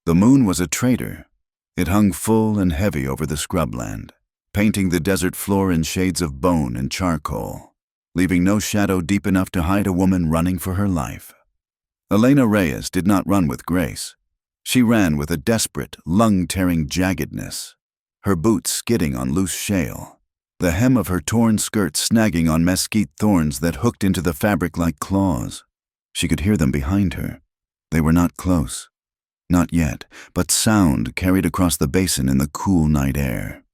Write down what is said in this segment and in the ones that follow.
The moon was a traitor. It hung full and heavy over the scrubland, painting the desert floor in shades of bone and charcoal, leaving no shadow deep enough to hide a woman running for her life. Elena Reyes did not run with grace. She ran with a desperate, lung-tearing jaggedness, her boots skidding on loose shale, the hem of her torn skirt snagging on mesquite thorns that hooked into the fabric like claws. She could hear them behind her. They were not close. Not yet, but sound carried across the basin in the cool night air.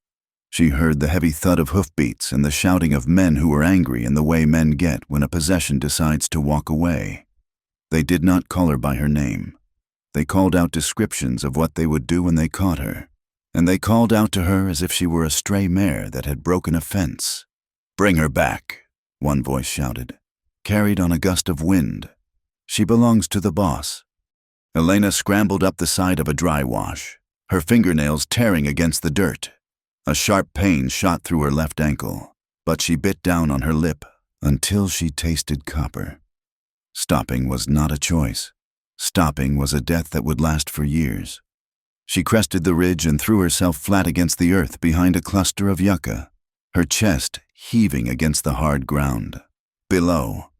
She heard the heavy thud of hoofbeats and the shouting of men who were angry in the way men get when a possession decides to walk away. They did not call her by her name. They called out descriptions of what they would do when they caught her, and they called out to her as if she were a stray mare that had broken a fence. "Bring her back," one voice shouted, carried on a gust of wind. "She belongs to the boss." Elena scrambled up the side of a dry wash, her fingernails tearing against the dirt. A sharp pain shot through her left ankle, but she bit down on her lip until she tasted copper. Stopping was not a choice. Stopping was a death that would last for years. She crested the ridge and threw herself flat against the earth behind a cluster of yucca, her chest heaving against the hard ground. Below,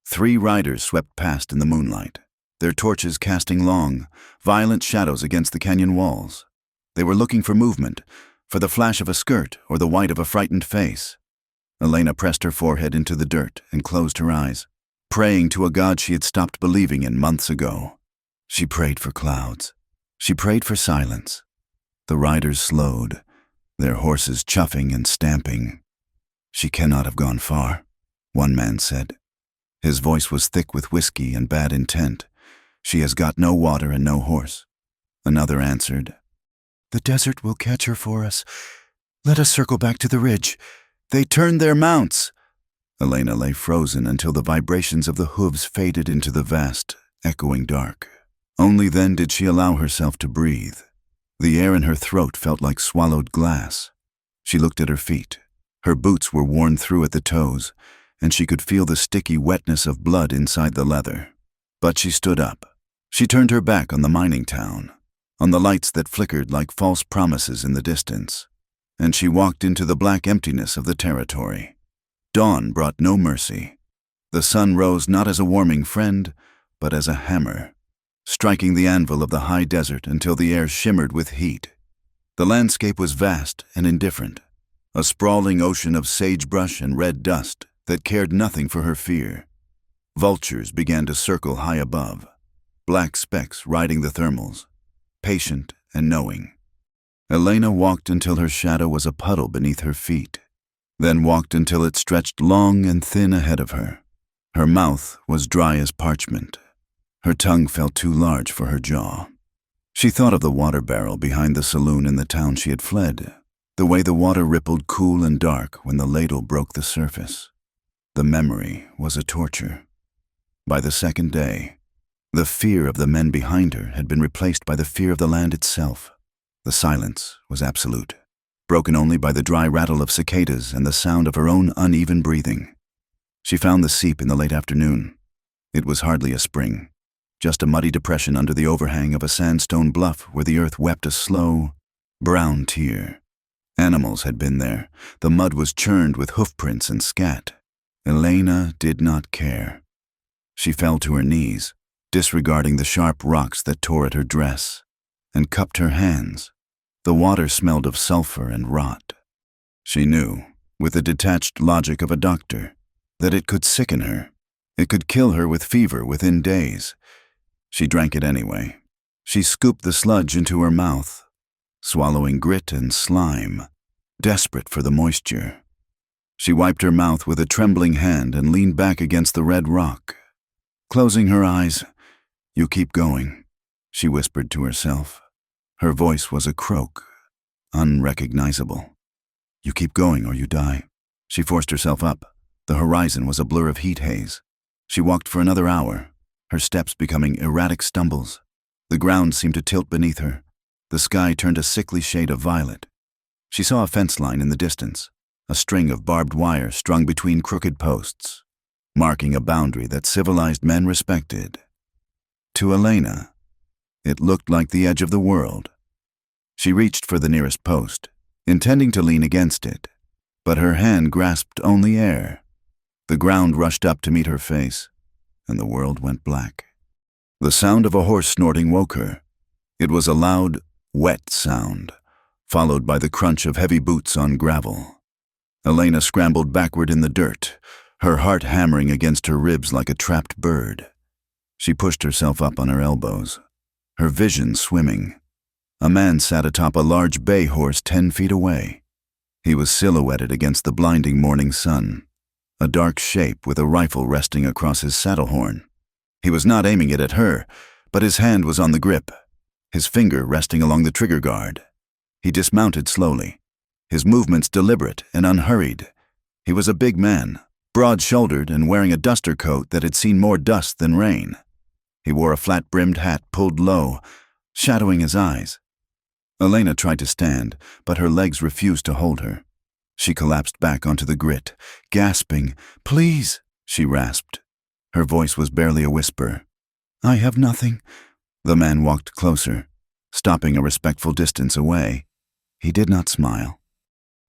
3 riders swept past in the moonlight, their torches casting long, violent shadows against the canyon walls. They were looking for movement, for the flash of a skirt or the white of a frightened face. Elena pressed her forehead into the dirt and closed her eyes, praying to a God she had stopped believing in months ago. She prayed for clouds. She prayed for silence. The riders slowed, their horses chuffing and stamping. "She cannot have gone far," one man said. His voice was thick with whiskey and bad intent. "She has got no water and no horse." Another answered, "The desert will catch her for us. Let us circle back to the ridge. They turned their mounts." Elena lay frozen until the vibrations of the hooves faded into the vast, echoing dark. Only then did she allow herself to breathe. The air in her throat felt like swallowed glass. She looked at her feet. Her boots were worn through at the toes, and she could feel the sticky wetness of blood inside the leather. But she stood up. She turned her back on the mining town, on the lights that flickered like false promises in the distance, and she walked into the black emptiness of the territory. Dawn brought no mercy. The sun rose not as a warming friend, but as a hammer, striking the anvil of the high desert until the air shimmered with heat. The landscape was vast and indifferent, a sprawling ocean of sagebrush and red dust that cared nothing for her fear. Vultures began to circle high above, black specks riding the thermals, patient and knowing. Elena walked until her shadow was a puddle beneath her feet, then walked until it stretched long and thin ahead of her. Her mouth was dry as parchment. Her tongue felt too large for her jaw. She thought of the water barrel behind the saloon in the town she had fled, the way the water rippled cool and dark when the ladle broke the surface. The memory was a torture. By the second day, the fear of the men behind her had been replaced by the fear of the land itself. The silence was absolute, broken only by the dry rattle of cicadas and the sound of her own uneven breathing. She found the seep in the late afternoon. It was hardly a spring, just a muddy depression under the overhang of a sandstone bluff where the earth wept a slow, brown tear. Animals had been there. The mud was churned with hoofprints and scat. Elena did not care. She fell to her knees, disregarding the sharp rocks that tore at her dress, and cupped her hands. The water smelled of sulfur and rot. She knew, with the detached logic of a doctor, that it could sicken her. It could kill her with fever within days. She drank it anyway. She scooped the sludge into her mouth, swallowing grit and slime, desperate for the moisture. She wiped her mouth with a trembling hand and leaned back against the red rock. Closing her eyes, "You keep going," she whispered to herself. Her voice was a croak, unrecognizable. "You keep going or you die." She forced herself up. The horizon was a blur of heat haze. She walked for another hour, her steps becoming erratic stumbles. The ground seemed to tilt beneath her. The sky turned a sickly shade of violet. She saw a fence line in the distance, a string of barbed wire strung between crooked posts, marking a boundary that civilized men respected. To Elena, It looked like the edge of the world. She reached for the nearest post, intending to lean against it, but her hand grasped only air. The ground rushed up to meet her face, and the world went black. The sound of a horse snorting woke her. It was a loud, wet sound, followed by the crunch of heavy boots on gravel. Elena scrambled backward in the dirt, her heart hammering against her ribs like a trapped bird. She pushed herself up on her elbows, her vision swimming. A man sat atop a large bay horse 10 feet away. He was silhouetted against the blinding morning sun, a dark shape with a rifle resting across his saddle horn. He was not aiming it at her, but his hand was on the grip, his finger resting along the trigger guard. He dismounted slowly, his movements deliberate and unhurried. He was a big man, broad-shouldered and wearing a duster coat that had seen more dust than rain. He wore a flat-brimmed hat pulled low, shadowing his eyes. Elena tried to stand, but her legs refused to hold her. She collapsed back onto the grit, gasping, "Please," she rasped. Her voice was barely a whisper. "I have nothing." The man walked closer, stopping a respectful distance away. He did not smile.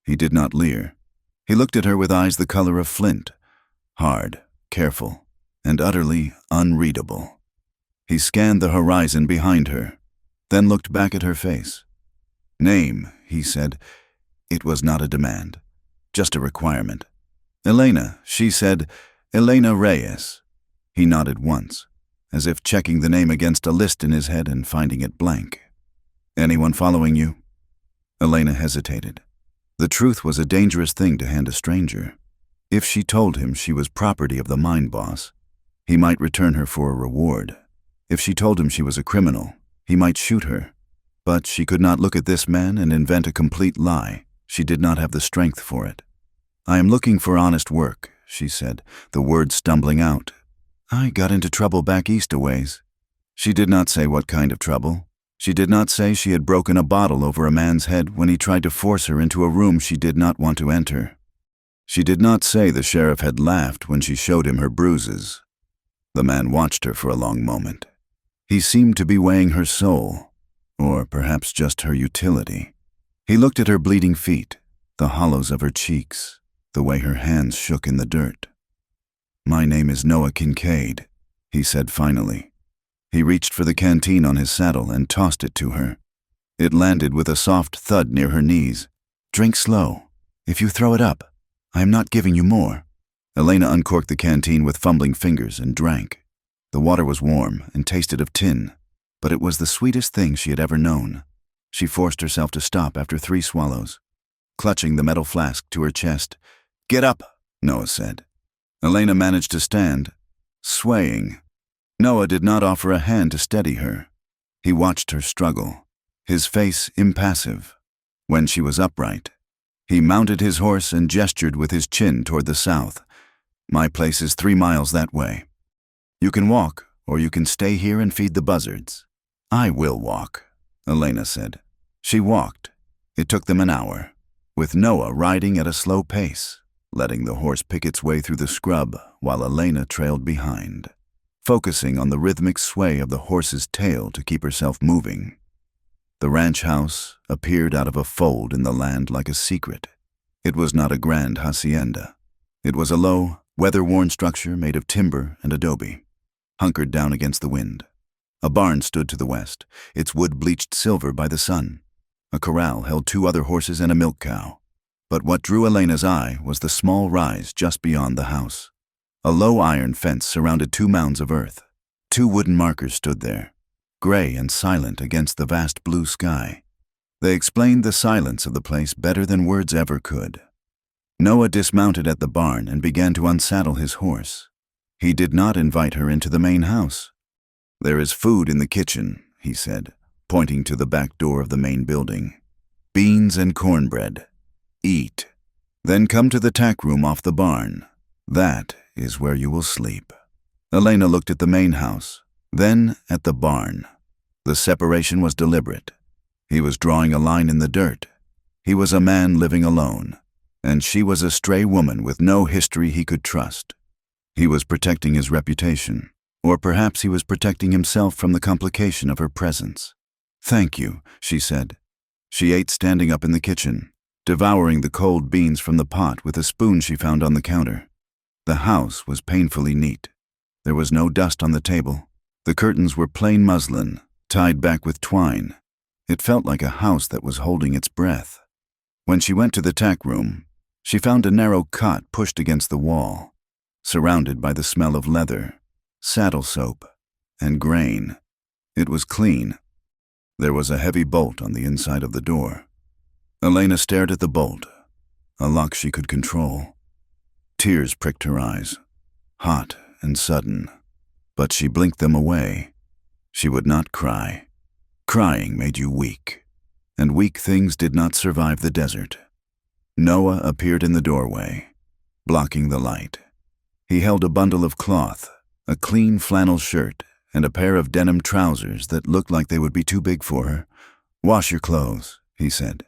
He did not leer. He looked at her with eyes the color of flint, hard, careful, and utterly unreadable. He scanned the horizon behind her, then looked back at her face. "Name," he said. It was not a demand, just a requirement. "Elena," she said. "Elena Reyes." He nodded once, as if checking the name against a list in his head and finding it blank. "Anyone following you?" Elena hesitated. The truth was a dangerous thing to hand a stranger. If she told him she was property of the mine boss, he might return her for a reward. If she told him she was a criminal, he might shoot her. But she could not look at this man and invent a complete lie. She did not have the strength for it. "I am looking for honest work," she said, the words stumbling out. "I got into trouble back east a ways." She did not say what kind of trouble. She did not say she had broken a bottle over a man's head when he tried to force her into a room she did not want to enter. She did not say the sheriff had laughed when she showed him her bruises. The man watched her for a long moment. He seemed to be weighing her soul, or perhaps just her utility. He looked at her bleeding feet, the hollows of her cheeks, the way her hands shook in the dirt. "My name is Noah Kincaid," he said finally. He reached for the canteen on his saddle and tossed it to her. It landed with a soft thud near her knees. "Drink slow. If you throw it up, I am not giving you more." Elena uncorked the canteen with fumbling fingers and drank. The water was warm and tasted of tin, but it was the sweetest thing she had ever known. She forced herself to stop after 3 swallows, clutching the metal flask to her chest. "Get up," Noah said. Elena managed to stand, swaying. Noah did not offer a hand to steady her. He watched her struggle, his face impassive. When she was upright, he mounted his horse and gestured with his chin toward the south. "My place is 3 miles that way. You can walk, or you can stay here and feed the buzzards." "I will walk," Elena said. She walked. It took them an hour, with Noah riding at a slow pace, letting the horse pick its way through the scrub while Elena trailed behind, focusing on the rhythmic sway of the horse's tail to keep herself moving. The ranch house appeared out of a fold in the land like a secret. It was not a grand hacienda. It was a low, weather-worn structure made of timber and adobe, hunkered down against the wind. A barn stood to the west, its wood bleached silver by the sun. A corral held 2 other horses and a milk cow. But what drew Elena's eye was the small rise just beyond the house. A low iron fence surrounded 2 mounds of earth. 2 wooden markers stood there, gray and silent against the vast blue sky. They explained the silence of the place better than words ever could. Noah dismounted at the barn and began to unsaddle his horse. He did not invite her into the main house. "There is food in the kitchen," he said, pointing to the back door of the main building. "Beans and cornbread. Eat. Then come to the tack room off the barn. That is where you will sleep." Elena looked at the main house, then at the barn. The separation was deliberate. He was drawing a line in the dirt. He was a man living alone, and she was a stray woman with no history he could trust. He was protecting his reputation, Or perhaps he was protecting himself from the complication of her presence. "Thank you," she said. She ate standing up in the kitchen, devouring the cold beans from the pot with a spoon she found on the counter. The house was painfully neat. There was no dust on the table. The curtains were plain muslin, tied back with twine. It felt like a house that was holding its breath. When she went to the tack room, she found a narrow cot pushed against the wall, surrounded by the smell of leather, saddle soap, and grain. It was clean. There was a heavy bolt on the inside of the door. Elena stared at the bolt, a lock she could control. Tears pricked her eyes, hot and sudden, but she blinked them away. She would not cry. Crying made you weak, and weak things did not survive the desert. Noah appeared in the doorway, blocking the light. He held a bundle of cloth, a clean flannel shirt, and a pair of denim trousers that looked like they would be too big for her. "Wash your clothes," he said.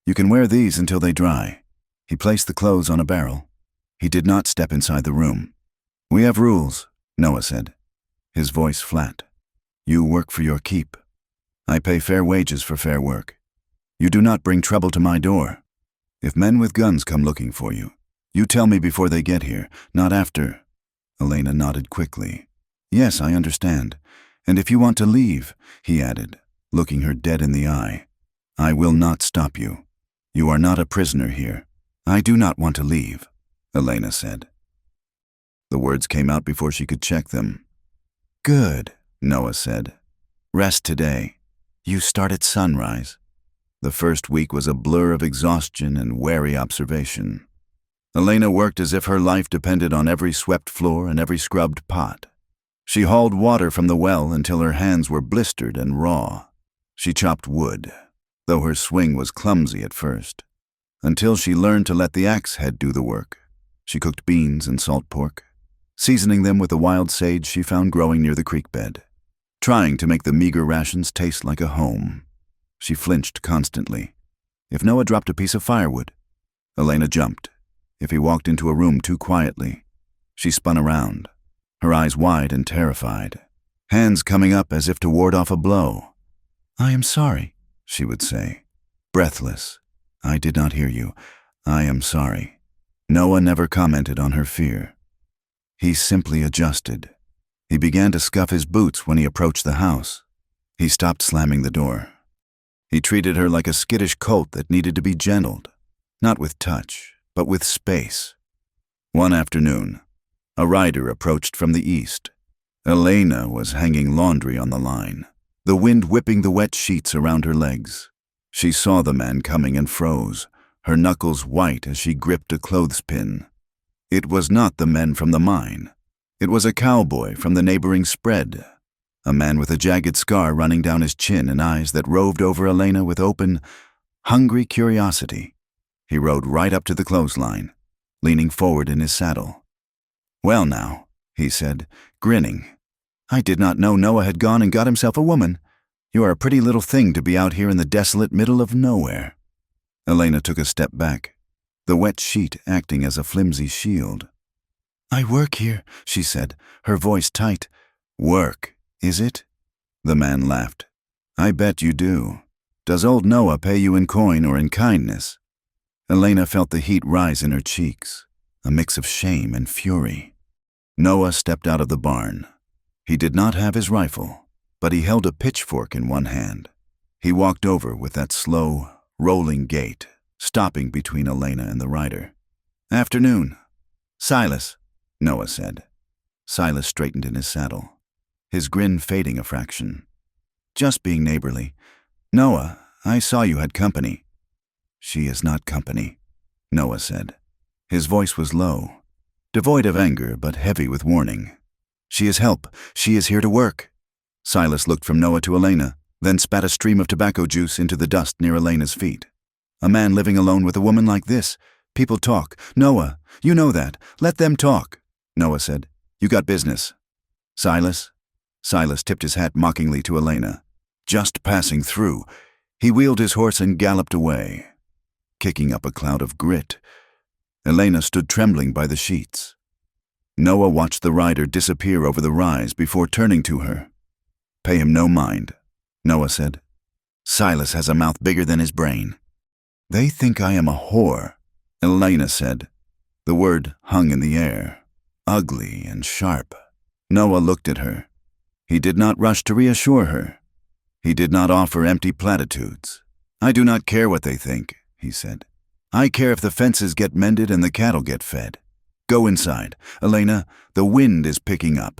"You can wear these until they dry." He placed the clothes on a barrel. He did not step inside the room. "We have rules," Noah said, his voice flat. "You work for your keep. I pay fair wages for fair work. You do not bring trouble to my door. If men with guns come looking for you, you tell me before they get here, not after." Elena nodded quickly. "Yes, I understand. And if you want to leave," he added, looking her dead in the eye, "I will not stop you. You are not a prisoner here." "I do not want to leave," Elena said. The words came out before she could check them. "Good," Noah said. "Rest today. You start at sunrise." The first week was a blur of exhaustion and wary observation. Elena worked as if her life depended on every swept floor and every scrubbed pot. She hauled water from the well until her hands were blistered and raw. She chopped wood, though her swing was clumsy at first, until she learned to let the axe head do the work. She cooked beans and salt pork, seasoning them with the wild sage she found growing near the creek bed, trying to make the meager rations taste like a home. She flinched constantly. If Noah dropped a piece of firewood, Elena jumped. If he walked into a room too quietly, she spun around, her eyes wide and terrified, hands coming up as if to ward off a blow. "I am sorry," she would say, breathless. "I did not hear you. I am sorry." Noah never commented on her fear. He simply adjusted. He began to scuff his boots when he approached the house. He stopped slamming the door. He treated her like a skittish colt that needed to be gentled, not with touch, but with space. One afternoon, a rider approached from the east. Elena was hanging laundry on the line, the wind whipping the wet sheets around her legs. She saw the man coming and froze, her knuckles white as she gripped a clothespin. It was not the men from the mine. It was a cowboy from the neighboring spread, a man with a jagged scar running down his chin and eyes that roved over Elena with open, hungry curiosity. He rode right up to the clothesline, leaning forward in his saddle. "Well now," he said, grinning. "I did not know Noah had gone and got himself a woman. You are a pretty little thing to be out here in the desolate middle of nowhere." Elena took a step back, the wet sheet acting as a flimsy shield. "I work here," she said, her voice tight. "Work, is it?" The man laughed. "I bet you do. Does old Noah pay you in coin or in kindness?" Elena felt the heat rise in her cheeks, a mix of shame and fury. Noah stepped out of the barn. He did not have his rifle, but he held a pitchfork in one hand. He walked over with that slow, rolling gait, stopping between Elena and the rider. "Afternoon. Silas," Noah said. Silas straightened in his saddle, his grin fading a fraction. "Just being neighborly. Noah, I saw you had company." "She is not company," Noah said. His voice was low, devoid of anger but heavy with warning. "She is help. She is here to work." Silas looked from Noah to Elena, then spat a stream of tobacco juice into the dust near Elena's feet. "A man living alone with a woman like this. People talk. Noah, you know that. Let them talk," Noah said. "You got business." "Silas?" Silas tipped his hat mockingly to Elena. "Just passing through." He wheeled his horse and galloped away, kicking up a cloud of grit. Elena stood trembling by the sheets. Noah watched the rider disappear over the rise before turning to her. "Pay him no mind," Noah said. "Silas has a mouth bigger than his brain." "They think I am a whore," Elena said. The word hung in the air, ugly and sharp. Noah looked at her. He did not rush to reassure her. He did not offer empty platitudes. "I do not care what they think," he said. "I care if the fences get mended and the cattle get fed. Go inside. Elena, the wind is picking up."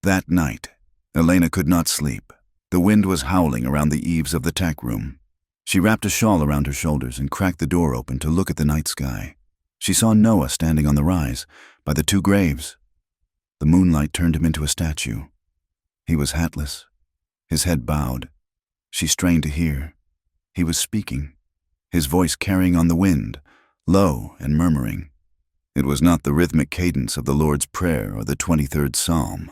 That night, Elena could not sleep. The wind was howling around the eaves of the tack room. She wrapped a shawl around her shoulders and cracked the door open to look at the night sky. She saw Noah standing on the rise, by the 2 graves. The moonlight turned him into a statue. He was hatless, his head bowed. She strained to hear. He was speaking, his voice carrying on the wind, low and murmuring. It was not the rhythmic cadence of the Lord's Prayer or the 23rd Psalm.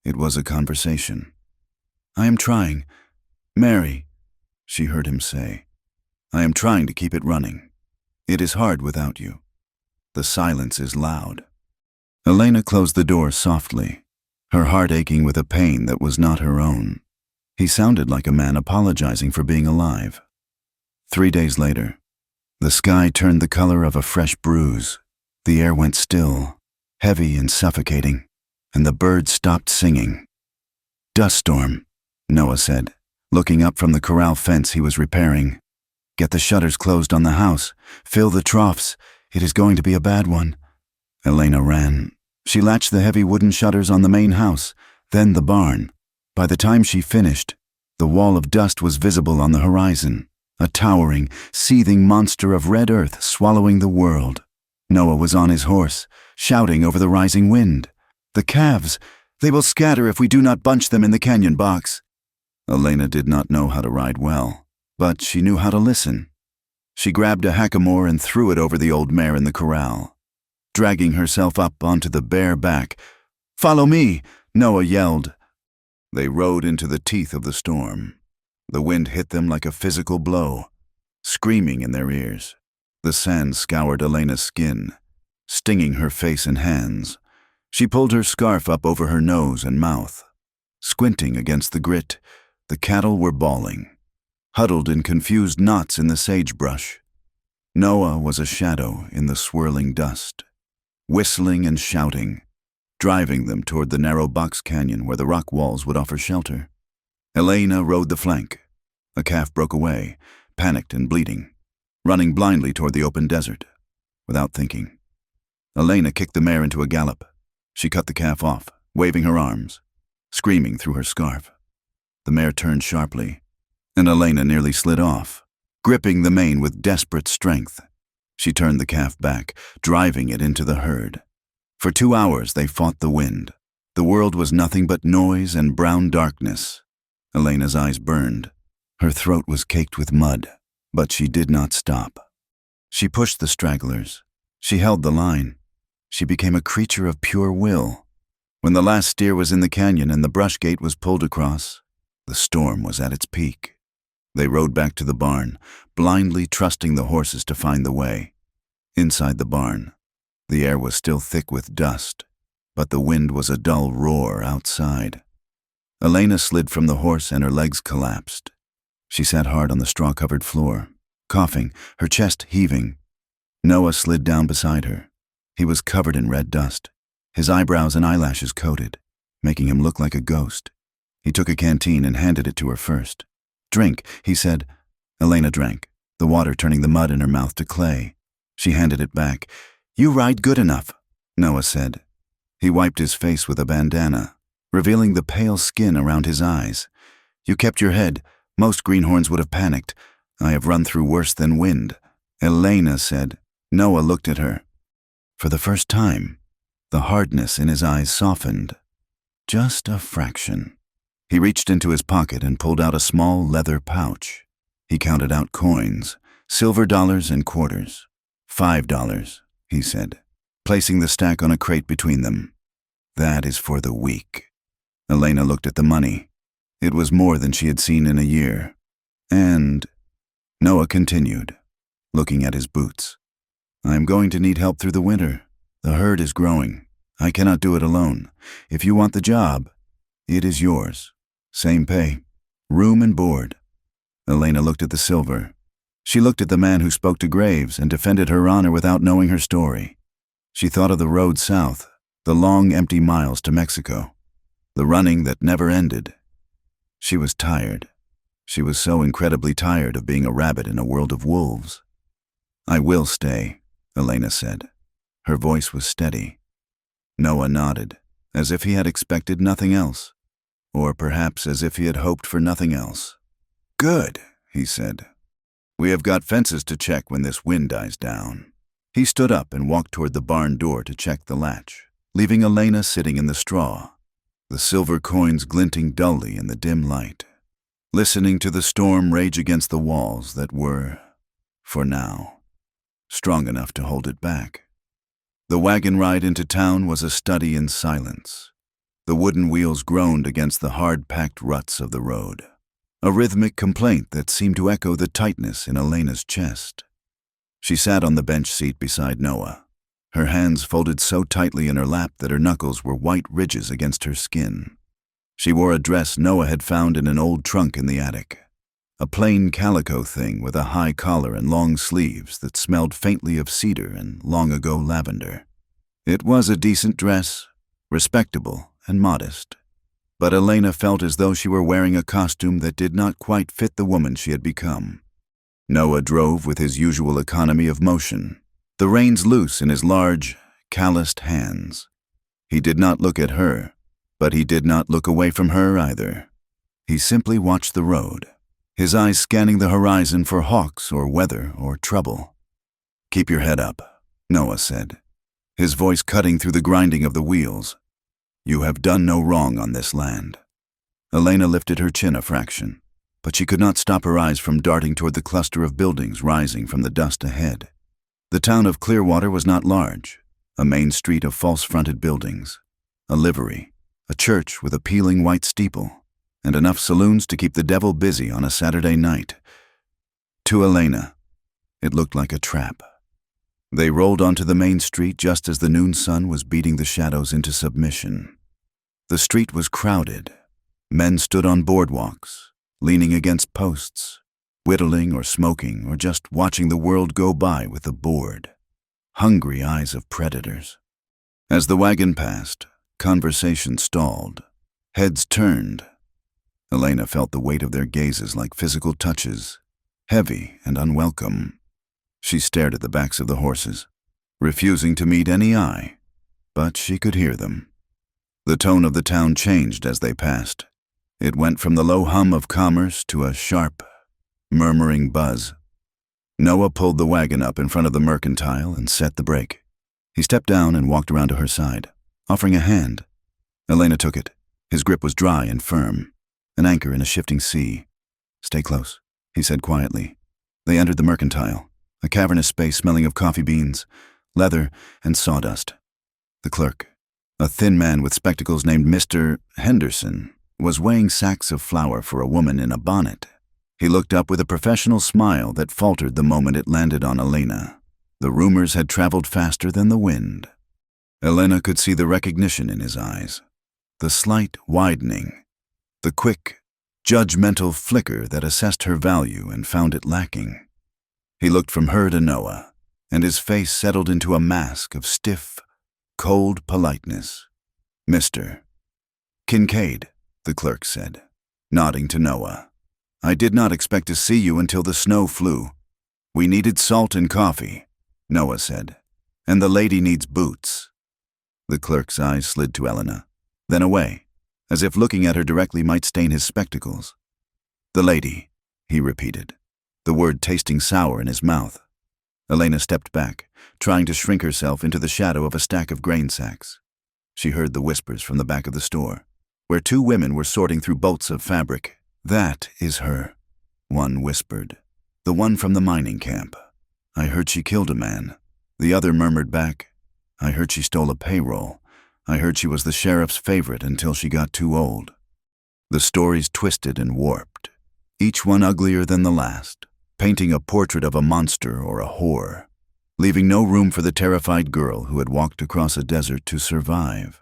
It was a conversation. "I am trying. Mary," she heard him say. "I am trying to keep it running. It is hard without you. The silence is loud." Elena closed the door softly, her heart aching with a pain that was not her own. He sounded like a man apologizing for being alive. 3 days later, the sky turned the color of a fresh bruise. The air went still, heavy and suffocating, and the birds stopped singing. "Dust storm," Noah said, looking up from the corral fence he was repairing. "Get the shutters closed on the house. Fill the troughs. It is going to be a bad one." Elena ran. She latched the heavy wooden shutters on the main house, then the barn. By the time she finished, the wall of dust was visible on the horizon, a towering, seething monster of red earth swallowing the world. Noah was on his horse, shouting over the rising wind. "The calves! They will scatter if we do not bunch them in the canyon box." Elena did not know how to ride well, but she knew how to listen. She grabbed a hackamore and threw it over the old mare in the corral. Dragging herself up onto the bare back, "Follow me!" Noah yelled. They rode into the teeth of the storm. The wind hit them like a physical blow, screaming in their ears. The sand scoured Elena's skin, stinging her face and hands. She pulled her scarf up over her nose and mouth. Squinting against the grit, the cattle were bawling, huddled in confused knots in the sagebrush. Noah was a shadow in the swirling dust, whistling and shouting, driving them toward the narrow box canyon where the rock walls would offer shelter. Elena rode the flank. A calf broke away, panicked and bleeding, running blindly toward the open desert. Without thinking, Elena kicked the mare into a gallop. She cut the calf off, waving her arms, screaming through her scarf. The mare turned sharply, and Elena nearly slid off, gripping the mane with desperate strength. She turned the calf back, driving it into the herd. For 2 hours they fought the wind. The world was nothing but noise and brown darkness. Elena's eyes burned. Her throat was caked with mud, but she did not stop. She pushed the stragglers. She held the line. She became a creature of pure will. When the last steer was in the canyon and the brush gate was pulled across, the storm was at its peak. They rode back to the barn, blindly trusting the horses to find the way. Inside the barn, the air was still thick with dust, but the wind was a dull roar outside. Elena slid from the horse and her legs collapsed. She sat hard on the straw-covered floor, coughing, her chest heaving. Noah slid down beside her. He was covered in red dust, his eyebrows and eyelashes coated, making him look like a ghost. He took a canteen and handed it to her first. "Drink," he said. Elena drank, the water turning the mud in her mouth to clay. She handed it back. "You ride good enough," Noah said. He wiped his face with a bandana, revealing the pale skin around his eyes. "You kept your head. Most greenhorns would have panicked. I have run through worse than wind," Elena said. Noah looked at her. For the first time, the hardness in his eyes softened. Just a fraction. He reached into his pocket and pulled out a small leather pouch. He counted out coins, silver dollars and quarters. $5, he said, placing the stack on a crate between them. "That is for the week." Elena looked at the money. It was more than she had seen in a year. And Noah continued, looking at his boots. "I am going to need help through the winter. The herd is growing. I cannot do it alone. If you want the job, it is yours. Same pay. Room and board. Elena looked at the silver. She looked at the man who spoke to Graves and defended her honor without knowing her story. She thought of the road south, the long empty miles to Mexico, the running that never ended. She was tired. She was so incredibly tired of being a rabbit in a world of wolves. I will stay, Elena said. Her voice was steady. Noah nodded, as if he had expected nothing else, or perhaps as if he had hoped for nothing else. Good, he said. We have got fences to check when this wind dies down. He stood up and walked toward the barn door to check the latch, leaving Elena sitting in the straw, the silver coins glinting dully in the dim light, listening to the storm rage against the walls that were, for now, strong enough to hold it back. The wagon ride into town was a study in silence. The wooden wheels groaned against the hard-packed ruts of the road, a rhythmic complaint that seemed to echo the tightness in Elena's chest. She sat on the bench seat beside Noah, her hands folded so tightly in her lap that her knuckles were white ridges against her skin. She wore a dress Noah had found in an old trunk in the attic, a plain calico thing with a high collar and long sleeves that smelled faintly of cedar and long-ago lavender. It was a decent dress, respectable and modest, but Elena felt as though she were wearing a costume that did not quite fit the woman she had become. Noah drove with his usual economy of motion, the reins loose in his large, calloused hands. He did not look at her, but he did not look away from her either. He simply watched the road, his eyes scanning the horizon for hawks or weather or trouble. Keep your head up, Noah said, his voice cutting through the grinding of the wheels. You have done no wrong on this land. Elena lifted her chin a fraction, but she could not stop her eyes from darting toward the cluster of buildings rising from the dust ahead. The town of Clearwater was not large, a main street of false-fronted buildings, a livery, a church with a peeling white steeple, and enough saloons to keep the devil busy on a Saturday night. To Elena, it looked like a trap. They rolled onto the main street just as the noon sun was beating the shadows into submission. The street was crowded. Men stood on boardwalks, leaning against posts, whittling or smoking or just watching the world go by with the bored, hungry eyes of predators. As the wagon passed, conversation stalled. Heads turned. Elena felt the weight of their gazes like physical touches, heavy and unwelcome. She stared at the backs of the horses, refusing to meet any eye, but she could hear them. The tone of the town changed as they passed. It went from the low hum of commerce to a sharp, murmuring buzz. Noah pulled the wagon up in front of the mercantile and set the brake. He stepped down and walked around to her side, offering a hand. Elena took it. His grip was dry and firm, an anchor in a shifting sea. Stay close, he said quietly. They entered the mercantile, a cavernous space smelling of coffee beans, leather, and sawdust. The clerk, a thin man with spectacles named Mr. Henderson, was weighing sacks of flour for a woman in a bonnet. He looked up with a professional smile that faltered the moment it landed on Elena. The rumors had traveled faster than the wind. Elena could see the recognition in his eyes, the slight widening, the quick, judgmental flicker that assessed her value and found it lacking. He looked from her to Noah, and his face settled into a mask of stiff, cold politeness. Mr. Kincaid, the clerk said, nodding to Noah. I did not expect to see you until the snow flew. We needed salt and coffee, Noah said, and the lady needs boots. The clerk's eyes slid to Elena, then away, as if looking at her directly might stain his spectacles. The lady, he repeated, the word tasting sour in his mouth. Elena stepped back, trying to shrink herself into the shadow of a stack of grain sacks. She heard the whispers from the back of the store, where two women were sorting through bolts of fabric. That is her, one whispered. The one from the mining camp. I heard she killed a man. The other murmured back, I heard she stole a payroll. I heard she was the sheriff's favorite until she got too old. The stories twisted and warped, each one uglier than the last, painting a portrait of a monster or a whore. leaving no room for the terrified girl who had walked across a desert to survive.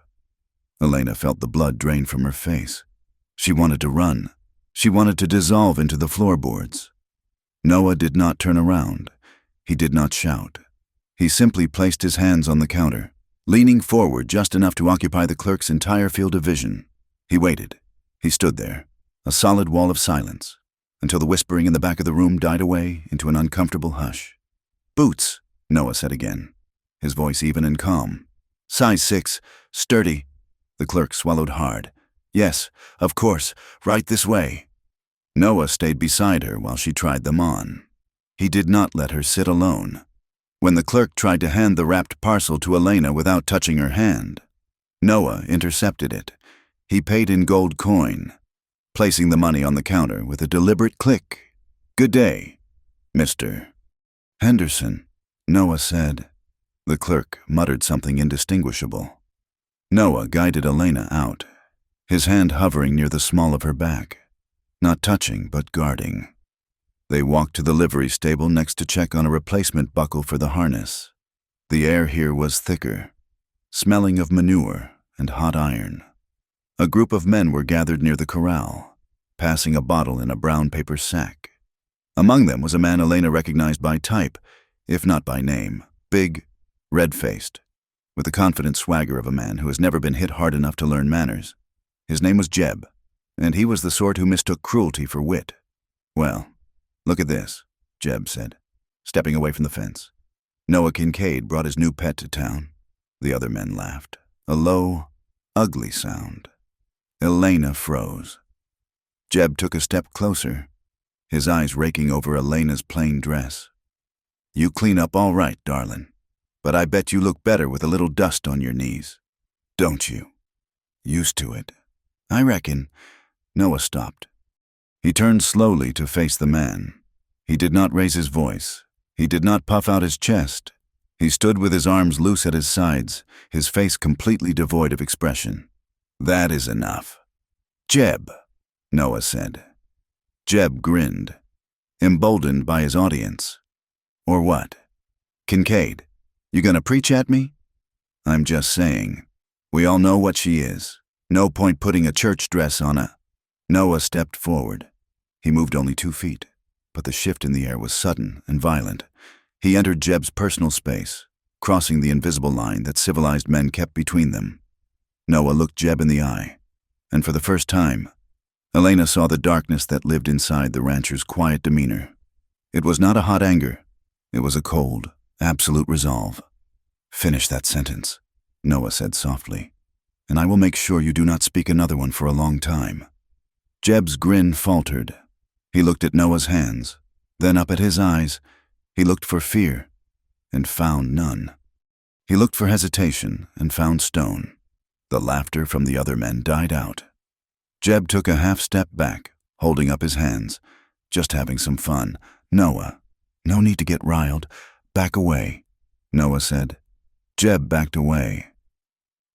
Elena felt the blood drain from her face. She wanted to run. She wanted to dissolve into the floorboards. Noah did not turn around. He did not shout. He simply placed his hands on the counter, leaning forward just enough to occupy the clerk's entire field of vision. He waited. He stood there, a solid wall of silence, until the whispering in the back of the room died away into an uncomfortable hush. "Boots," Noah said again, his voice even and calm. "Size 6, sturdy." The clerk swallowed hard. "Yes, of course, right this way." Noah stayed beside her while she tried them on. He did not let her sit alone. When the clerk tried to hand the wrapped parcel to Elena without touching her hand, Noah intercepted it. He paid in gold coin, placing the money on the counter with a deliberate click. "Good day, Mr. Henderson," Noah said. The clerk muttered something indistinguishable. Noah guided Elena out, his hand hovering near the small of her back, not touching but guarding. They walked to the livery stable next to check on a replacement buckle for the harness. The air here was thicker, smelling of manure and hot iron. A group of men were gathered near the corral, passing a bottle in a brown paper sack. Among them was a man Elena recognized by type, if not by name, big, red-faced, with the confident swagger of a man who has never been hit hard enough to learn manners. His name was Jeb, and he was the sort who mistook cruelty for wit. "Well, look at this," Jeb said, stepping away from the fence. "Noah Kincaid brought his new pet to town." The other men laughed, a low, ugly sound. Elena froze. Jeb took a step closer, his eyes raking over Elena's plain dress. "You clean up all right, darling, but I bet you look better with a little dust on your knees. Don't you? Used to it." "I reckon." Noah stopped. He turned slowly to face the man. He did not raise his voice. He did not puff out his chest. He stood with his arms loose at his sides, his face completely devoid of expression. "That is enough." "Jeb," Noah said. Jeb grinned, emboldened by his audience. "Or what? Kincaid, you gonna preach at me?" "I'm just saying. We all know what she is. No point putting a church dress on a—" Noah stepped forward. He moved only 2 feet, but the shift in the air was sudden and violent. He entered Jeb's personal space, crossing the invisible line that civilized men kept between them. Noah looked Jeb in the eye, and for the first time, Elena saw the darkness that lived inside the rancher's quiet demeanor. It was not a hot anger. It was a cold, absolute resolve. "Finish that sentence," Noah said softly, "and I will make sure you do not speak another one for a long time." Jeb's grin faltered. He looked at Noah's hands, then up at his eyes. He looked for fear, and found none. He looked for hesitation, and found stone. The laughter from the other men died out. Jeb took a half-step back, holding up his hands, just having some fun. "Noah, no need to get riled. Back away," Noah said. Jeb backed away.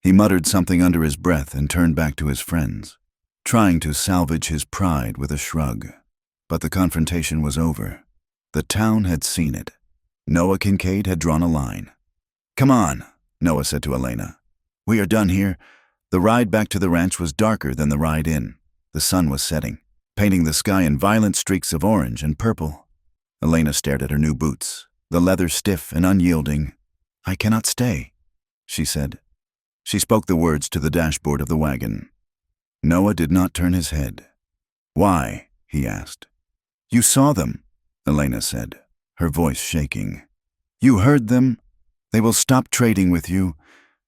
He muttered something under his breath and turned back to his friends, trying to salvage his pride with a shrug. But the confrontation was over. The town had seen it. Noah Kincaid had drawn a line. "Come on," Noah said to Elena. "We are done here." The ride back to the ranch was darker than the ride in. The sun was setting, painting the sky in violent streaks of orange and purple. Elena stared at her new boots, the leather stiff and unyielding. "I cannot stay," she said. She spoke the words to the dashboard of the wagon. Noah did not turn his head. "Why?" he asked. "You saw them," Elena said, her voice shaking. "You heard them. They will stop trading with you.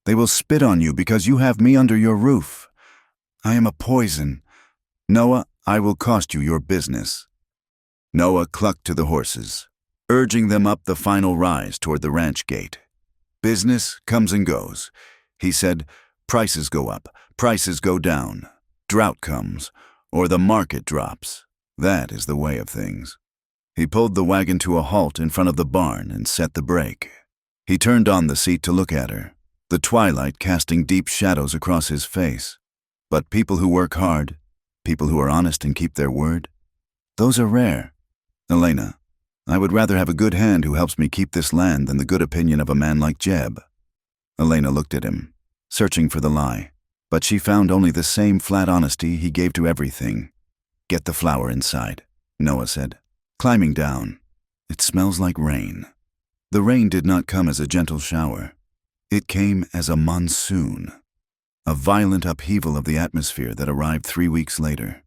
They will spit on you because you have me under your roof. I am a poison. Noah, I will cost you your business." Noah clucked to the horses, urging them up the final rise toward the ranch gate. "Business comes and goes," he said. "Prices go up, prices go down. Drought comes, or the market drops. That is the way of things." He pulled the wagon to a halt in front of the barn and set the brake. He turned on the seat to look at her, the twilight casting deep shadows across his face. But people who work hard, people who are honest and keep their word, those are rare. Elena, I would rather have a good hand who helps me keep this land than the good opinion of a man like Jeb. Elena looked at him, searching for the lie, but she found only the same flat honesty he gave to everything. Get the flour inside, Noah said, climbing down. It smells like rain. The rain did not come as a gentle shower. It came as a monsoon, a violent upheaval of the atmosphere that arrived 3 weeks later.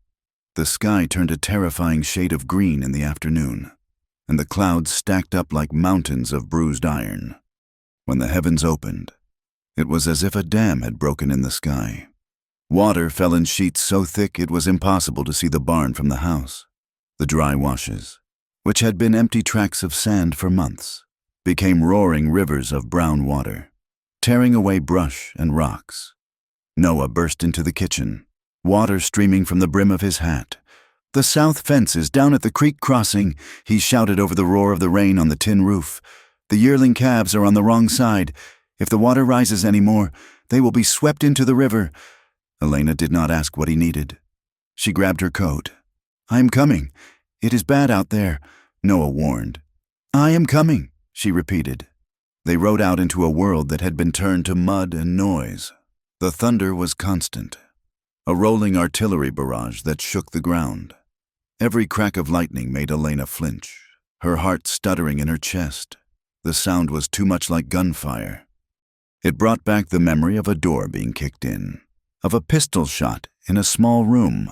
The sky turned a terrifying shade of green in the afternoon, and the clouds stacked up like mountains of bruised iron. When the heavens opened, it was as if a dam had broken in the sky. Water fell in sheets so thick it was impossible to see the barn from the house. The dry washes, which had been empty tracts of sand for months, became roaring rivers of brown water, tearing away brush and rocks. Noah burst into the kitchen, water streaming from the brim of his hat. "The south fence is down at the creek crossing," he shouted over the roar of the rain on the tin roof. "The yearling calves are on the wrong side. If the water rises any more, they will be swept into the river." Elena did not ask what he needed. She grabbed her coat. "I am coming. It is bad out there," Noah warned. "I am coming," she repeated. They rode out into a world that had been turned to mud and noise. The thunder was constant, a rolling artillery barrage that shook the ground. Every crack of lightning made Elena flinch, her heart stuttering in her chest. The sound was too much like gunfire. It brought back the memory of a door being kicked in, of a pistol shot in a small room,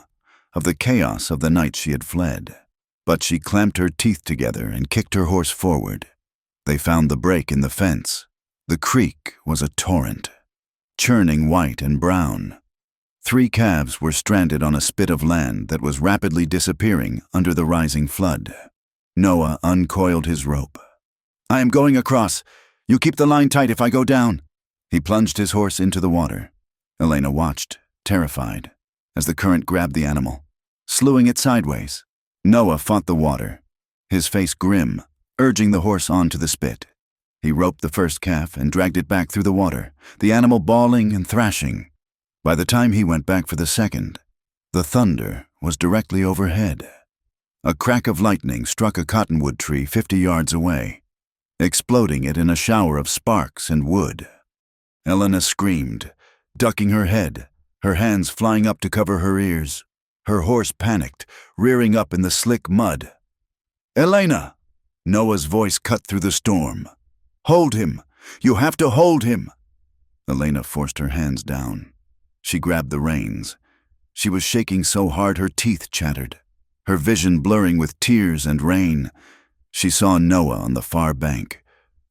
of the chaos of the night she had fled. But she clamped her teeth together and kicked her horse forward. They found the break in the fence. The creek was a torrent, churning white and brown. 3 calves were stranded on a spit of land that was rapidly disappearing under the rising flood. Noah uncoiled his rope. "I am going across. You keep the line tight if I go down." He plunged his horse into the water. Elena watched, terrified, as the current grabbed the animal, slewing it sideways. Noah fought the water, his face grim, urging the horse onto the spit. He roped the first calf and dragged it back through the water, the animal bawling and thrashing. By the time he went back for the second, the thunder was directly overhead. A crack of lightning struck a cottonwood tree 50 yards away, exploding it in a shower of sparks and wood. Elena screamed, ducking her head, her hands flying up to cover her ears. Her horse panicked, rearing up in the slick mud. "Elena!" Noah's voice cut through the storm. "Hold him! You have to hold him!" Elena forced her hands down. She grabbed the reins. She was shaking so hard her teeth chattered, her vision blurring with tears and rain. She saw Noah on the far bank,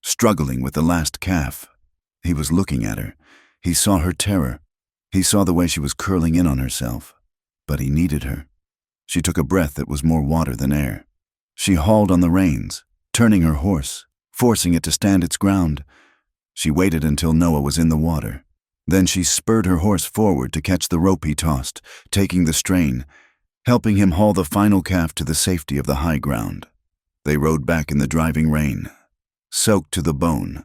struggling with the last calf. He was looking at her. He saw her terror. He saw the way she was curling in on herself. But he needed her. She took a breath that was more water than air. She hauled on the reins, turning her horse, forcing it to stand its ground. She waited until Noah was in the water. Then she spurred her horse forward to catch the rope he tossed, taking the strain, helping him haul the final calf to the safety of the high ground. They rode back in the driving rain, soaked to the bone,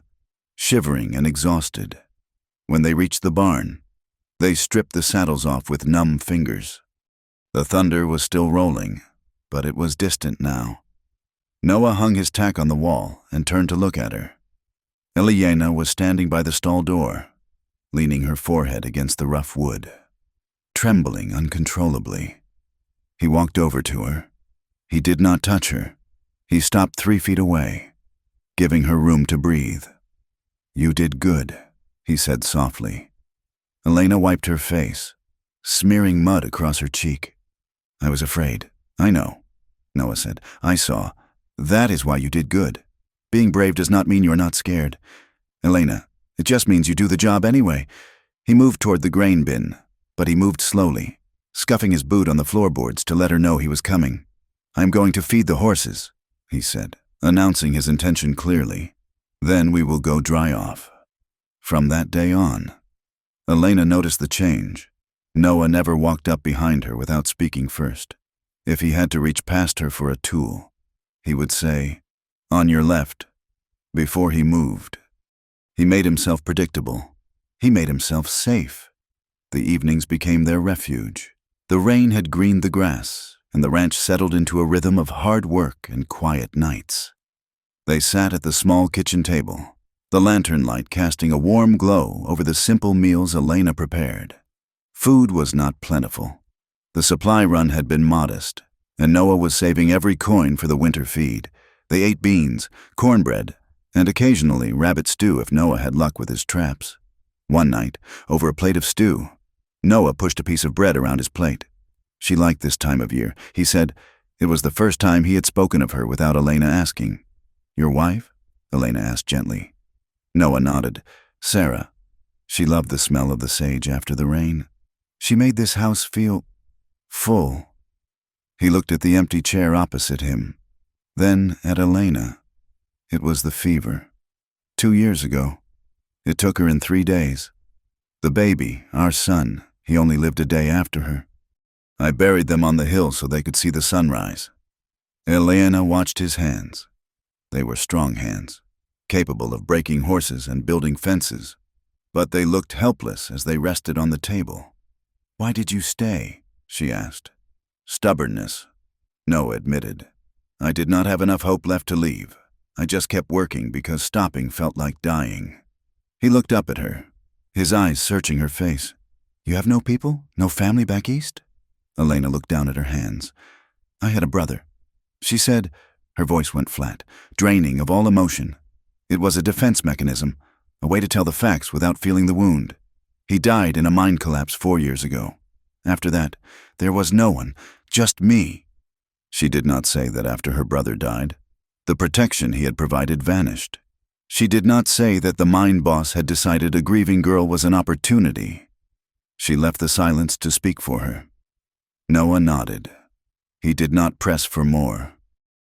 shivering and exhausted. When they reached the barn, they stripped the saddles off with numb fingers. The thunder was still rolling, but it was distant now. Noah hung his tack on the wall and turned to look at her. Elena was standing by the stall door, leaning her forehead against the rough wood, trembling uncontrollably. He walked over to her. He did not touch her. He stopped 3 feet away, giving her room to breathe. "You did good," he said softly. Elena wiped her face, smearing mud across her cheek. "I was afraid." "I know," Noah said. "I saw. That is why you did good. Being brave does not mean you are not scared. Elena, it just means you do the job anyway." He moved toward the grain bin, but he moved slowly, scuffing his boot on the floorboards to let her know he was coming. "I am going to feed the horses," he said, announcing his intention clearly. "Then we will go dry off." From that day on, Elena noticed the change. Noah never walked up behind her without speaking first. If he had to reach past her for a tool, he would say, "On your left," before he moved. He made himself predictable. He made himself safe. The evenings became their refuge. The rain had greened the grass, and the ranch settled into a rhythm of hard work and quiet nights. They sat at the small kitchen table, the lantern light casting a warm glow over the simple meals Elena prepared. Food was not plentiful. The supply run had been modest, and Noah was saving every coin for the winter feed. They ate beans, cornbread, and occasionally rabbit stew if Noah had luck with his traps. One night, over a plate of stew, Noah pushed a piece of bread around his plate. She liked this time of year, he said. It was the first time he had spoken of her without Elena asking. "Your wife?" Elena asked gently. Noah nodded. "Sarah." She loved the smell of the sage after the rain. She made this house feel full. He looked at the empty chair opposite him, then at Elena. It was the fever. 2 years ago. It took her in 3 days. The baby, our son, he only lived a day after her. I buried them on the hill so they could see the sunrise. Elena watched his hands. They were strong hands, capable of breaking horses and building fences, but they looked helpless as they rested on the table. "Why did you stay?" she asked. "Stubbornness," Noah admitted. "I did not have enough hope left to leave. I just kept working because stopping felt like dying." He looked up at her, his eyes searching her face. "You have no people? No family back east?" Elena looked down at her hands. "I had a brother," she said. Her voice went flat, draining of all emotion. It was a defense mechanism, a way to tell the facts without feeling the wound. He died in a mine collapse 4 years ago. After that, there was no one, just me. She did not say that after her brother died, the protection he had provided vanished. She did not say that the mine boss had decided a grieving girl was an opportunity. She left the silence to speak for her. Noah nodded. He did not press for more.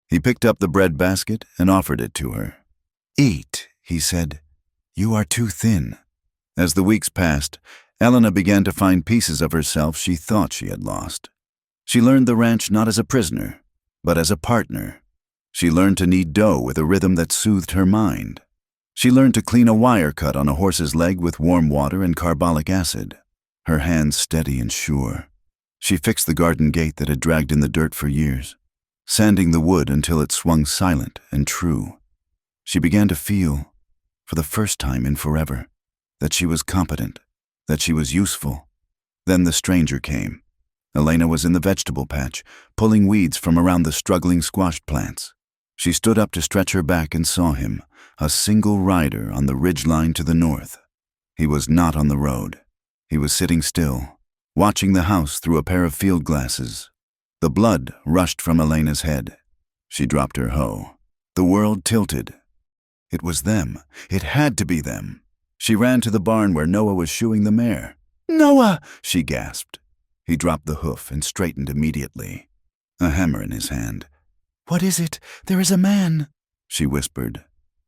He picked up the bread basket and offered it to her. "Eat," he said. "You are too thin." As the weeks passed, Elena began to find pieces of herself she thought she had lost. She learned the ranch not as a prisoner, but as a partner. She learned to knead dough with a rhythm that soothed her mind. She learned to clean a wire cut on a horse's leg with warm water and carbolic acid, her hands steady and sure. She fixed the garden gate that had dragged in the dirt for years, sanding the wood until it swung silent and true. She began to feel, for the first time in forever, that she was competent, that she was useful. Then the stranger came. Elena was in the vegetable patch, pulling weeds from around the struggling squash plants. She stood up to stretch her back and saw him, a single rider on the ridgeline to the north. He was not on the road. He was sitting still, watching the house through a pair of field glasses. The blood rushed from Elena's head. She dropped her hoe. The world tilted. It was them. It had to be them. She ran to the barn where Noah was shoeing the mare. "Noah!" she gasped. He dropped the hoof and straightened immediately, a hammer in his hand. "What is it? There is a man," she whispered.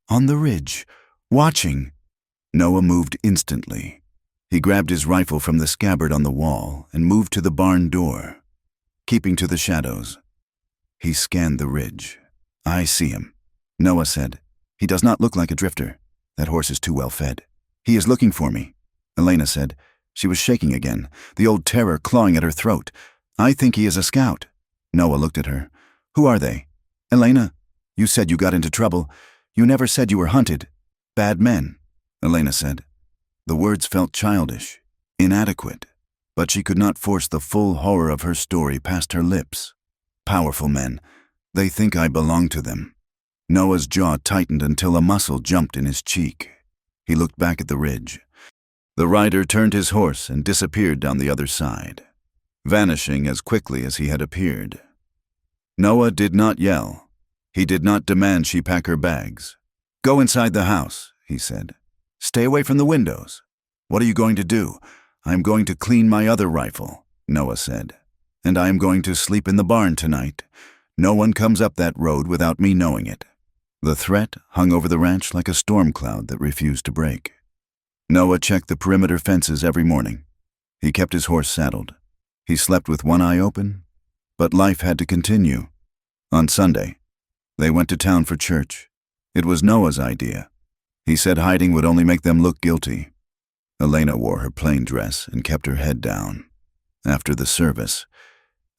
"On the ridge, watching." Noah moved instantly. He grabbed his rifle from the scabbard on the wall and moved to the barn door, keeping to the shadows. He scanned the ridge. "I see him," Noah said. "He does not look like a drifter. That horse is too well fed." "He is looking for me," Elena said. She was shaking again, the old terror clawing at her throat. "I think he is a scout." Noah looked at her. "Who are they?" "Elena, you said you got into trouble. You never said you were hunted." "Bad men," Elena said. The words felt childish, inadequate, but she could not force the full horror of her story past her lips. "Powerful men. They think I belong to them." Noah's jaw tightened until a muscle jumped in his cheek. He looked back at the ridge. The rider turned his horse and disappeared down the other side, vanishing as quickly as he had appeared. Noah did not yell. He did not demand she pack her bags. "Go inside the house," he said. "Stay away from the windows." "What are you going to do?" "I am going to clean my other rifle," Noah said. "And I am going to sleep in the barn tonight. No one comes up that road without me knowing it." The threat hung over the ranch like a storm cloud that refused to break. Noah checked the perimeter fences every morning. He kept his horse saddled. He slept with one eye open, but life had to continue. On Sunday, they went to town for church. It was Noah's idea. He said hiding would only make them look guilty. Elena wore her plain dress and kept her head down. After the service,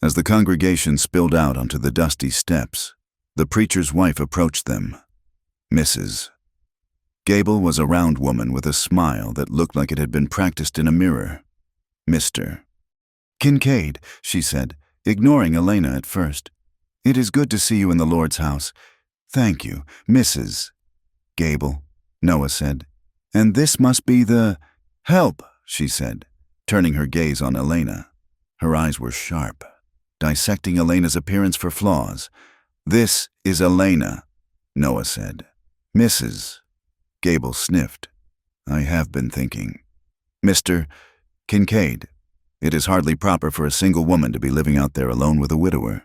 As the congregation spilled out onto the dusty steps, the preacher's wife approached them. Mrs. Gable was a round woman with a smile that looked like it had been practiced in a mirror. Mr. Kincaid, she said, ignoring Elena at first. It is good to see you in the Lord's house. Thank you, Mrs. Gable, Noah said. And this must be the... Help, she said, turning her gaze on Elena. Her eyes were sharp, dissecting Elena's appearance for flaws. This is Elena, Noah said. Mrs. Gable sniffed. I have been thinking. Mr. Kincaid, it is hardly proper for a single woman to be living out there alone with a widower.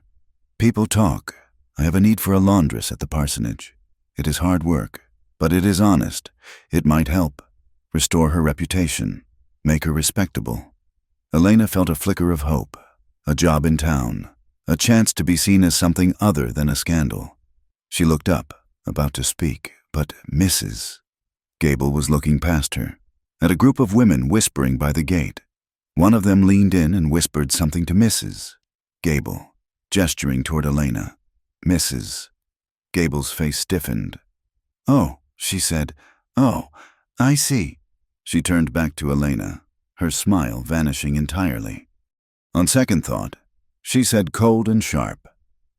People talk. I have a need for a laundress at the parsonage. It is hard work, but it is honest. It might help. Restore her reputation. Make her respectable. Elena felt a flicker of hope. A job in town. A chance to be seen as something other than a scandal. She looked up, about to speak, but Mrs. Gable was looking past her, at a group of women whispering by the gate. One of them leaned in and whispered something to Mrs. Gable, gesturing toward Elena. Mrs. Gable's face stiffened. Oh, she said. Oh, I see. She turned back to Elena, her smile vanishing entirely. On second thought, she said cold and sharp,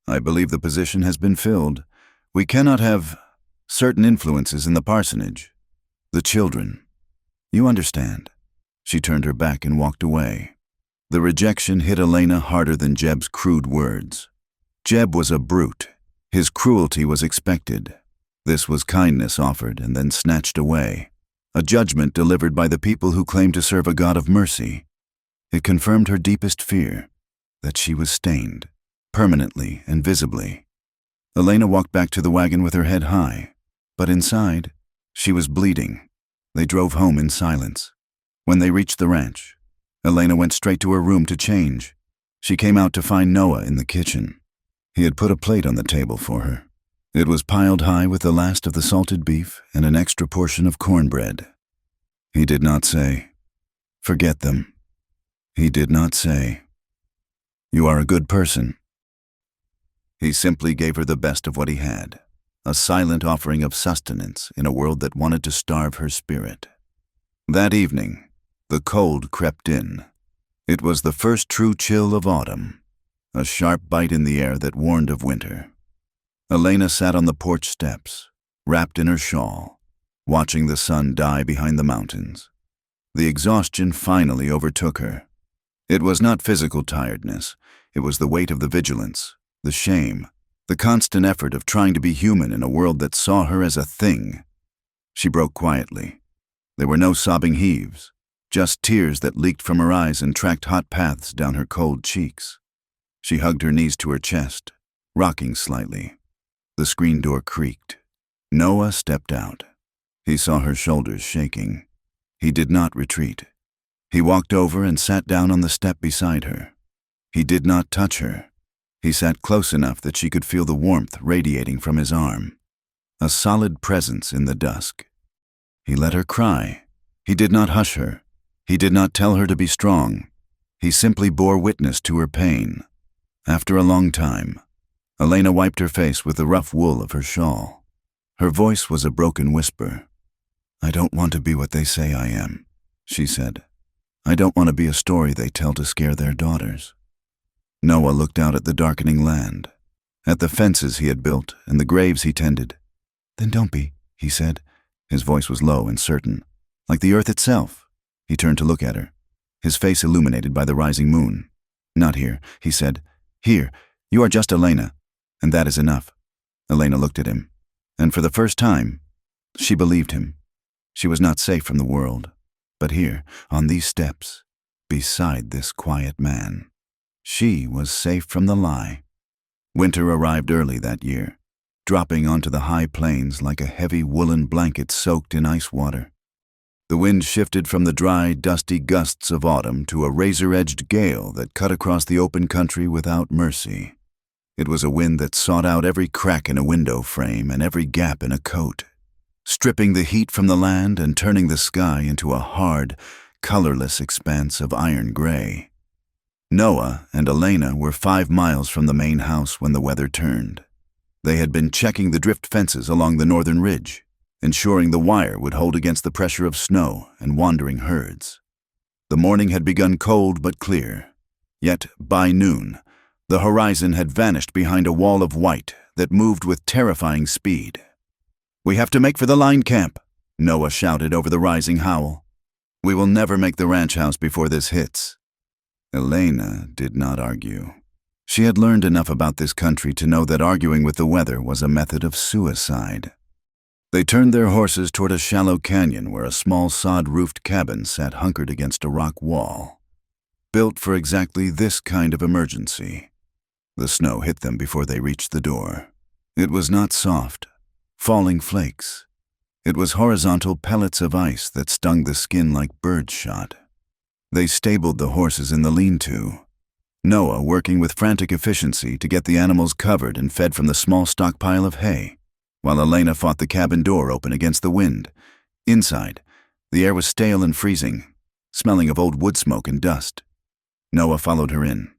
I believe the position has been filled. We cannot have certain influences in the parsonage. The children. You understand. She turned her back and walked away. The rejection hit Elena harder than Jeb's crude words. Jeb was a brute. His cruelty was expected. This was kindness offered and then snatched away. A judgment delivered by the people who claimed to serve a God of mercy. It confirmed her deepest fear, that she was stained, permanently and visibly. Elena walked back to the wagon with her head high, but inside, she was bleeding. They drove home in silence. When they reached the ranch, Elena went straight to her room to change. She came out to find Noah in the kitchen. He had put a plate on the table for her. It was piled high with the last of the salted beef and an extra portion of cornbread. He did not say, "Forget them." He did not say, "You are a good person." He simply gave her the best of what he had, a silent offering of sustenance in a world that wanted to starve her spirit. That evening, the cold crept in. It was the first true chill of autumn, a sharp bite in the air that warned of winter. Elena sat on the porch steps, wrapped in her shawl, watching the sun die behind the mountains. The exhaustion finally overtook her. It was not physical tiredness. It was the weight of the vigilance, the shame, the constant effort of trying to be human in a world that saw her as a thing. She broke quietly. There were no sobbing heaves, just tears that leaked from her eyes and tracked hot paths down her cold cheeks. She hugged her knees to her chest, rocking slightly. The screen door creaked. Noah stepped out. He saw her shoulders shaking. He did not retreat. He walked over and sat down on the step beside her. He did not touch her. He sat close enough that she could feel the warmth radiating from his arm. A solid presence in the dusk. He let her cry. He did not hush her. He did not tell her to be strong. He simply bore witness to her pain. After a long time, Elena wiped her face with the rough wool of her shawl. Her voice was a broken whisper. I don't want to be what they say I am, she said. I don't want to be a story they tell to scare their daughters. Noah looked out at the darkening land, at the fences he had built and the graves he tended. Then don't be, he said. His voice was low and certain, like the earth itself. He turned to look at her, his face illuminated by the rising moon. Not here, he said. Here, you are just Elena, and that is enough. Elena looked at him, and for the first time, she believed him. She was not safe from the world, but here, on these steps, beside this quiet man, she was safe from the lie. Winter arrived early that year, dropping onto the high plains like a heavy woolen blanket soaked in ice water. The wind shifted from the dry, dusty gusts of autumn to a razor-edged gale that cut across the open country without mercy. It was a wind that sought out every crack in a window frame and every gap in a coat, stripping the heat from the land and turning the sky into a hard, colorless expanse of iron gray. Noah and Elena were 5 miles from the main house when the weather turned. They had been checking the drift fences along the northern ridge, ensuring the wire would hold against the pressure of snow and wandering herds. The morning had begun cold but clear, yet by noon, the horizon had vanished behind a wall of white that moved with terrifying speed. "We have to make for the line camp," Noah shouted over the rising howl. "We will never make the ranch house before this hits." Elena did not argue. She had learned enough about this country to know that arguing with the weather was a method of suicide. They turned their horses toward a shallow canyon where a small sod-roofed cabin sat hunkered against a rock wall, built for exactly this kind of emergency. The snow hit them before they reached the door. It was not soft, falling flakes. It was horizontal pellets of ice that stung the skin like birdshot. They stabled the horses in the lean-to, Noah working with frantic efficiency to get the animals covered and fed from the small stockpile of hay, while Elena fought the cabin door open against the wind. Inside, the air was stale and freezing, smelling of old wood smoke and dust. Noah followed her in,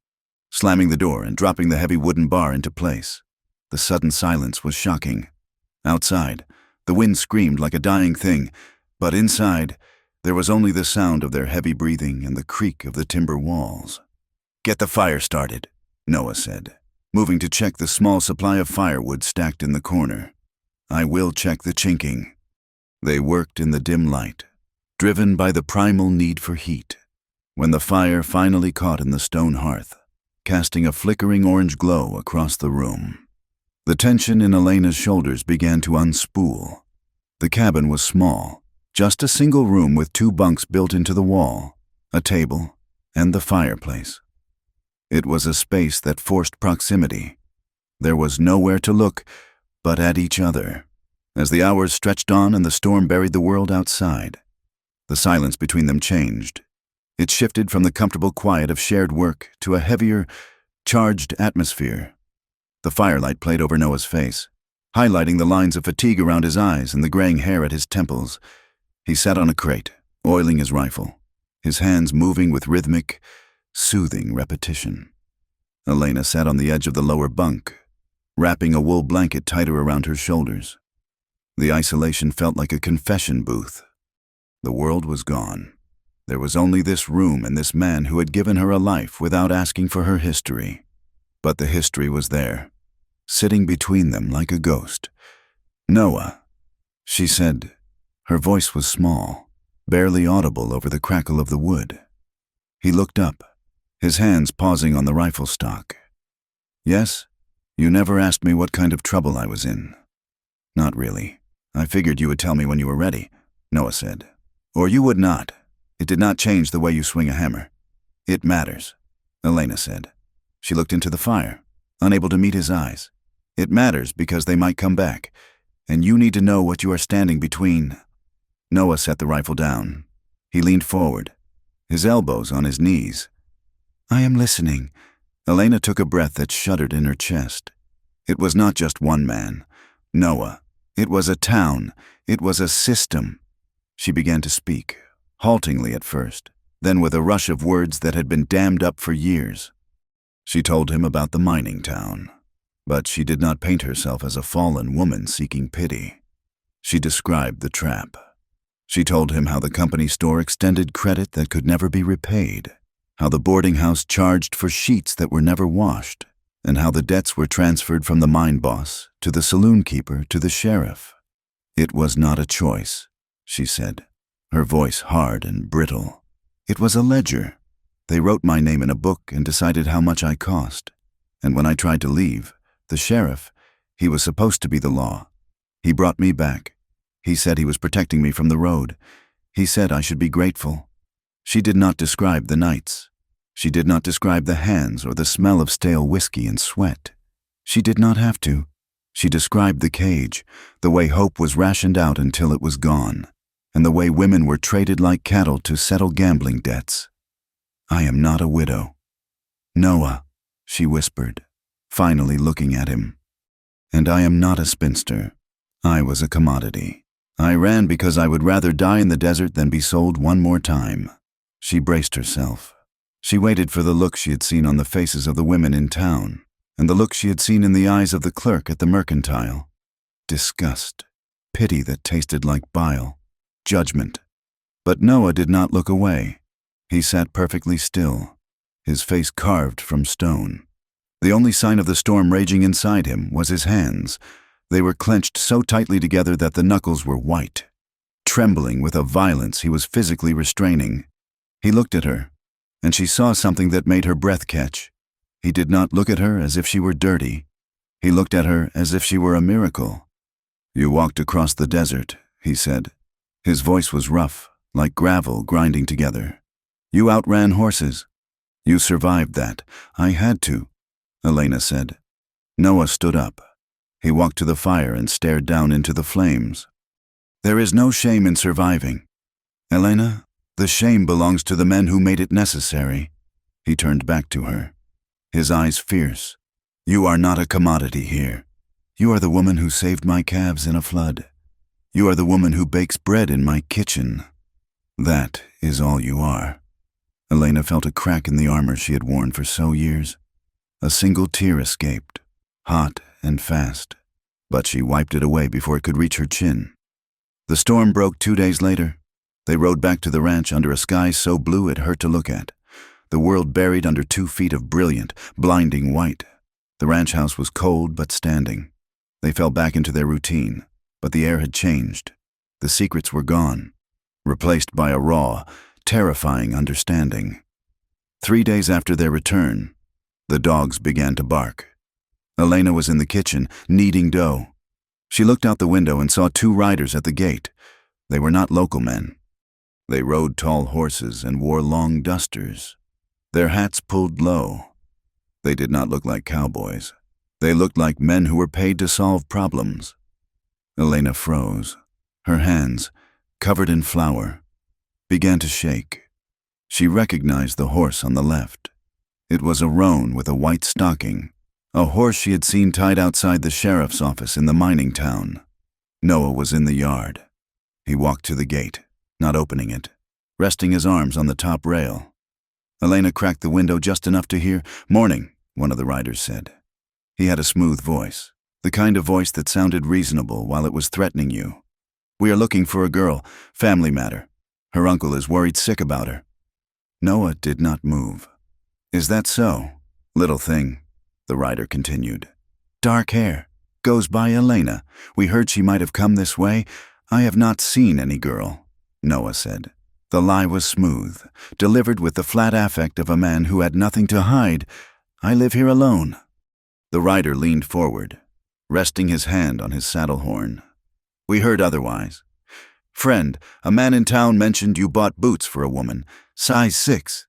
slamming the door and dropping the heavy wooden bar into place. The sudden silence was shocking. Outside, the wind screamed like a dying thing, but inside, there was only the sound of their heavy breathing and the creak of the timber walls. "Get the fire started," Noah said, moving to check the small supply of firewood stacked in the corner. "I will check the chinking." They worked in the dim light, driven by the primal need for heat. When the fire finally caught in the stone hearth, casting a flickering orange glow across the room, the tension in Elena's shoulders began to unspool. The cabin was small, just a single room with 2 bunks built into the wall, a table, and the fireplace. It was a space that forced proximity. There was nowhere to look but at each other. As the hours stretched on and the storm buried the world outside, the silence between them changed. It shifted from the comfortable quiet of shared work to a heavier, charged atmosphere. The firelight played over Noah's face, highlighting the lines of fatigue around his eyes and the graying hair at his temples. He sat on a crate, oiling his rifle, his hands moving with rhythmic, soothing repetition. Elena sat on the edge of the lower bunk, wrapping a wool blanket tighter around her shoulders. The isolation felt like a confession booth. The world was gone. There was only this room and this man who had given her a life without asking for her history. But the history was there, sitting between them like a ghost. "Noah," she said. Her voice was small, barely audible over the crackle of the wood. He looked up, his hands pausing on the rifle stock. "Yes? You never asked me what kind of trouble I was in." "Not really. I figured you would tell me when you were ready," Noah said. "Or you would not. It did not change the way you swing a hammer." "It matters," Elena said. She looked into the fire, unable to meet his eyes. "It matters because they might come back, and you need to know what you are standing between." Noah set the rifle down. He leaned forward, his elbows on his knees. "I am listening." Elena took a breath that shuddered in her chest. It was not just one man, Noah. It was a town. It was a system. She began to speak, haltingly at first, then with a rush of words that had been dammed up for years. She told him about the mining town, but she did not paint herself as a fallen woman seeking pity. She described the trap. She told him how the company store extended credit that could never be repaid, how the boarding house charged for sheets that were never washed, and how the debts were transferred from the mine boss to the saloon keeper to the sheriff. "It was not a choice," she said, her voice hard and brittle. "It was a ledger. They wrote my name in a book and decided how much I cost. And when I tried to leave, the sheriff, he was supposed to be the law. He brought me back. He said he was protecting me from the road. He said I should be grateful." She did not describe the nights. She did not describe the hands or the smell of stale whiskey and sweat. She did not have to. She described the cage, the way hope was rationed out until it was gone, and the way women were traded like cattle to settle gambling debts. "I am not a widow." "Noah," she whispered, finally looking at him. "And I am not a spinster. I was a commodity. I ran because I would rather die in the desert than be sold one more time." She braced herself. She waited for the look she had seen on the faces of the women in town, and the look she had seen in the eyes of the clerk at the mercantile. Disgust, pity that tasted like bile, judgment. But Noah did not look away. He sat perfectly still, his face carved from stone. The only sign of the storm raging inside him was his hands. They were clenched so tightly together that the knuckles were white. Trembling with a violence he was physically restraining. He looked at her, and she saw something that made her breath catch. He did not look at her as if she were dirty. He looked at her as if she were a miracle. "You walked across the desert," he said. His voice was rough, like gravel grinding together. "You outran horses. You survived that." "I had to," Elena said. Noah stood up. He walked to the fire and stared down into the flames. "There is no shame in surviving. Elena, the shame belongs to the men who made it necessary." He turned back to her, his eyes fierce. "You are not a commodity here. You are the woman who saved my calves in a flood. You are the woman who bakes bread in my kitchen. That is all you are." Elena felt a crack in the armor she had worn for so years. A single tear escaped, hot and fast, but she wiped it away before it could reach her chin. The storm broke 2 days later. They rode back to the ranch under a sky so blue it hurt to look at. The world buried under 2 feet of brilliant, blinding white. The ranch house was cold but standing. They fell back into their routine, but the air had changed. The secrets were gone, replaced by a raw, terrifying understanding. 3 days after their return, the dogs began to bark. Elena was in the kitchen, kneading dough. She looked out the window and saw 2 riders at the gate. They were not local men. They rode tall horses and wore long dusters, their hats pulled low. They did not look like cowboys. They looked like men who were paid to solve problems. Elena froze. Her hands, covered in flour, began to shake. She recognized the horse on the left. It was a roan with a white stocking, a horse she had seen tied outside the sheriff's office in the mining town. Noah was in the yard. He walked to the gate, not opening it, resting his arms on the top rail. Elena cracked the window just enough to hear, "Morning," one of the riders said. He had a smooth voice, the kind of voice that sounded reasonable while it was threatening you. "We are looking for a girl, family matter. Her uncle is worried sick about her." Noah did not move. "Is that so? Little thing," the rider continued. "Dark hair. Goes by Elena. We heard she might have come this way. I have not seen any girl," Noah said. The lie was smooth, delivered with the flat affect of a man who had nothing to hide. "I live here alone." The rider leaned forward, resting his hand on his saddle horn. "We heard otherwise. Friend, a man in town mentioned you bought boots for a woman, size 6.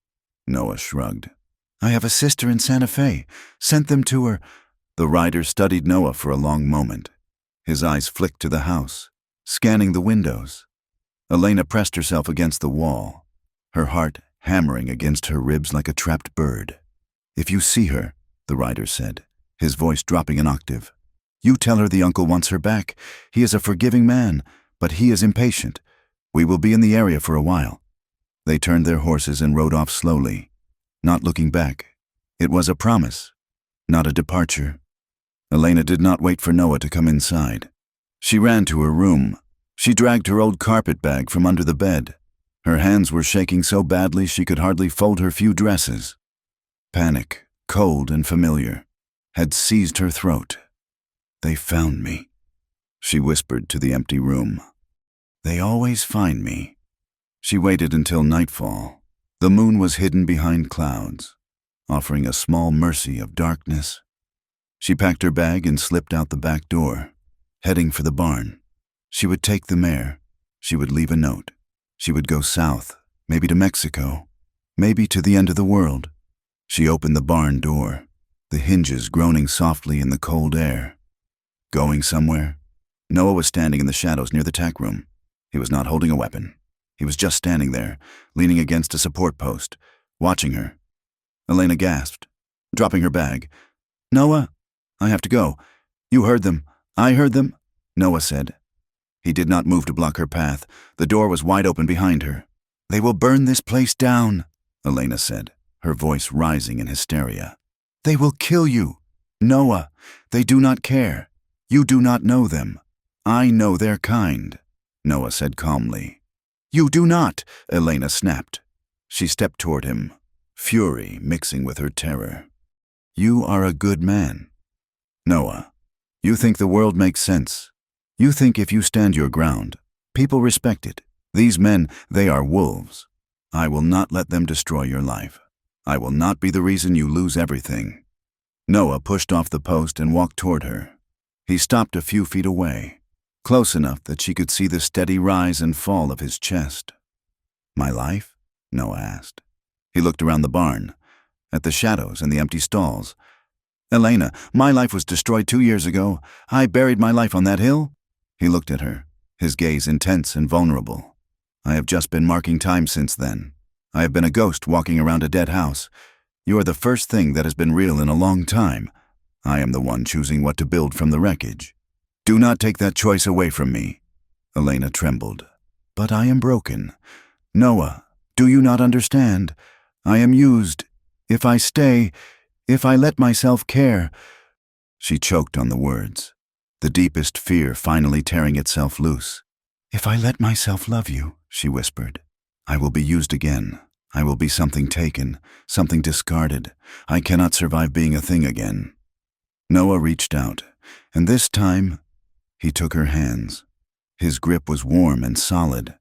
Noah shrugged. "I have a sister in Santa Fe. Sent them to her." The rider studied Noah for a long moment. His eyes flicked to the house, scanning the windows. Elena pressed herself against the wall, her heart hammering against her ribs like a trapped bird. "If you see her," the rider said, his voice dropping an octave, "you tell her the uncle wants her back. He is a forgiving man, but he is impatient. We will be in the area for a while." They turned their horses and rode off slowly, not looking back. It was a promise, not a departure. Elena did not wait for Noah to come inside. She ran to her room. She dragged her old carpet bag from under the bed. Her hands were shaking so badly she could hardly fold her few dresses. Panic, cold and familiar, had seized her throat. "They found me," she whispered to the empty room. "They always find me." She waited until nightfall. The moon was hidden behind clouds, offering a small mercy of darkness. She packed her bag and slipped out the back door, heading for the barn. She would take the mare. She would leave a note. She would go south, maybe to Mexico, maybe to the end of the world. She opened the barn door, the hinges groaning softly in the cold air. Going somewhere? Noah was standing in the shadows near the tack room. He was not holding a weapon. He was just standing there, leaning against a support post, watching her. Elena gasped, dropping her bag. "Noah, I have to go. You heard them. I heard them," Noah said. He did not move to block her path. The door was wide open behind her. "They will burn this place down," Elena said, her voice rising in hysteria. "They will kill you! Noah, they do not care. You do not know them. I know their kind," Noah said calmly. "You do not," Elena snapped. She stepped toward him, fury mixing with her terror. "You are a good man. Noah, you think the world makes sense. You think if you stand your ground, people respect it. These men, they are wolves. I will not let them destroy your life. I will not be the reason you lose everything." Noah pushed off the post and walked toward her. He stopped a few feet away, close enough that she could see the steady rise and fall of his chest. "My life?" Noah asked. He looked around the barn, at the shadows and the empty stalls. "Elena, my life was destroyed 2 years ago. I buried my life on that hill." He looked at her, his gaze intense and vulnerable. "I have just been marking time since then. I have been a ghost walking around a dead house. You are the first thing that has been real in a long time. I am the one choosing what to build from the wreckage. Do not take that choice away from me." Elena trembled. "But I am broken. Noah, do you not understand? I am used. If I stay, if I let myself care—" She choked on the words, the deepest fear finally tearing itself loose. "If I let myself love you," she whispered, "I will be used again. I will be something taken, something discarded. I cannot survive being a thing again." Noah reached out, and this time, he took her hands. His grip was warm and solid.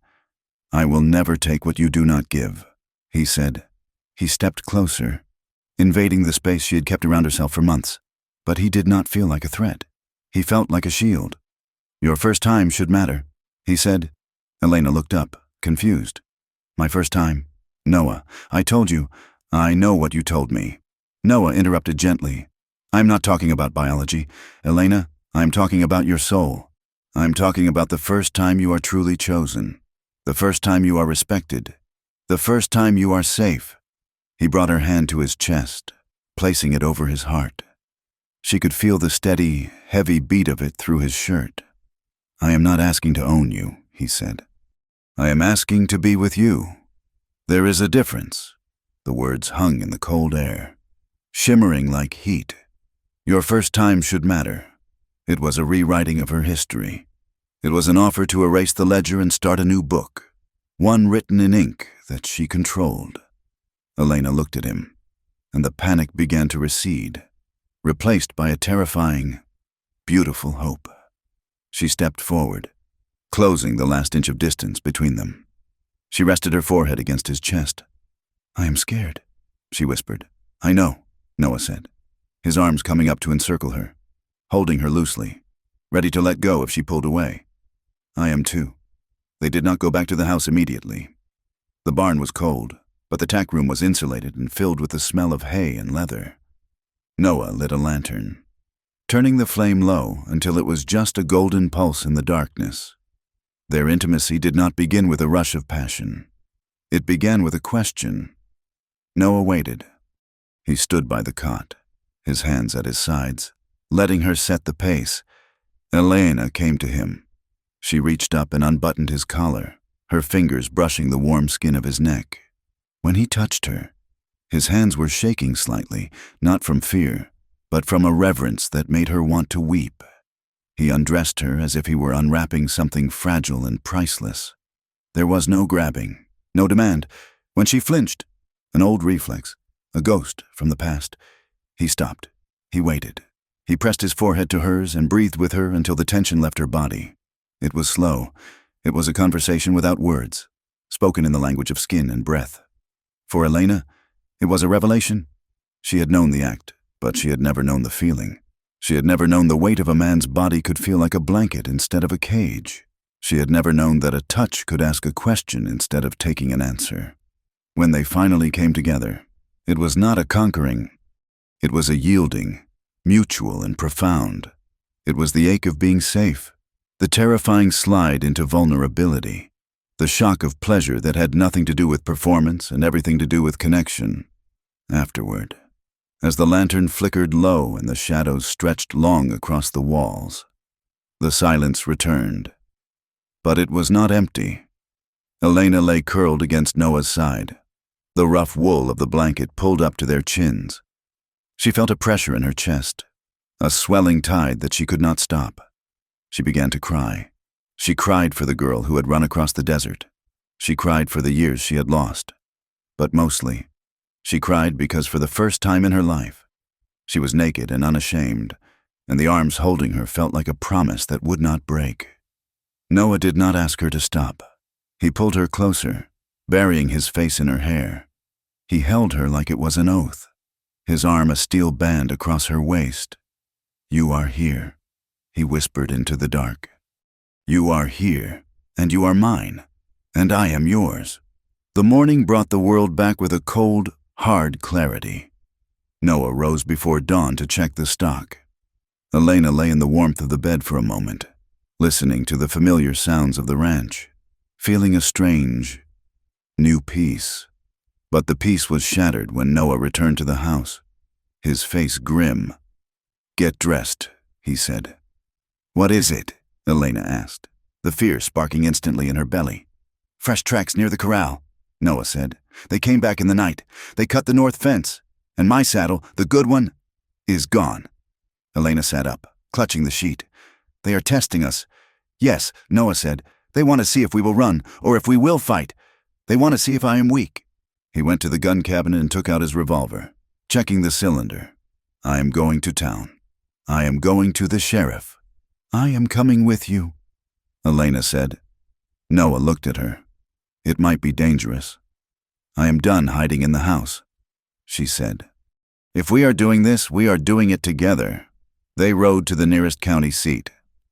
"I will never take what you do not give," he said. He stepped closer, invading the space she had kept around herself for months. But he did not feel like a threat. He felt like a shield. "Your first time should matter," he said. Elena looked up, confused. "My first time? Noah, I told you. I know what you told me." Noah interrupted gently. "I'm not talking about biology, Elena. I'm talking about your soul. I'm talking about the first time you are truly chosen. The first time you are respected. The first time you are safe." He brought her hand to his chest, placing it over his heart. She could feel the steady, heavy beat of it through his shirt. "I am not asking to own you," he said. "I am asking to be with you. There is a difference." The words hung in the cold air, shimmering like heat. Your first time should matter. It was a rewriting of her history. It was an offer to erase the ledger and start a new book, one written in ink that she controlled. Elena looked at him, and the panic began to recede, replaced by a terrifying, beautiful hope. She stepped forward, closing the last inch of distance between them. She rested her forehead against his chest. "I am scared," she whispered. "I know," Noah said, his arms coming up to encircle her, holding her loosely, ready to let go if she pulled away. "I am too." They did not go back to the house immediately. The barn was cold, but the tack room was insulated and filled with the smell of hay and leather. Noah lit a lantern, turning the flame low until it was just a golden pulse in the darkness. Their intimacy did not begin with a rush of passion. It began with a question. Noah waited. He stood by the cot, his hands at his sides, letting her set the pace. Elena came to him. She reached up and unbuttoned his collar, her fingers brushing the warm skin of his neck. When he touched her, his hands were shaking slightly, not from fear, but from a reverence that made her want to weep. He undressed her as if he were unwrapping something fragile and priceless. There was no grabbing, no demand. When she flinched, an old reflex, a ghost from the past, he stopped. He waited. He pressed his forehead to hers and breathed with her until the tension left her body. It was slow. It was a conversation without words, spoken in the language of skin and breath. For Elena, it was a revelation. She had known the act, but she had never known the feeling. She had never known the weight of a man's body could feel like a blanket instead of a cage. She had never known that a touch could ask a question instead of taking an answer. When they finally came together, it was not a conquering. It was a yielding, mutual and profound. It was the ache of being safe, the terrifying slide into vulnerability, the shock of pleasure that had nothing to do with performance and everything to do with connection. Afterward, as the lantern flickered low and the shadows stretched long across the walls, the silence returned. But it was not empty. Elena lay curled against Noah's side, the rough wool of the blanket pulled up to their chins. She felt a pressure in her chest, a swelling tide that she could not stop. She began to cry. She cried for the girl who had run across the desert. She cried for the years she had lost. But mostly, she cried because for the first time in her life, she was naked and unashamed, and the arms holding her felt like a promise that would not break. Noah did not ask her to stop. He pulled her closer, burying his face in her hair. He held her like it was an oath, his arm a steel band across her waist. "You are here," he whispered into the dark. "You are here, and you are mine, and I am yours." The morning brought the world back with a cold, hard clarity. Noah rose before dawn to check the stock. Elena lay in the warmth of the bed for a moment, listening to the familiar sounds of the ranch, feeling a strange, new peace. But the peace was shattered when Noah returned to the house, his face grim. "Get dressed," he said. "What is it?" Elena asked, the fear sparking instantly in her belly. "Fresh tracks near the corral," Noah said. "They came back in the night. They cut the north fence, and my saddle, the good one, is gone." Elena sat up, clutching the sheet. "They are testing us." "Yes," Noah said. "They want to see if we will run, or if we will fight. They want to see if I am weak." He went to the gun cabinet and took out his revolver, checking the cylinder. "I am going to town. I am going to the sheriff." "I am coming with you," Elena said. Noah looked at her. "It might be dangerous." "I am done hiding in the house," she said. "If we are doing this, we are doing it together." They rode to the nearest county seat,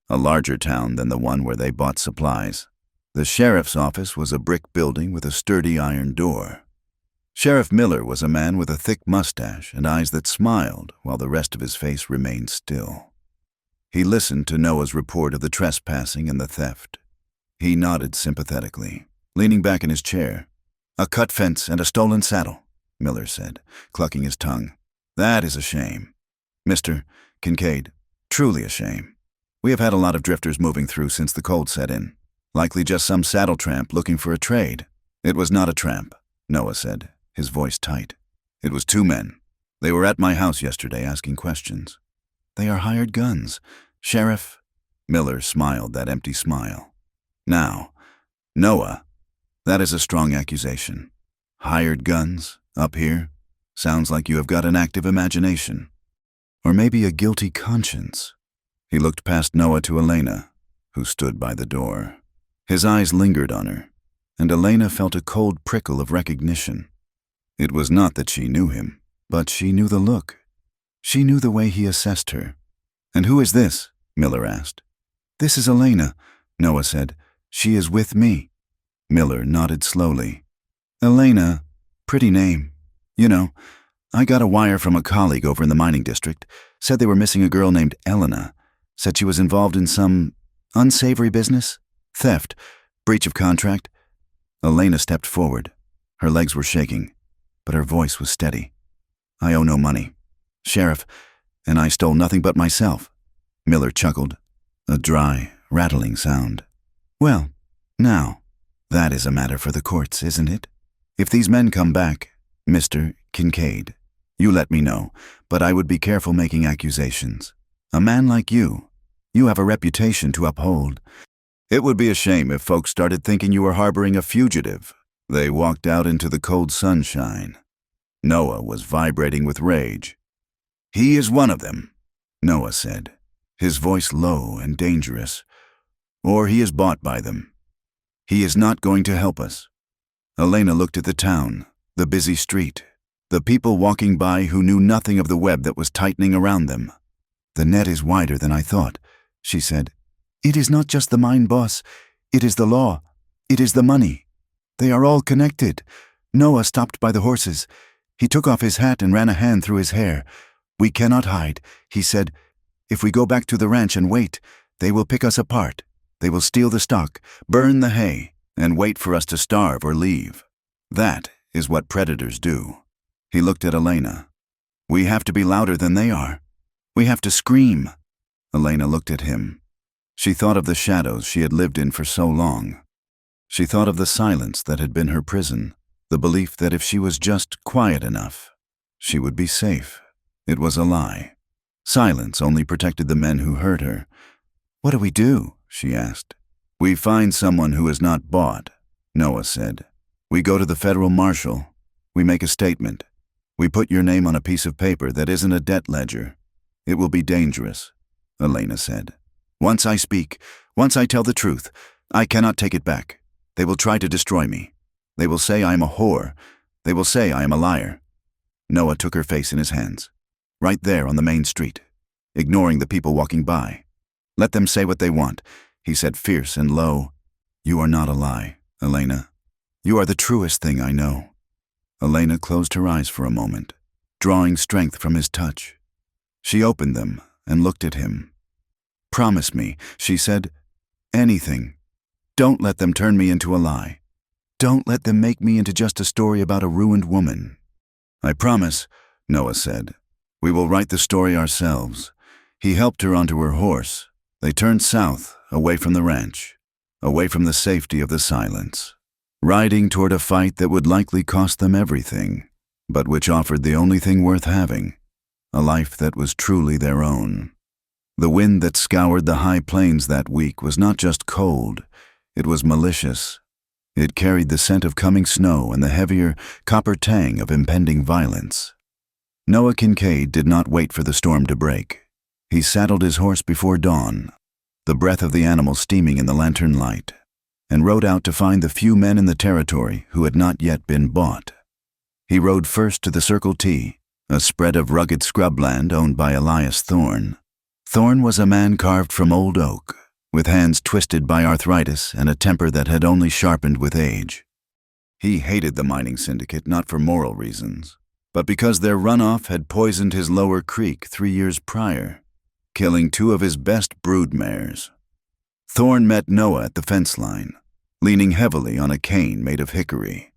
a larger town than the one where they bought supplies. The sheriff's office was a brick building with a sturdy iron door. Sheriff Miller was a man with a thick mustache and eyes that smiled while the rest of his face remained still. He listened to Noah's report of the trespassing and the theft. He nodded sympathetically, leaning back in his chair. "A cut fence and a stolen saddle," Miller said, clucking his tongue. "That is a shame. Mr. Kincaid, truly a shame. We have had a lot of drifters moving through since the cold set in. Likely just some saddle tramp looking for a trade." "It was not a tramp," Noah said, his voice tight. "It was two men. They were at my house yesterday asking questions." "They are hired guns, Sheriff." Miller smiled that empty smile. "Now, Noah, that is a strong accusation. Hired guns, up here? Sounds like you have got an active imagination. Or maybe a guilty conscience." He looked past Noah to Elena, who stood by the door. His eyes lingered on her, and Elena felt a cold prickle of recognition. It was not that she knew him, but she knew the look. She knew the way he assessed her. "And who is this?" Miller asked. "This is Elena," Noah said. "She is with me." Miller nodded slowly. "Elena, pretty name. You know, I got a wire from a colleague over in the mining district. Said they were missing a girl named Elena. Said she was involved in some unsavory business, theft, breach of contract." Elena stepped forward. Her legs were shaking, but her voice was steady. "I owe no money, Sheriff, and I stole nothing but myself." Miller chuckled, a dry, rattling sound. "Well, now, that is a matter for the courts, isn't it? If these men come back, Mr. Kincaid, you let me know, but I would be careful making accusations. A man like you have a reputation to uphold. It would be a shame if folks started thinking you were harboring a fugitive." They walked out into the cold sunshine. Noah was vibrating with rage. "He is one of them," Noah said, his voice low and dangerous. "Or he is bought by them. He is not going to help us." Elena looked at the town, the busy street, the people walking by who knew nothing of the web that was tightening around them. "The net is wider than I thought," she said. "It is not just the mine boss. It is the law. It is the money. They are all connected." Noah stopped by the horses. He took off his hat and ran a hand through his hair. "We cannot hide," he said. "If we go back to the ranch and wait, they will pick us apart. They will steal the stock, burn the hay, and wait for us to starve or leave. That is what predators do." He looked at Elena. "We have to be louder than they are. We have to scream." Elena looked at him. She thought of the shadows she had lived in for so long. She thought of the silence that had been her prison, The belief that if she was just quiet enough, she would be safe. It was a lie. Silence only protected the men who heard her. "What do we do?" she asked. "We find someone who is not bought," Noah said. "We go to the federal marshal. We make a statement. We put your name on a piece of paper that isn't a debt ledger. It will be dangerous," Elena said. "Once I speak, once I tell the truth, I cannot take it back. They will try to destroy me. They will say I am a whore. They will say I am a liar." Noah took her face in his hands, right there on the main street, ignoring the people walking by. "Let them say what they want," he said, fierce and low. "You are not a lie, Elena. You are the truest thing I know." Elena closed her eyes for a moment, drawing strength from his touch. She opened them and looked at him. "Promise me," she said, "anything. Don't let them turn me into a lie. Don't let them make me into just a story about a ruined woman." "I promise," Noah said. "We will write the story ourselves." He helped her onto her horse. They turned south, away from the ranch, away from the safety of the silence, riding toward a fight that would likely cost them everything, but which offered the only thing worth having, a life that was truly their own. The wind that scoured the high plains that week was not just cold, it was malicious. It carried the scent of coming snow and the heavier copper tang of impending violence. Noah Kincaid did not wait for the storm to break. He saddled his horse before dawn, the breath of the animal steaming in the lantern light, and rode out to find the few men in the territory who had not yet been bought. He rode first to the Circle T, a spread of rugged scrubland owned by Elias Thorne. Thorne was a man carved from old oak, with hands twisted by arthritis and a temper that had only sharpened with age. He hated the mining syndicate not for moral reasons, but because their runoff had poisoned his lower creek 3 years prior, killing 2 of his best brood mares. Thorne met Noah at the fence line, leaning heavily on a cane made of hickory.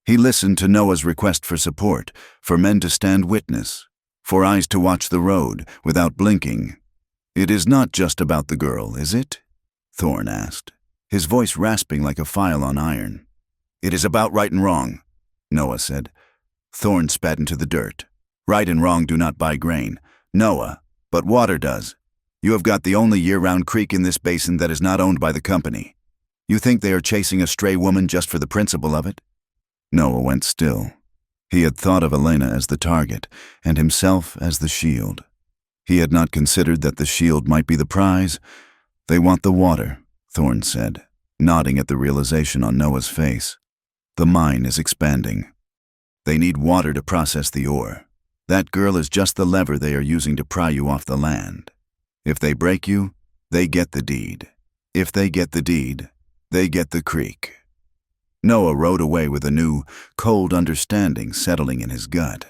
He listened to Noah's request for support, for men to stand witness, for eyes to watch the road without blinking. "It is not just about the girl, is it?" Thorne asked, his voice rasping like a file on iron. "It is about right and wrong," Noah said. Thorne spat into the dirt. "Right and wrong do not buy grain, Noah, but water does. You have got the only year-round creek in this basin that is not owned by the company. You think they are chasing a stray woman just for the principle of it?" Noah went still. He had thought of Elena as the target and himself as the shield. He had not considered that the shield might be the prize. "They want the water," Thorne said, nodding at the realization on Noah's face. "The mine is expanding. They need water to process the ore. That girl is just the lever they are using to pry you off the land. If they break you, they get the deed. If they get the deed, they get the creek." Noah rode away with a new, cold understanding settling in his gut.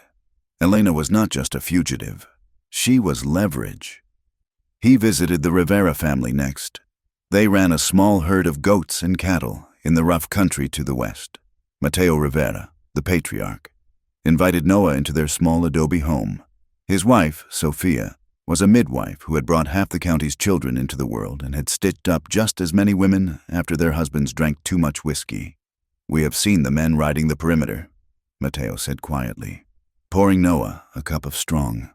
Elena was not just a fugitive. She was leverage. He visited the Rivera family next. They ran a small herd of goats and cattle in the rough country to the west. Mateo Rivera, the patriarch, invited Noah into their small adobe home. His wife, Sophia, was a midwife who had brought half the county's children into the world and had stitched up just as many women after their husbands drank too much whiskey. "We have seen the men riding the perimeter," Mateo said quietly, pouring Noah a cup of strong,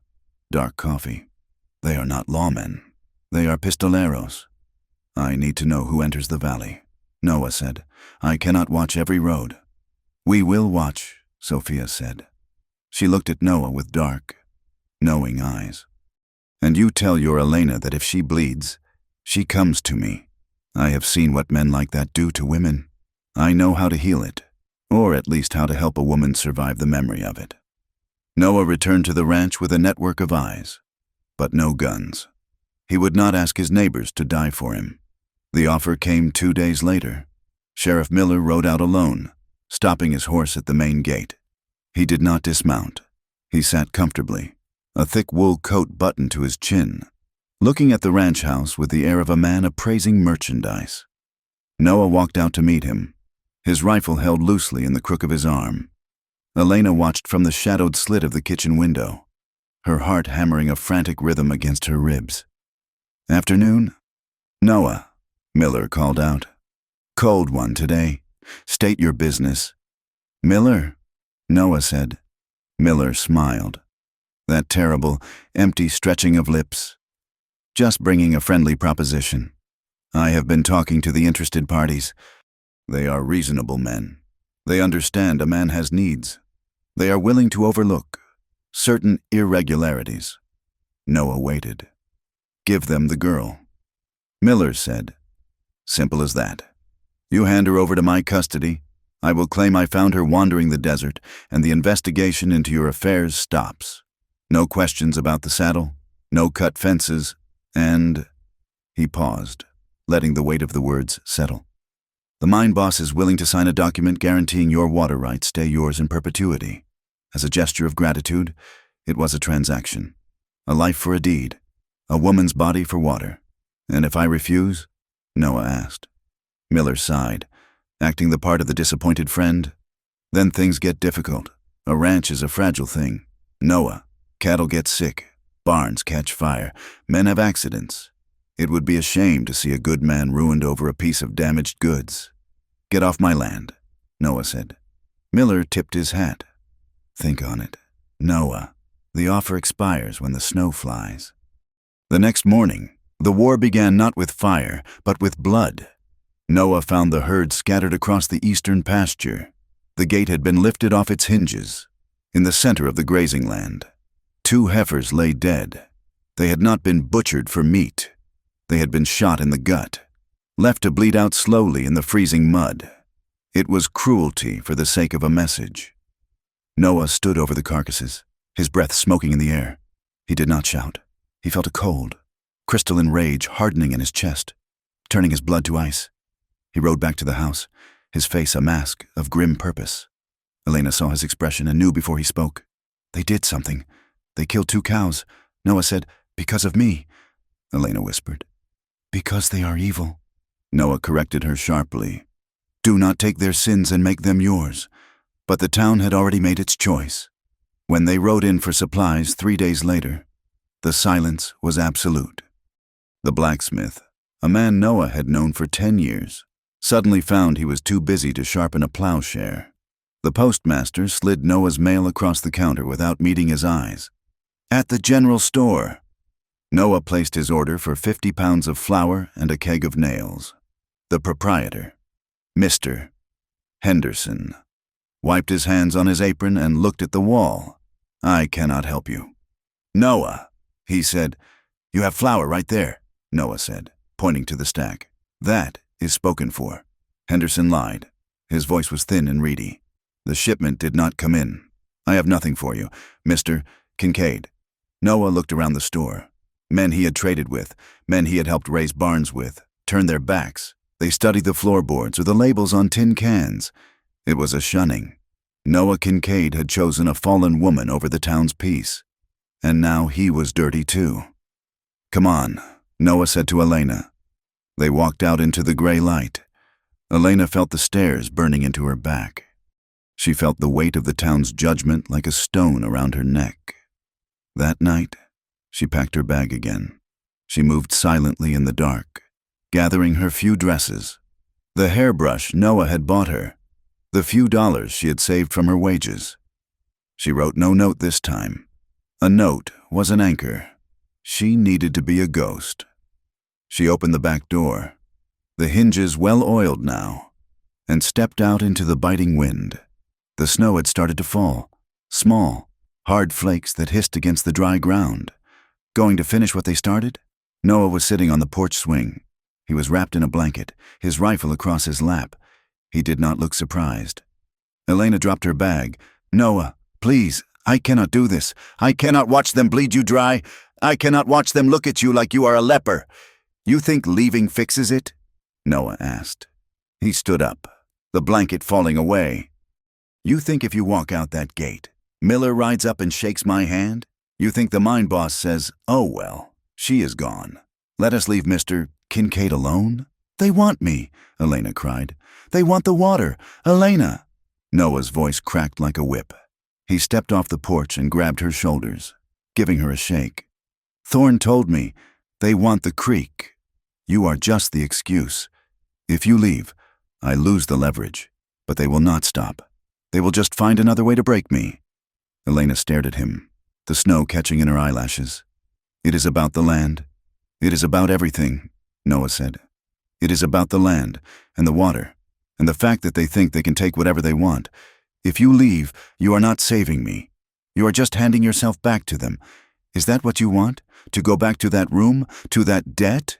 dark coffee. "They are not lawmen. They are pistoleros. I need to know who enters the valley," Noah said. "I cannot watch every road." "We will watch," Sophia said. She looked at Noah with dark, knowing eyes. "And you tell your Elena that if she bleeds, she comes to me. I have seen what men like that do to women. I know how to heal it, or at least how to help a woman survive the memory of it." Noah returned to the ranch with a network of eyes, but no guns. He would not ask his neighbors to die for him. The offer came 2 days later. Sheriff Miller rode out alone, stopping his horse at the main gate. He did not dismount. He sat comfortably, a thick wool coat buttoned to his chin, looking at the ranch house with the air of a man appraising merchandise. Noah walked out to meet him, his rifle held loosely in the crook of his arm. Elena watched from the shadowed slit of the kitchen window, her heart hammering a frantic rhythm against her ribs. "Afternoon?" "Noah," Miller called out. "Cold one today. State your business." Miller? Noah said. Miller smiled. That terrible, empty stretching of lips. Just bringing a friendly proposition. I have been talking to the interested parties. They are reasonable men. They understand a man has needs. They are willing to overlook certain irregularities. Noah waited. Give them the girl. Miller said, simple as that. You hand her over to my custody. I will claim I found her wandering the desert, and the investigation into your affairs stops. No questions about the saddle, no cut fences, and... He paused, letting the weight of the words settle. The mine boss is willing to sign a document guaranteeing your water rights stay yours in perpetuity. As a gesture of gratitude, it was a transaction. A life for a deed, a woman's body for water. And if I refuse? Noah asked. Miller sighed, acting the part of the disappointed friend. Then things get difficult. A ranch is a fragile thing. Noah, cattle get sick, barns catch fire, men have accidents. It would be a shame to see a good man ruined over a piece of damaged goods. Get off my land, Noah said. Miller tipped his hat. Think on it. Noah, the offer expires when the snow flies. The next morning, the war began not with fire, but with blood. Noah found the herd scattered across the eastern pasture. The gate had been lifted off its hinges. In the center of the grazing land, 2 heifers lay dead. They had not been butchered for meat. They had been shot in the gut, left to bleed out slowly in the freezing mud. It was cruelty for the sake of a message. Noah stood over the carcasses, his breath smoking in the air. He did not shout. He felt a cold, crystalline rage hardening in his chest, turning his blood to ice. He rode back to the house, his face a mask of grim purpose. Elena saw his expression and knew before he spoke. They did something. They killed 2 cows. Noah said, because of me. Elena whispered, because they are evil. Noah corrected her sharply. Do not take their sins and make them yours. But the town had already made its choice. When they rode in for supplies 3 days later, the silence was absolute. The blacksmith, a man Noah had known for 10 years, suddenly found he was too busy to sharpen a plowshare. The postmaster slid Noah's mail across the counter without meeting his eyes. At the general store. Noah placed his order for 50 pounds of flour and a keg of nails. The proprietor, Mr. Henderson, wiped his hands on his apron and looked at the wall. I cannot help you. Noah, he said. You have flour right there, Noah said, pointing to the stack. That is spoken for. Henderson lied. His voice was thin and reedy. The shipment did not come in. I have nothing for you, Mr. Kincaid. Noah looked around the store. Men he had traded with, men he had helped raise barns with, turned their backs. They studied the floorboards or the labels on tin cans. It was a shunning. Noah Kincaid had chosen a fallen woman over the town's peace. And now he was dirty too. Come on, Noah said to Elena. They walked out into the gray light. Elena felt the stairs burning into her back. She felt the weight of the town's judgment like a stone around her neck. That night, she packed her bag again. She moved silently in the dark, gathering her few dresses, the hairbrush Noah had bought her, the few dollars she had saved from her wages. She wrote no note this time. A note was an anchor. She needed to be a ghost. She opened the back door, the hinges well-oiled now, and stepped out into the biting wind. The snow had started to fall, small, hard flakes that hissed against the dry ground. Going to finish what they started? Noah was sitting on the porch swing. He was wrapped in a blanket, his rifle across his lap. He did not look surprised. Elena dropped her bag. Noah, please, I cannot do this. I cannot watch them bleed you dry. I cannot watch them look at you like you are a leper. You think leaving fixes it? Noah asked. He stood up, the blanket falling away. You think if you walk out that gate, Miller rides up and shakes my hand? You think the mine boss says, oh well, she is gone. Let us leave Mr. Kincaid alone? They want me, Elena cried. They want the water. Elena! Noah's voice cracked like a whip. He stepped off the porch and grabbed her shoulders, giving her a shake. Thorne told me, they want the creek. You are just the excuse. If you leave, I lose the leverage, but they will not stop. They will just find another way to break me. Elena stared at him, the snow catching in her eyelashes. It is about the land. It is about everything, Noah said. It is about the land and the water and the fact that they think they can take whatever they want. If you leave, you are not saving me. You are just handing yourself back to them. Is that what you want? To go back to that room? To that debt?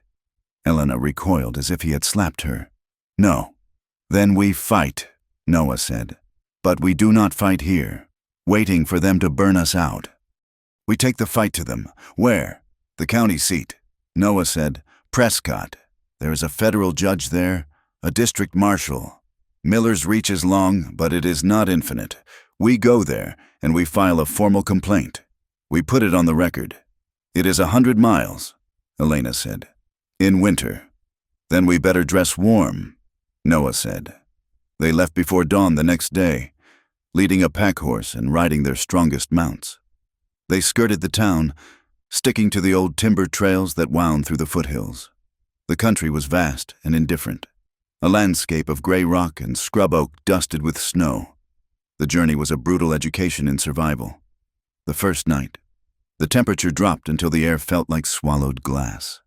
Elena recoiled as if he had slapped her. No. Then we fight, Noah said. But we do not fight here, waiting for them to burn us out. We take the fight to them. Where? The county seat. Noah said. Prescott. There is a federal judge there, a district marshal. Miller's reach is long, but it is not infinite. We go there, and we file a formal complaint. We put it on the record. It is 100 miles, Elena said. In winter. Then we better dress warm, Noah said. They left before dawn the next day, leading a pack horse and riding their strongest mounts. They skirted the town, sticking to the old timber trails that wound through the foothills. The country was vast and indifferent, a landscape of gray rock and scrub oak dusted with snow. The journey was a brutal education in survival. The first night, the temperature dropped until the air felt like swallowed glass.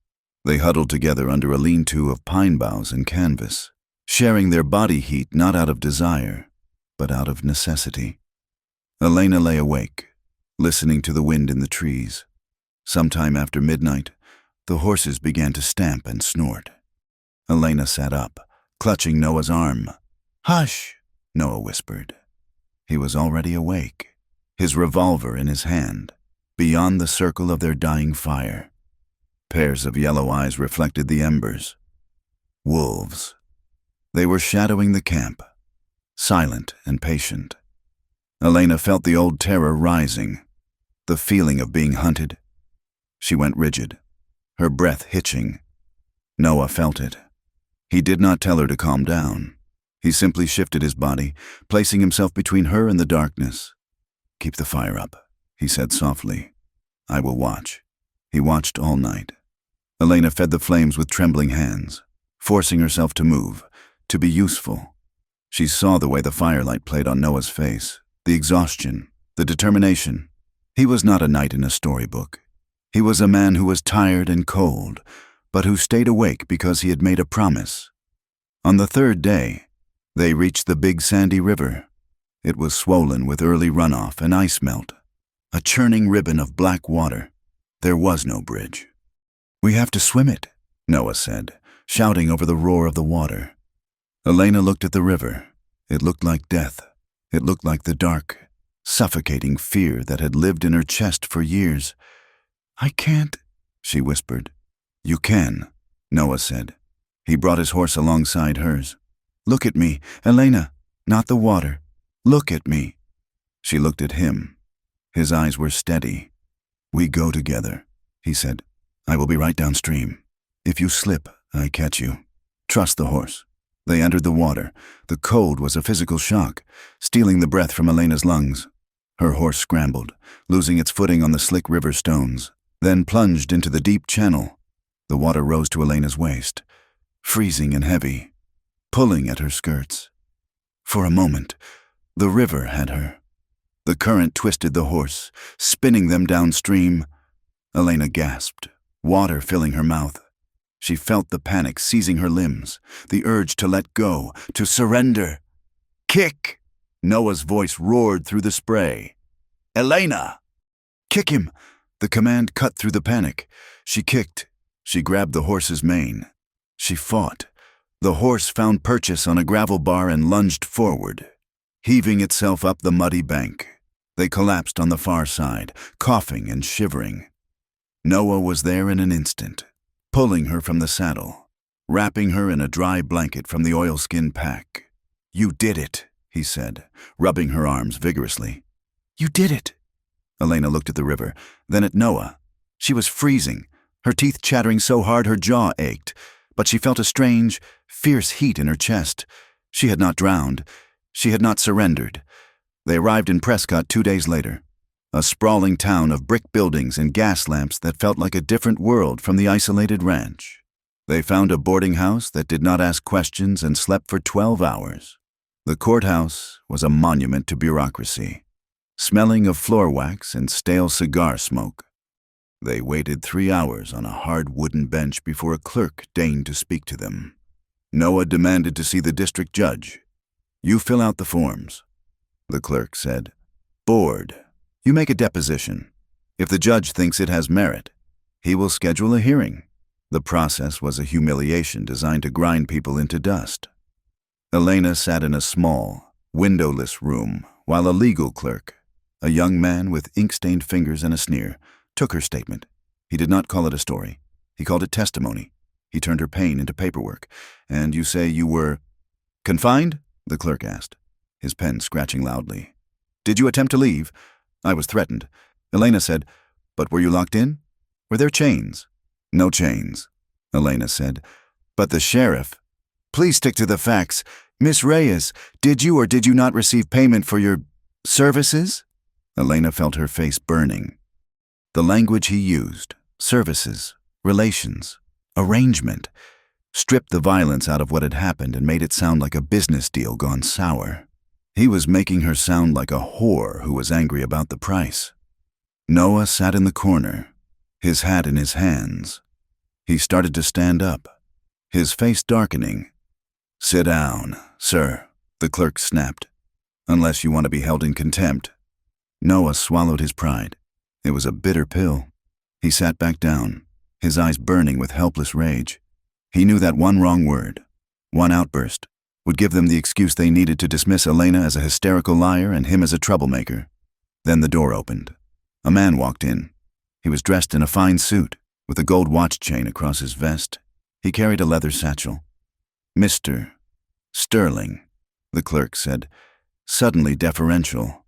They huddled together under a lean-to of pine boughs and canvas, sharing their body heat not out of desire, but out of necessity. Elena lay awake, listening to the wind in the trees. Sometime after midnight, the horses began to stamp and snort. Elena sat up, clutching Noah's arm. Hush, Noah whispered. He was already awake, his revolver in his hand, beyond the circle of their dying fire. Pairs of yellow eyes reflected the embers. Wolves. They were shadowing the camp, silent and patient. Elena felt the old terror rising, the feeling of being hunted. She went rigid, her breath hitching. Noah felt it. He did not tell her to calm down. He simply shifted his body, placing himself between her and the darkness. Keep the fire up, he said softly. I will watch. He watched all night. Elena fed the flames with trembling hands, forcing herself to move, to be useful. She saw the way the firelight played on Noah's face, the exhaustion, the determination. He was not a knight in a storybook. He was a man who was tired and cold, but who stayed awake because he had made a promise. On the third day, they reached the big sandy river. It was swollen with early runoff and ice melt, a churning ribbon of black water. There was no bridge. We have to swim it, Noah said, shouting over the roar of the water. Elena looked at the river. It looked like death. It looked like the dark, suffocating fear that had lived in her chest for years. I can't, she whispered. You can, Noah said. He brought his horse alongside hers. Look at me, Elena, not the water. Look at me. She looked at him. His eyes were steady. We go together, he said. I will be right downstream. If you slip, I catch you. Trust the horse. They entered the water. The cold was a physical shock, stealing the breath from Elena's lungs. Her horse scrambled, losing its footing on the slick river stones, then plunged into the deep channel. The water rose to Elena's waist, freezing and heavy, pulling at her skirts. For a moment, the river had her. The current twisted the horse, spinning them downstream. Elena gasped, water filling her mouth. She felt the panic seizing her limbs, the urge to let go, to surrender. Kick! Noah's voice roared through the spray. Elena! Kick him! The command cut through the panic. She kicked. She grabbed the horse's mane. She fought. The horse found purchase on a gravel bar and lunged forward, heaving itself up the muddy bank. They collapsed on the far side, coughing and shivering. Noah was there in an instant, pulling her from the saddle, wrapping her in a dry blanket from the oilskin pack. You did it, he said, rubbing her arms vigorously. You did it. Elena looked at the river, then at Noah. She was freezing, her teeth chattering so hard her jaw ached, but she felt a strange, fierce heat in her chest. She had not drowned. She had not surrendered. They arrived in Prescott 2 days later, a sprawling town of brick buildings and gas lamps that felt like a different world from the isolated ranch. They found a boarding house that did not ask questions and slept for 12 hours. The courthouse was a monument to bureaucracy, smelling of floor wax and stale cigar smoke. They waited 3 hours on a hard wooden bench before a clerk deigned to speak to them. Noah demanded to see the district judge. "You fill out the forms," the clerk said. "Board. You make a deposition. If the judge thinks it has merit, he will schedule a hearing." The process was a humiliation designed to grind people into dust. Elena sat in a small, windowless room while a legal clerk, a young man with ink-stained fingers and a sneer, took her statement. He did not call it a story. He called it testimony. He turned her pain into paperwork. "And you say you were confined?" the clerk asked, his pen scratching loudly. "Did you attempt to leave?" "I was threatened." Elena said, "But were you locked in? Were there chains?" "No chains," Elena said. "But the sheriff—" "Please stick to the facts. Miss Reyes, did you or did you not receive payment for your services?" Elena felt her face burning. The language he used, services, relations, arrangement, stripped the violence out of what had happened and made it sound like a business deal gone sour. He was making her sound like a whore who was angry about the price. Noah sat in the corner, his hat in his hands. He started to stand up, his face darkening. "Sit down, sir," the clerk snapped. "Unless you want to be held in contempt." Noah swallowed his pride. It was a bitter pill. He sat back down, his eyes burning with helpless rage. He knew that one wrong word, one outburst, would give them the excuse they needed to dismiss Elena as a hysterical liar and him as a troublemaker. Then the door opened. A man walked in. He was dressed in a fine suit, with a gold watch chain across his vest. He carried a leather satchel. "Mr. Sterling," the clerk said, suddenly deferential.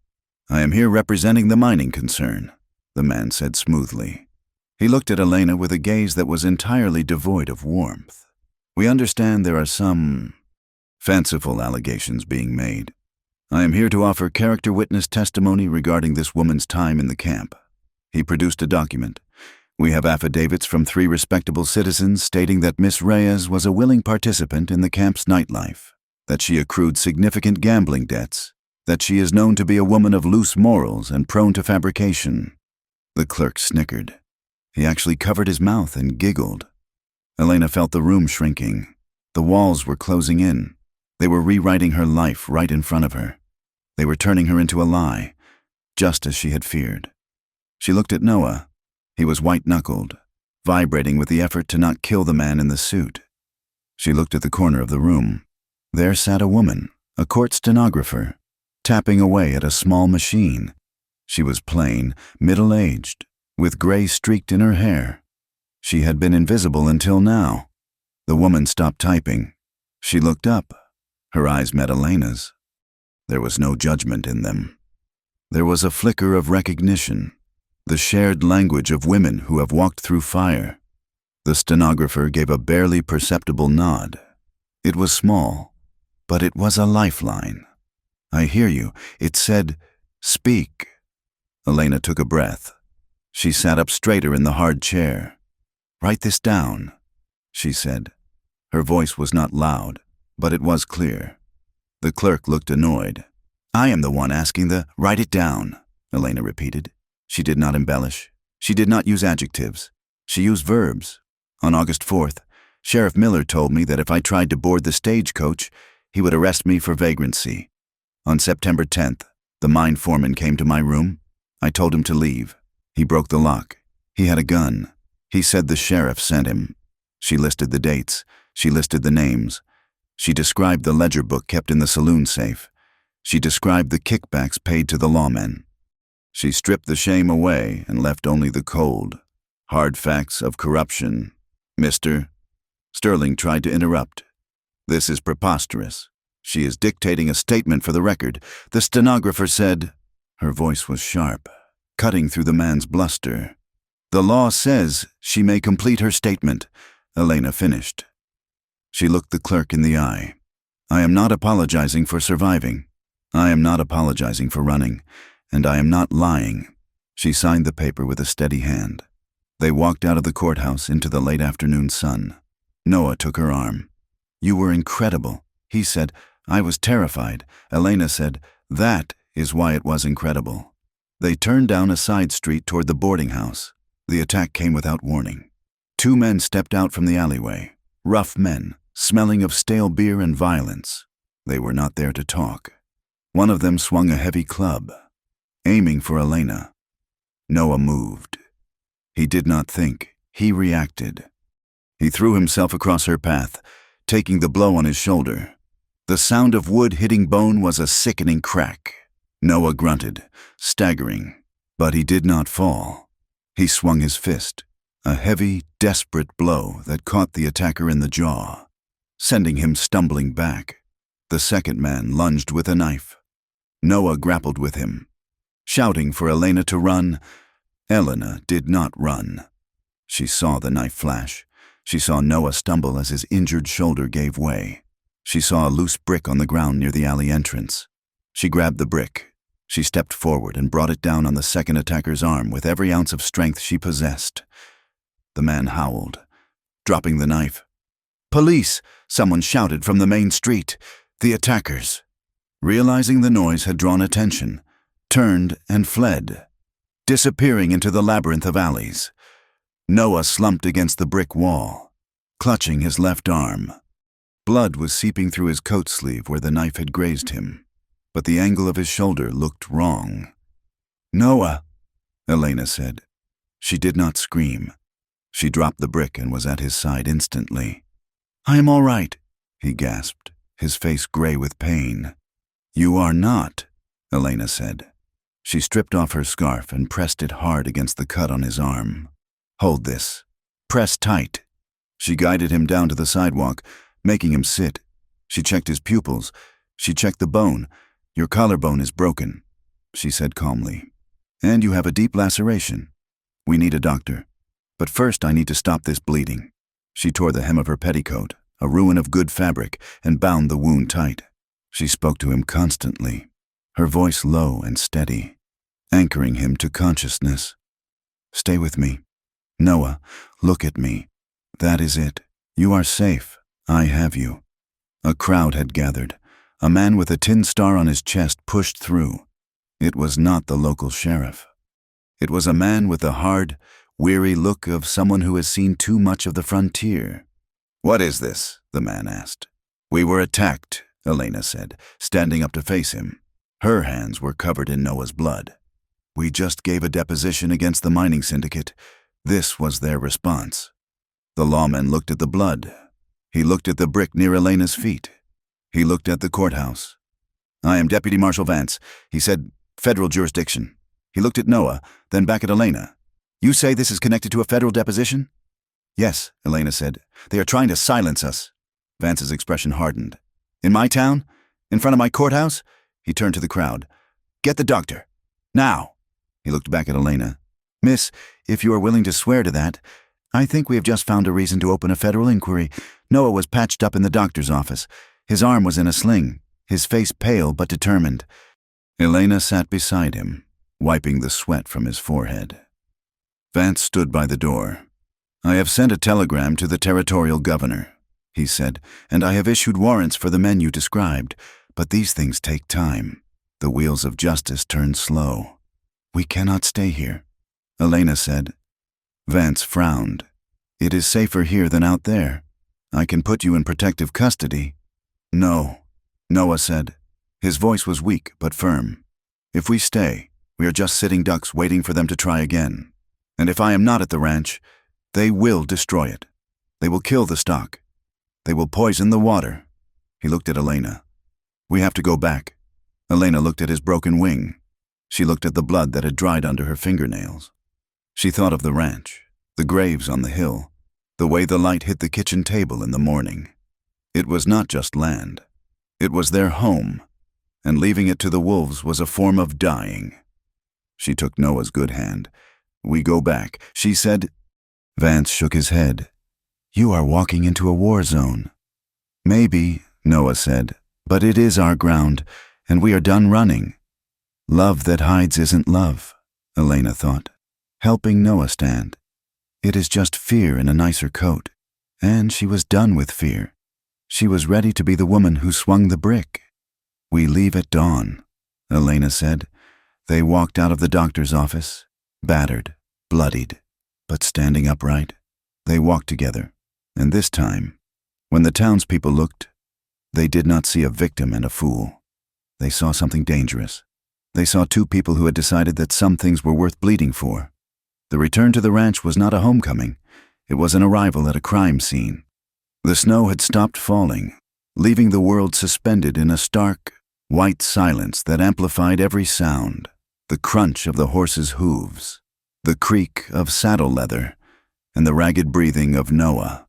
"I am here representing the mining concern," the man said smoothly. He looked at Elena with a gaze that was entirely devoid of warmth. "We understand there are some fanciful allegations being made. I am here to offer character witness testimony regarding this woman's time in the camp." He produced a document. "We have affidavits from 3 respectable citizens stating that Miss Reyes was a willing participant in the camp's nightlife, that she accrued significant gambling debts, that she is known to be a woman of loose morals and prone to fabrication." The clerk snickered. He actually covered his mouth and giggled. Elena felt the room shrinking. The walls were closing in. They were rewriting her life right in front of her. They were turning her into a lie, just as she had feared. She looked at Noah. He was white-knuckled, vibrating with the effort to not kill the man in the suit. She looked at the corner of the room. There sat a woman, a court stenographer, tapping away at a small machine. She was plain, middle-aged, with gray streaked in her hair. She had been invisible until now. The woman stopped typing. She looked up. Her eyes met Elena's. There was no judgment in them. There was a flicker of recognition, the shared language of women who have walked through fire. The stenographer gave a barely perceptible nod. It was small, but it was a lifeline. "I hear you." It said, "Speak." Elena took a breath. She sat up straighter in the hard chair. "Write this down," she said. Her voice was not loud, but it was clear. The clerk looked annoyed. "I am the one asking the write it down," Elena repeated. She did not embellish. She did not use adjectives. She used verbs. On August 4th, Sheriff Miller told me that if I tried to board the stagecoach, he would arrest me for vagrancy. On September 10th, the mine foreman came to my room. I told him to leave. He broke the lock. He had a gun. He said the sheriff sent him. She listed the dates. She listed the names. She described the ledger book kept in the saloon safe. She described the kickbacks paid to the lawmen. She stripped the shame away and left only the cold, hard facts of corruption. "Mr. Sterling tried to interrupt. "This is preposterous. She is dictating a statement for the record." The stenographer said. Her voice was sharp, cutting through the man's bluster. "The law says she may complete her statement," Elena finished. She looked the clerk in the eye. "I am not apologizing for surviving. I am not apologizing for running, and I am not lying." She signed the paper with a steady hand. They walked out of the courthouse into the late afternoon sun. Noah took her arm. "You were incredible," he said. I was terrified. Elena said, "That is why it was incredible." They turned down a side street toward the boarding house. The attack came without warning. 2 men stepped out from the alleyway. Rough men, smelling of stale beer and violence. They were not there to talk. One of them swung a heavy club, aiming for Elena. Noah moved. He did not think. He reacted. He threw himself across her path, taking the blow on his shoulder. The sound of wood hitting bone was a sickening crack. Noah grunted, staggering, but he did not fall. He swung his fist, a heavy, desperate blow that caught the attacker in the jaw, sending him stumbling back. The second man lunged with a knife. Noah grappled with him, shouting for Elena to run. Elena did not run. She saw the knife flash. She saw Noah stumble as his injured shoulder gave way. She saw a loose brick on the ground near the alley entrance. She grabbed the brick. She stepped forward and brought it down on the second attacker's arm with every ounce of strength she possessed. The man howled, dropping the knife. "Police!" someone shouted from the main street. The attackers, realizing the noise had drawn attention, turned and fled, disappearing into the labyrinth of alleys. Noah slumped against the brick wall, clutching his left arm. Blood was seeping through his coat sleeve where the knife had grazed him, but the angle of his shoulder looked wrong. "Noah," Elena said. She did not scream. She dropped the brick and was at his side instantly. "I am all right," he gasped, his face gray with pain. "You are not," Elena said. She stripped off her scarf and pressed it hard against the cut on his arm. "Hold this. Press tight." She guided him down to the sidewalk, making him sit. She checked his pupils. She checked the bone. "Your collarbone is broken," she said calmly. "And you have a deep laceration. We need a doctor. But first I need to stop this bleeding." She tore the hem of her petticoat, a ruin of good fabric, and bound the wound tight. She spoke to him constantly, her voice low and steady, anchoring him to consciousness. "Stay with me. Noah, look at me. That is it. You are safe. I have you." A crowd had gathered. A man with a tin star on his chest pushed through. It was not the local sheriff. It was a man with the hard, weary look of someone who has seen too much of the frontier. "What is this?" the man asked. "We were attacked," Elena said, standing up to face him. Her hands were covered in Noah's blood. "We just gave a deposition against the mining syndicate." This was their response. The lawman looked at the blood. He looked at the brick near Elena's feet. He looked at the courthouse. "I am Deputy Marshal Vance," he said, "federal jurisdiction." He looked at Noah, then back at Elena. "You say this is connected to a federal deposition?" "Yes," Elena said. "They are trying to silence us." Vance's expression hardened. "In my town? In front of my courthouse?" He turned to the crowd. "Get the doctor. Now." He looked back at Elena. "Miss, if you are willing to swear to that, I think we have just found a reason to open a federal inquiry. Noah was patched up in the doctor's office. His arm was in a sling, his face pale but determined." Elena sat beside him, wiping the sweat from his forehead. Vance stood by the door. "I have sent a telegram to the territorial governor," he said, "and I have issued warrants for the men you described. But these things take time. The wheels of justice turn slow. We cannot stay here," Elena said. Vance frowned. "It is safer here than out there. I can put you in protective custody." "No," Noah said. His voice was weak but firm. "If we stay, we are just sitting ducks waiting for them to try again. And if I am not at the ranch, they will destroy it. They will kill the stock. They will poison the water." He looked at Elena. "We have to go back." Elena looked at his broken wing. She looked at the blood that had dried under her fingernails. She thought of the ranch, the graves on the hill, the way the light hit the kitchen table in the morning. It was not just land. It was their home, and leaving it to the wolves was a form of dying. She took Noah's good hand. "We go back," she said. Vance shook his head. "You are walking into a war zone." "Maybe," Noah said, "but it is our ground, and we are done running." Love that hides isn't love, Elena thought, helping Noah stand. It is just fear in a nicer coat, and she was done with fear. She was ready to be the woman who swung the brick. "We leave at dawn," Elena said. They walked out of the doctor's office, battered, bloodied, but standing upright. They walked together, and this time, when the townspeople looked, they did not see a victim and a fool. They saw something dangerous. They saw two people who had decided that some things were worth bleeding for. The return to the ranch was not a homecoming. It was an arrival at a crime scene. The snow had stopped falling, leaving the world suspended in a stark, white silence that amplified every sound: the crunch of the horse's hooves, the creak of saddle leather, and the ragged breathing of Noah,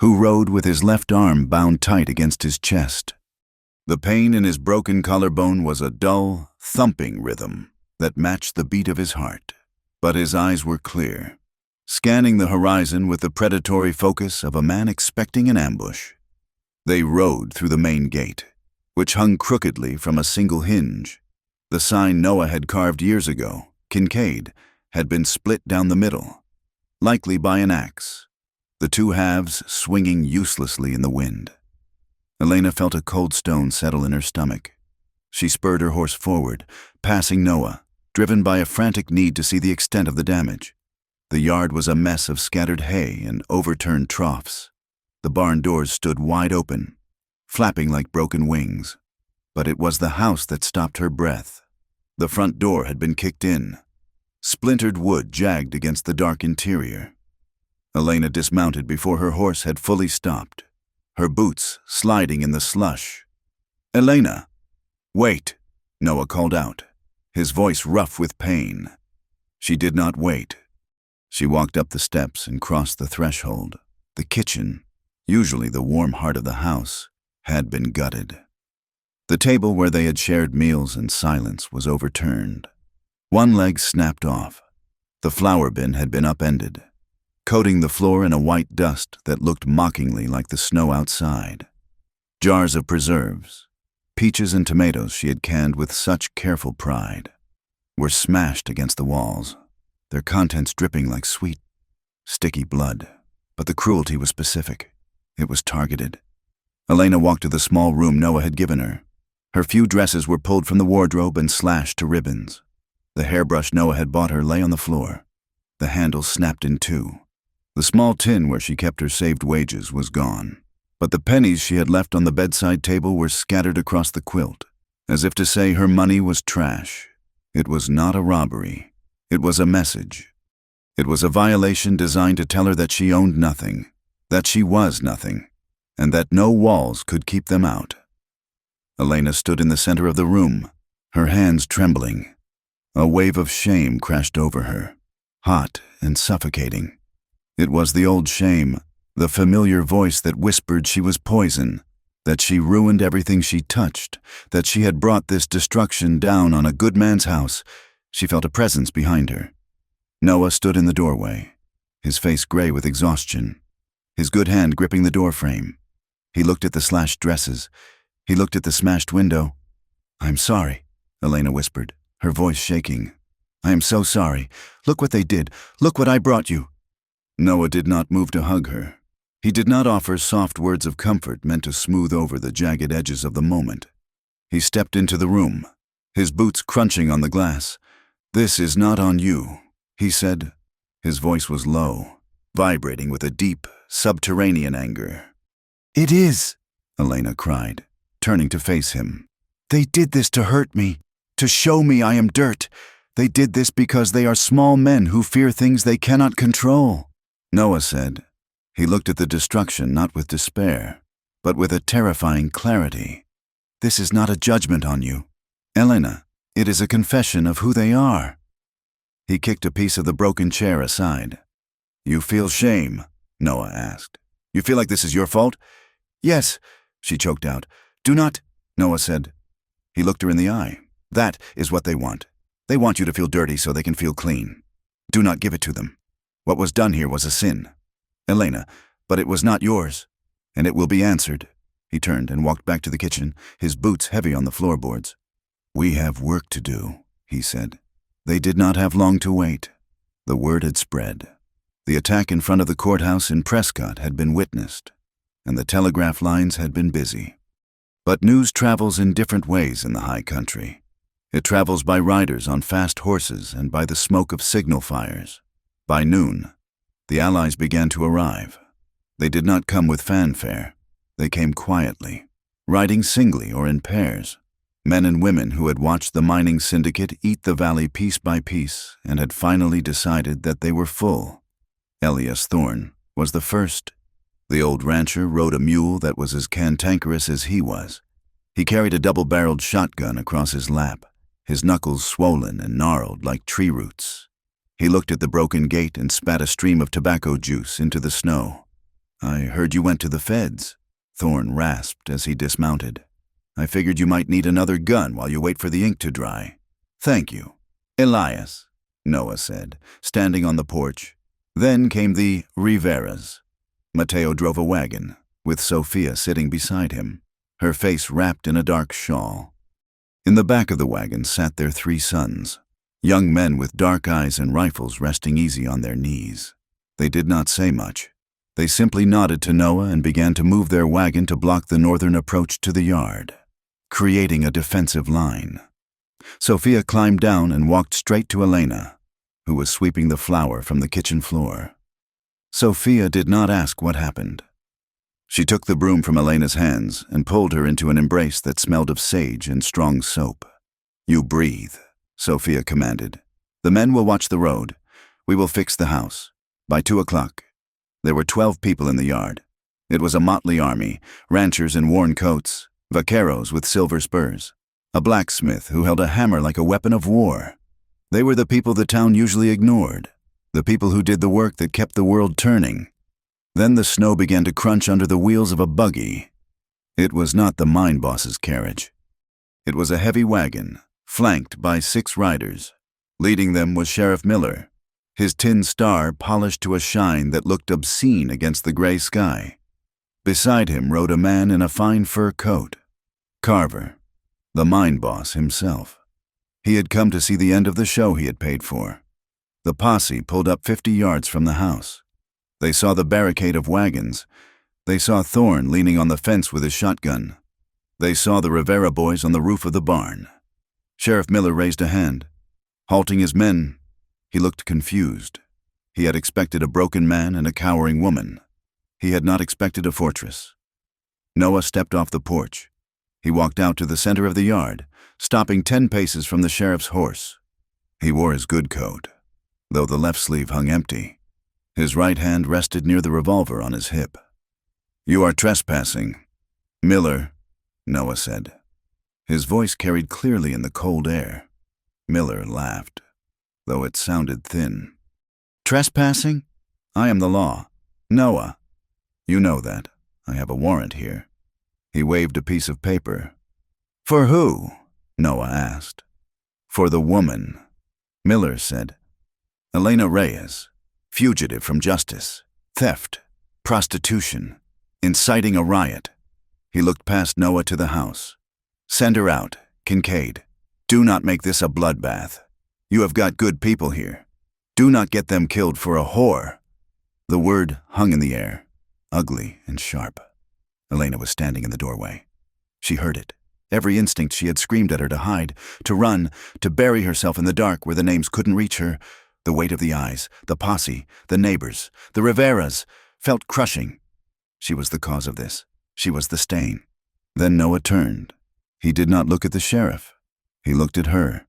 who rode with his left arm bound tight against his chest. The pain in his broken collarbone was a dull, thumping rhythm that matched the beat of his heart. But his eyes were clear, scanning the horizon with the predatory focus of a man expecting an ambush. They rode through the main gate, which hung crookedly from a single hinge. The sign Noah had carved years ago, Kincaid, had been split down the middle, likely by an axe, the two halves swinging uselessly in the wind. Elena felt a cold stone settle in her stomach. She spurred her horse forward, passing Noah, driven by a frantic need to see the extent of the damage. The yard was a mess of scattered hay and overturned troughs. The barn doors stood wide open, flapping like broken wings. But it was the house that stopped her breath. The front door had been kicked in. Splintered wood jagged against the dark interior. Elena dismounted before her horse had fully stopped, her boots sliding in the slush. "Elena!" "Wait," Noah called out, his voice rough with pain. She did not wait. She walked up the steps and crossed the threshold. The kitchen, usually the warm heart of the house, had been gutted. The table where they had shared meals in silence was overturned. One leg snapped off. The flour bin had been upended, coating the floor in a white dust that looked mockingly like the snow outside. Jars of preserves, peaches and tomatoes she had canned with such careful pride, were smashed against the walls, their contents dripping like sweet, sticky blood. But the cruelty was specific. It was targeted. Elena walked to the small room Noah had given her. Her few dresses were pulled from the wardrobe and slashed to ribbons. The hairbrush Noah had bought her lay on the floor. The handle snapped in two. The small tin where she kept her saved wages was gone. But the pennies she had left on the bedside table were scattered across the quilt, as if to say her money was trash. It was not a robbery. It was a message. It was a violation designed to tell her that she owned nothing, that she was nothing, and that no walls could keep them out. Elena stood in the center of the room, her hands trembling. A wave of shame crashed over her, hot and suffocating. It was the old shame, the familiar voice that whispered she was poison, that she ruined everything she touched, that she had brought this destruction down on a good man's house. She felt a presence behind her. Noah stood in the doorway, his face gray with exhaustion, his good hand gripping the doorframe. He looked at the slashed dresses. He looked at the smashed window. "I'm sorry," Elena whispered, her voice shaking. "I am so sorry. Look what they did. Look what I brought you." Noah did not move to hug her. He did not offer soft words of comfort meant to smooth over the jagged edges of the moment. He stepped into the room, his boots crunching on the glass. "This is not on you," he said. His voice was low, vibrating with a deep, subterranean anger. "It is," Elena cried, turning to face him. "They did this to hurt me, to show me I am dirt. They did this because they are small men who fear things they cannot control," Noah said. He looked at the destruction not with despair, but with a terrifying clarity. "This is not a judgment on you, Elena. It is a confession of who they are." He kicked a piece of the broken chair aside. "You feel shame?" Noah asked. "You feel like this is your fault?" "Yes," she choked out. "Do not," Noah said. He looked her in the eye. "That is what they want. They want you to feel dirty so they can feel clean. Do not give it to them. What was done here was a sin, Elena, but it was not yours, and it will be answered." He turned and walked back to the kitchen, his boots heavy on the floorboards. "We have work to do," he said. They did not have long to wait. The word had spread. The attack in front of the courthouse in Prescott had been witnessed. and the telegraph lines had been busy. But news travels in different ways in the high country. It travels by riders on fast horses and by the smoke of signal fires. By noon, the Allies began to arrive. They did not come with fanfare. They came quietly, riding singly or in pairs. Men and women who had watched the mining syndicate eat the valley piece by piece and had finally decided that they were full. Elias Thorne was the first. The old rancher rode a mule that was as cantankerous as he was. He carried a double-barreled shotgun across his lap, his knuckles swollen and gnarled like tree roots. He looked at the broken gate and spat a stream of tobacco juice into the snow. "I heard you went to the feds," Thorne rasped as he dismounted. "I figured you might need another gun while you wait for the ink to dry." "Thank you, Elias," Noah said, standing on the porch. Then came the Riveras. Mateo drove a wagon, with Sophia sitting beside him, her face wrapped in a dark shawl. In the back of the wagon sat their 3 sons, young men with dark eyes and rifles resting easy on their knees. They did not say much. They simply nodded to Noah and began to move their wagon to block the northern approach to the yard, creating a defensive line. Sophia climbed down and walked straight to Elena, who was sweeping the flour from the kitchen floor. Sophia did not ask what happened. She took the broom from Elena's hands and pulled her into an embrace that smelled of sage and strong soap. "You breathe," Sophia commanded. "The men will watch the road. We will fix the house. By 2 o'clock. There were 12 people in the yard. It was a motley army, ranchers in worn coats, vaqueros with silver spurs, a blacksmith who held a hammer like a weapon of war. They were the people the town usually ignored, the people who did the work that kept the world turning. Then the snow began to crunch under the wheels of a buggy. It was not the mine boss's carriage. It was a heavy wagon, flanked by 6 riders. Leading them was Sheriff Miller, his tin star polished to a shine that looked obscene against the gray sky. Beside him rode a man in a fine fur coat, Carver, the mine boss himself. He had come to see the end of the show he had paid for. The posse pulled up 50 yards from the house. They saw the barricade of wagons. They saw Thorne leaning on the fence with his shotgun. They saw the Rivera boys on the roof of the barn. Sheriff Miller raised a hand. Halting his men, he looked confused. He had expected a broken man and a cowering woman. He had not expected a fortress. Noah stepped off the porch. He walked out to the center of the yard, stopping 10 paces from the sheriff's horse. He wore his good coat, though the left sleeve hung empty. His right hand rested near the revolver on his hip. "You are trespassing, Miller," Noah said. His voice carried clearly in the cold air. Miller laughed, though it sounded thin. "Trespassing? I am the law. Noah. You know that. I have a warrant here." He waved a piece of paper. "For who?" Noah asked. "For the woman," Miller said. "Elena Reyes, fugitive from justice, theft, prostitution, inciting a riot." He looked past Noah to the house. "Send her out, Kincaid. Do not make this a bloodbath. You have got good people here. Do not get them killed for a whore." The word hung in the air, ugly and sharp. Elena was standing in the doorway. She heard it. Every instinct she had screamed at her to hide, to run, to bury herself in the dark where the names couldn't reach her. The weight of the eyes, the posse, the neighbors, the Riveras, felt crushing. She was the cause of this. She was the stain. Then Noah turned. He did not look at the sheriff. He looked at her.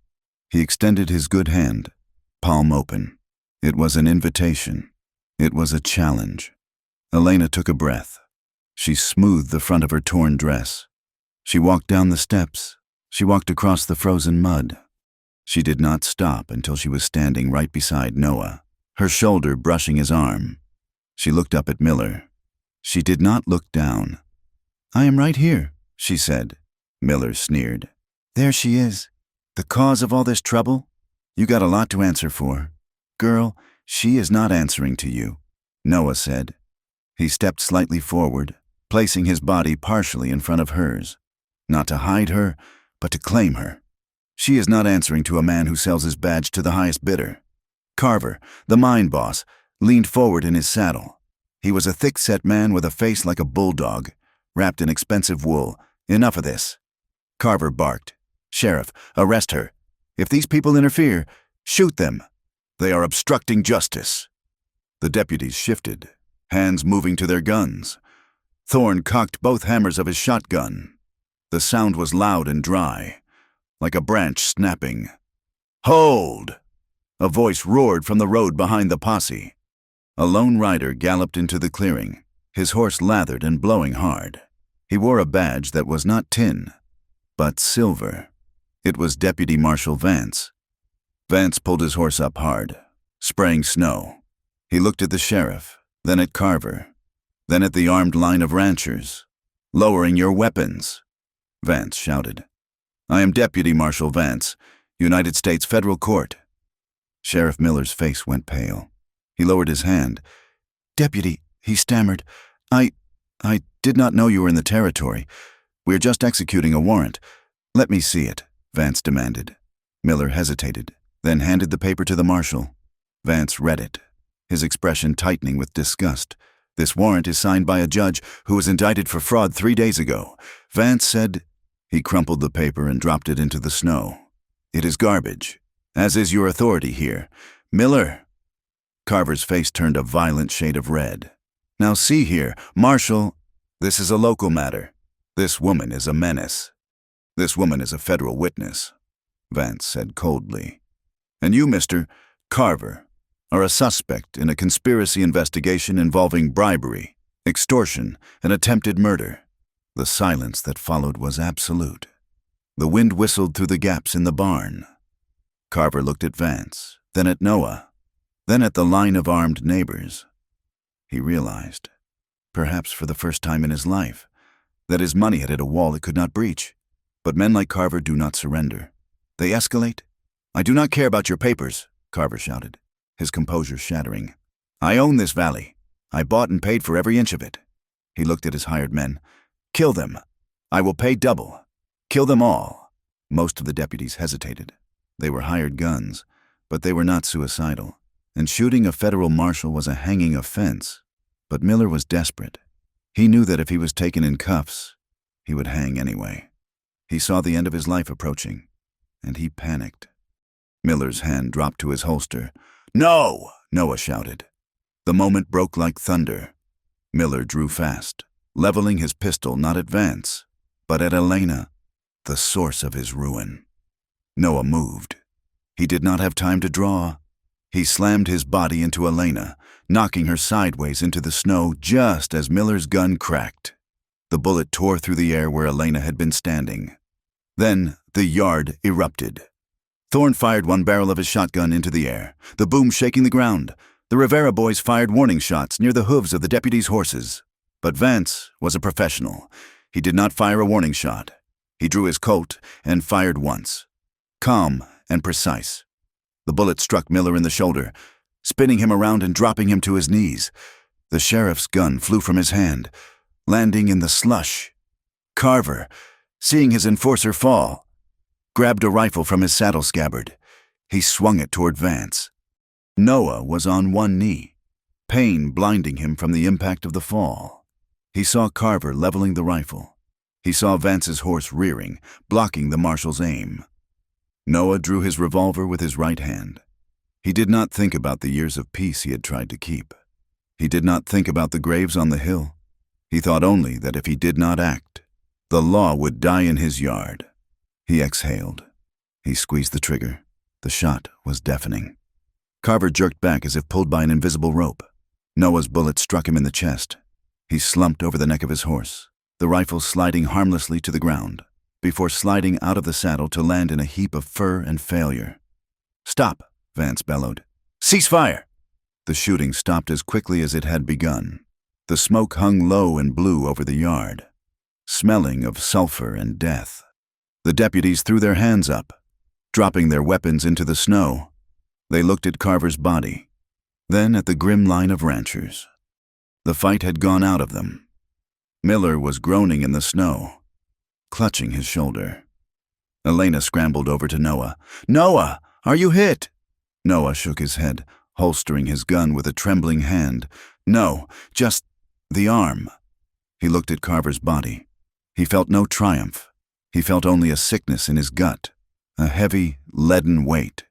He extended his good hand, palm open. It was an invitation. It was a challenge. Elena took a breath. She smoothed the front of her torn dress. She walked down the steps. She walked across the frozen mud. She did not stop until she was standing right beside Noah, her shoulder brushing his arm. She looked up at Miller. She did not look down. "I am right here," she said. Miller sneered. "There she is. The cause of all this trouble? You got a lot to answer for. Girl, she is not answering to you," Noah said. He stepped slightly forward, placing his body partially in front of hers. Not to hide her, but to claim her. She is not answering to a man who sells his badge to the highest bidder. Carver, the mine boss, leaned forward in his saddle. He was a thick-set man with a face like a bulldog, wrapped in expensive wool. "Enough of this." Carver barked. "Sheriff, arrest her. If these people interfere, shoot them. They are obstructing justice." The deputies shifted, hands moving to their guns. Thorne cocked both hammers of his shotgun. The sound was loud and dry, like a branch snapping. "Hold!" A voice roared from the road behind the posse. A lone rider galloped into the clearing, his horse lathered and blowing hard. He wore a badge that was not tin, but silver. It was Deputy Marshal Vance. Vance pulled his horse up hard, spraying snow. He looked at the sheriff, then at Carver, then at the armed line of ranchers. "Lowering your weapons," Vance shouted. "I am Deputy Marshal Vance, United States Federal Court." Sheriff Miller's face went pale. He lowered his hand. "Deputy," he stammered, I did not know you were in the territory. We're just executing a warrant." "Let me see it," Vance demanded. Miller hesitated, then handed the paper to the marshal. Vance read it, his expression tightening with disgust. "This warrant is signed by a judge who was indicted for fraud 3 days ago." Vance said. He crumpled the paper and dropped it into the snow. "It is garbage, as is your authority here. Miller." Carver's face turned a violent shade of red. "Now see here, Marshal, this is a local matter. This woman is a menace. This woman is a federal witness," Vance said coldly. "And you, Mr. Carver, are a suspect in a conspiracy investigation involving bribery, extortion, and attempted murder." The silence that followed was absolute. The wind whistled through the gaps in the barn. Carver looked at Vance, then at Noah, then at the line of armed neighbors. He realized, perhaps for the first time in his life, that his money had hit a wall it could not breach. But men like Carver do not surrender. They escalate. "I do not care about your papers," Carver shouted, his composure shattering. "I own this valley. I bought and paid for every inch of it." He looked at his hired men. "Kill them. I will pay double. Kill them all." Most of the deputies hesitated. They were hired guns, but they were not suicidal, and shooting a federal marshal was a hanging offense. But Miller was desperate. He knew that if he was taken in cuffs, he would hang anyway. He saw the end of his life approaching, and he panicked. Miller's hand dropped to his holster. "No!" Noah shouted. The moment broke like thunder. Miller drew fast, leveling his pistol not at Vance, but at Elena, the source of his ruin. Noah moved. He did not have time to draw. He slammed his body into Elena, knocking her sideways into the snow just as Miller's gun cracked. The bullet tore through the air where Elena had been standing. Then the yard erupted. Thorne fired one barrel of his shotgun into the air, the boom shaking the ground. The Rivera boys fired warning shots near the hooves of the deputies' horses. But Vance was a professional. He did not fire a warning shot. He drew his Colt and fired once. Calm and precise. The bullet struck Miller in the shoulder, spinning him around and dropping him to his knees. The sheriff's gun flew from his hand, landing in the slush. Carver, seeing his enforcer fall, grabbed a rifle from his saddle scabbard. He swung it toward Vance. Noah was on one knee, pain blinding him from the impact of the fall. He saw Carver leveling the rifle. He saw Vance's horse rearing, blocking the marshal's aim. Noah drew his revolver with his right hand. He did not think about the years of peace he had tried to keep. He did not think about the graves on the hill. He thought only that if he did not act, the law would die in his yard. He exhaled. He squeezed the trigger. The shot was deafening. Carver jerked back as if pulled by an invisible rope. Noah's bullet struck him in the chest. He slumped over the neck of his horse, the rifle sliding harmlessly to the ground, before sliding out of the saddle to land in a heap of fur and failure. "Stop," Vance bellowed. "Cease fire!" The shooting stopped as quickly as it had begun. The smoke hung low and blue over the yard, smelling of sulfur and death. The deputies threw their hands up, dropping their weapons into the snow. They looked at Carver's body, then at the grim line of ranchers. The fight had gone out of them. Miller was groaning in the snow, clutching his shoulder. Elena scrambled over to Noah. "Noah, are you hit?" Noah shook his head, holstering his gun with a trembling hand, No, just the arm. He looked at Carver's body. He felt no triumph. He felt only a sickness in his gut, a heavy, leaden weight.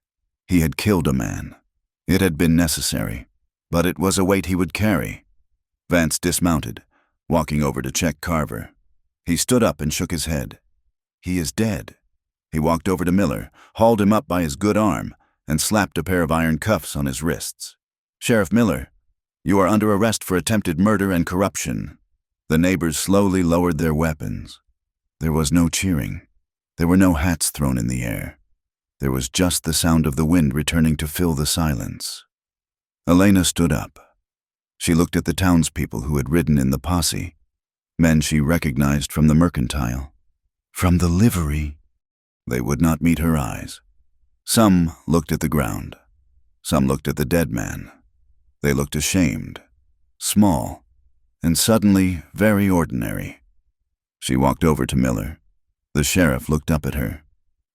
He had killed a man. It had been necessary, but it was a weight he would carry. Vance dismounted, walking over to check Carver. He stood up and shook his head. He is dead. He walked over to Miller, hauled him up by his good arm, and slapped a pair of iron cuffs on his wrists. "Sheriff Miller, you are under arrest for attempted murder and corruption." The neighbors slowly lowered their weapons. There was no cheering. There were no hats thrown in the air. There was just the sound of the wind returning to fill the silence. Elena stood up. She looked at the townspeople who had ridden in the posse, men she recognized from the mercantile, from the livery. They would not meet her eyes. Some looked at the ground. Some looked at the dead man. They looked ashamed, small, and suddenly very ordinary. She walked over to Miller. The sheriff looked up at her,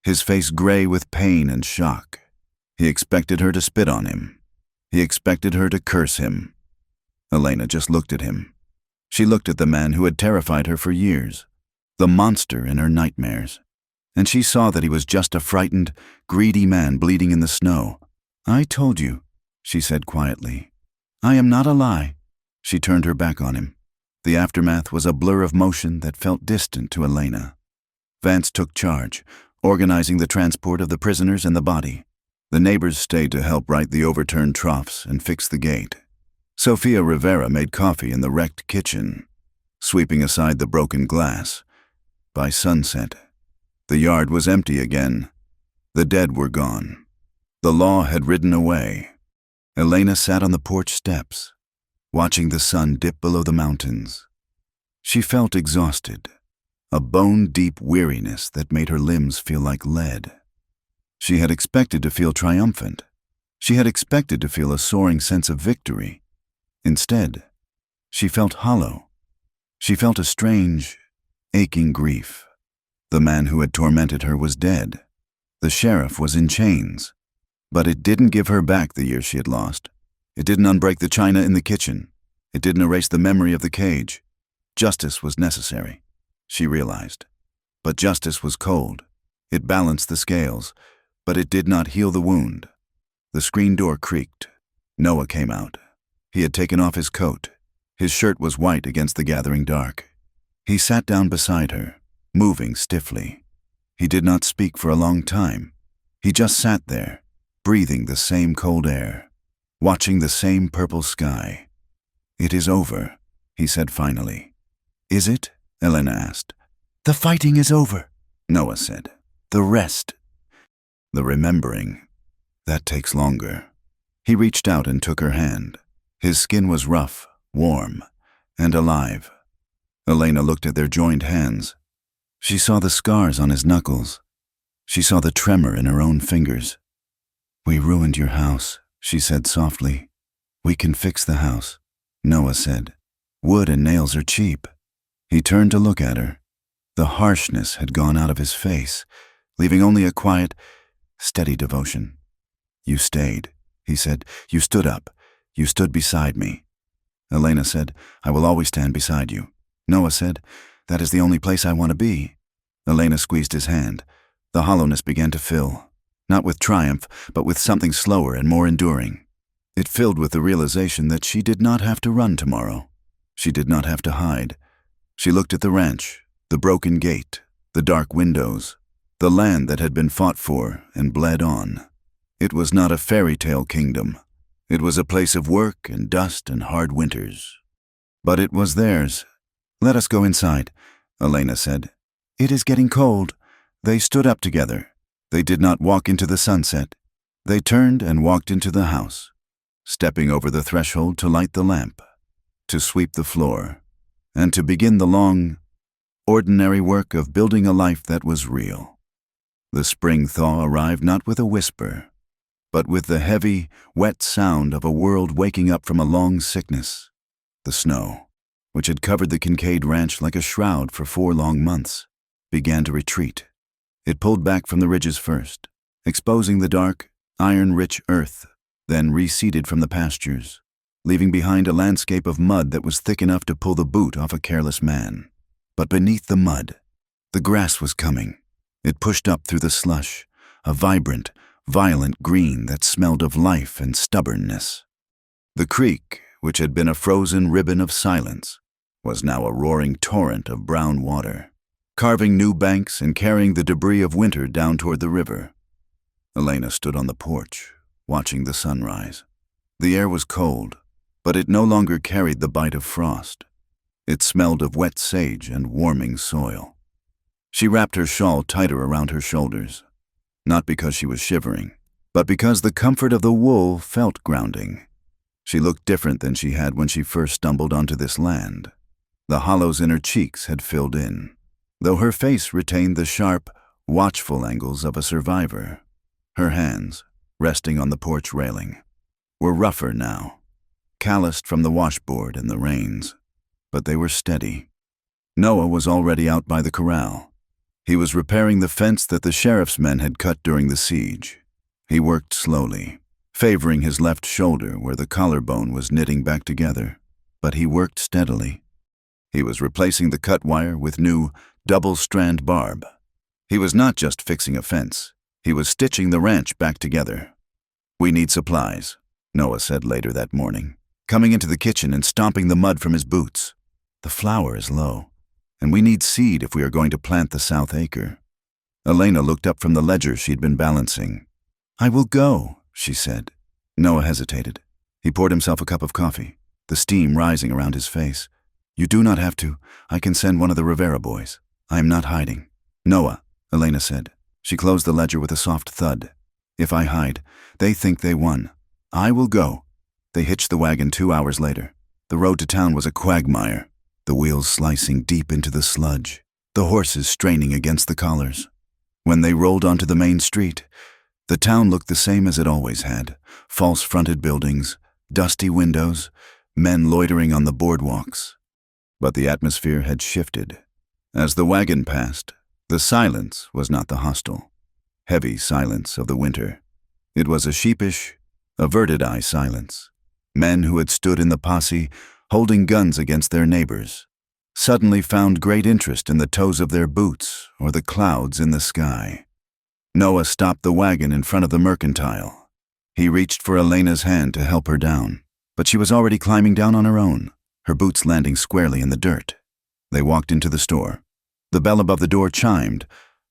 his face gray with pain and shock. He expected her to spit on him. He expected her to curse him. Elena just looked at him. She looked at the man who had terrified her for years, the monster in her nightmares. And she saw that he was just a frightened, greedy man bleeding in the snow. "I told you," she said quietly. "I am not a lie." She turned her back on him. The aftermath was a blur of motion that felt distant to Elena. Vance took charge, organizing the transport of the prisoners and the body. The neighbors stayed to help right the overturned troughs and fix the gate. Sofia Rivera made coffee in the wrecked kitchen, sweeping aside the broken glass. By sunset, the yard was empty again. The dead were gone. The law had ridden away. Elena sat on the porch steps, watching the sun dip below the mountains. She felt exhausted, a bone-deep weariness that made her limbs feel like lead. She had expected to feel triumphant. She had expected to feel a soaring sense of victory. Instead, she felt hollow. She felt a strange, aching grief. The man who had tormented her was dead. The sheriff was in chains. But it didn't give her back the years she had lost. It didn't unbreak the china in the kitchen. It didn't erase the memory of the cage. Justice was necessary, she realized. But justice was cold. It balanced the scales, but it did not heal the wound. The screen door creaked. Noah came out. He had taken off his coat. His shirt was white against the gathering dark. He sat down beside her, moving stiffly. He did not speak for a long time. He just sat there, breathing the same cold air, watching the same purple sky. "It is over," he said finally. "Is it?" Elena asked. "The fighting is over," Noah said. "The rest, the remembering, that takes longer." He reached out and took her hand. His skin was rough, warm, and alive. Elena looked at their joined hands. She saw the scars on his knuckles. She saw the tremor in her own fingers. "We ruined your house," she said softly. "We can fix the house," Noah said. "Wood and nails are cheap." He turned to look at her. The harshness had gone out of his face, leaving only a quiet, steady devotion. "You stayed," he said. "You stood up. You stood beside me." Elena said, "I will always stand beside you." Noah said, "That is the only place I want to be." Elena squeezed his hand. The hollowness began to fill, not with triumph, but with something slower and more enduring. It filled with the realization that she did not have to run tomorrow. She did not have to hide. She looked at the ranch, the broken gate, the dark windows, the land that had been fought for and bled on. It was not a fairy tale kingdom. It was a place of work and dust and hard winters. But it was theirs. "Let us go inside," Elena said. "It is getting cold." They stood up together. They did not walk into the sunset. They turned and walked into the house, stepping over the threshold to light the lamp, to sweep the floor, and to begin the long, ordinary work of building a life that was real. The spring thaw arrived not with a whisper, but with the heavy, wet sound of a world waking up from a long sickness. The snow, which had covered the Kincaid ranch like a shroud for 4 long months, began to retreat. It pulled back from the ridges first, exposing the dark, iron-rich earth, then receded from the pastures, leaving behind a landscape of mud that was thick enough to pull the boot off a careless man. But beneath the mud, the grass was coming. It pushed up through the slush, a vibrant, violent green that smelled of life and stubbornness. The creek, which had been a frozen ribbon of silence, was now a roaring torrent of brown water, carving new banks and carrying the debris of winter down toward the river. Elena stood on the porch, watching the sunrise. The air was cold, but it no longer carried the bite of frost. It smelled of wet sage and warming soil. She wrapped her shawl tighter around her shoulders, not because she was shivering, but because the comfort of the wool felt grounding. She looked different than she had when she first stumbled onto this land. The hollows in her cheeks had filled in, though her face retained the sharp, watchful angles of a survivor. Her hands, resting on the porch railing, were rougher now, calloused from the washboard and the rains, but they were steady. Noah was already out by the corral. He was repairing the fence that the sheriff's men had cut during the siege. He worked slowly, favoring his left shoulder where the collarbone was knitting back together, but he worked steadily. He was replacing the cut wire with new double-strand barb. He was not just fixing a fence. He was stitching the ranch back together. "We need supplies," Noah said later that morning, coming into the kitchen and stomping the mud from his boots. "The flour is low, and we need seed if we are going to plant the south acre." Elena looked up from the ledger she'd been balancing. "I will go," she said. Noah hesitated. He poured himself a cup of coffee, the steam rising around his face. "You do not have to. I can send one of the Rivera boys. I am not hiding." "Noah," Elena said. She closed the ledger with a soft thud. "If I hide, they think they won. I will go." They hitched the wagon 2 hours later. The road to town was a quagmire, the wheels slicing deep into the sludge, the horses straining against the collars. When they rolled onto the main street, the town looked the same as it always had: false-fronted buildings, dusty windows, men loitering on the boardwalks. But the atmosphere had shifted. As the wagon passed, the silence was not the hostile, heavy silence of the winter. It was a sheepish, averted-eye silence. Men who had stood in the posse, holding guns against their neighbors, suddenly found great interest in the toes of their boots or the clouds in the sky. Noah stopped the wagon in front of the mercantile. He reached for Elena's hand to help her down, but she was already climbing down on her own, her boots landing squarely in the dirt. They walked into the store. The bell above the door chimed,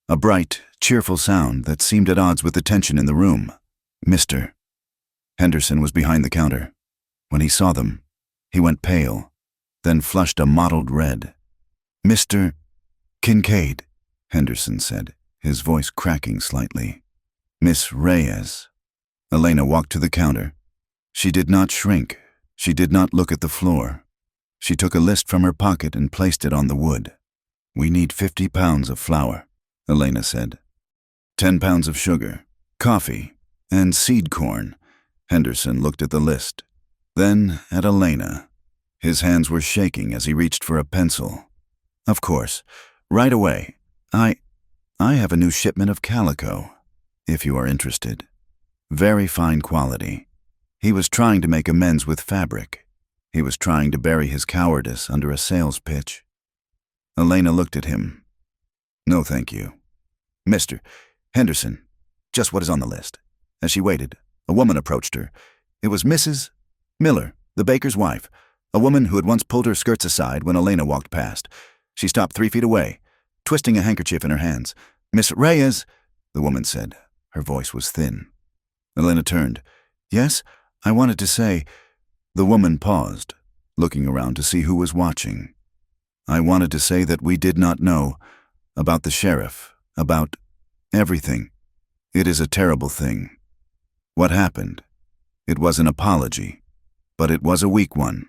a bright, cheerful sound that seemed at odds with the tension in the room. "Mr." Henderson was behind the counter. When he saw them, he went pale, then flushed a mottled red. "Mr. Kincaid," Henderson said, his voice cracking slightly. "Miss Reyes." Elena walked to the counter. She did not shrink. She did not look at the floor. She took a list from her pocket and placed it on the wood. "We need 50 pounds of flour," Elena said. 10 pounds of sugar, coffee, and seed corn. Henderson looked at the list, then at Elena. His hands were shaking as he reached for a pencil. "Of course, right away. I have a new shipment of calico, if you are interested. Very fine quality." He was trying to make amends with fabric. He was trying to bury his cowardice under a sales pitch. Elena looked at him. "No, thank you." "Mr. Henderson, just what is on the list?" As she waited, a woman approached her. It was Mrs. Miller, the baker's wife, a woman who had once pulled her skirts aside when Elena walked past. She stopped 3 feet away, twisting a handkerchief in her hands. "Miss Reyes," the woman said. Her voice was thin. Elena turned. "Yes, I wanted to say—" The woman paused, looking around to see who was watching. "I wanted to say that we did not know about the sheriff, about everything. It is a terrible thing. What happened? It was an apology, but it was a weak one.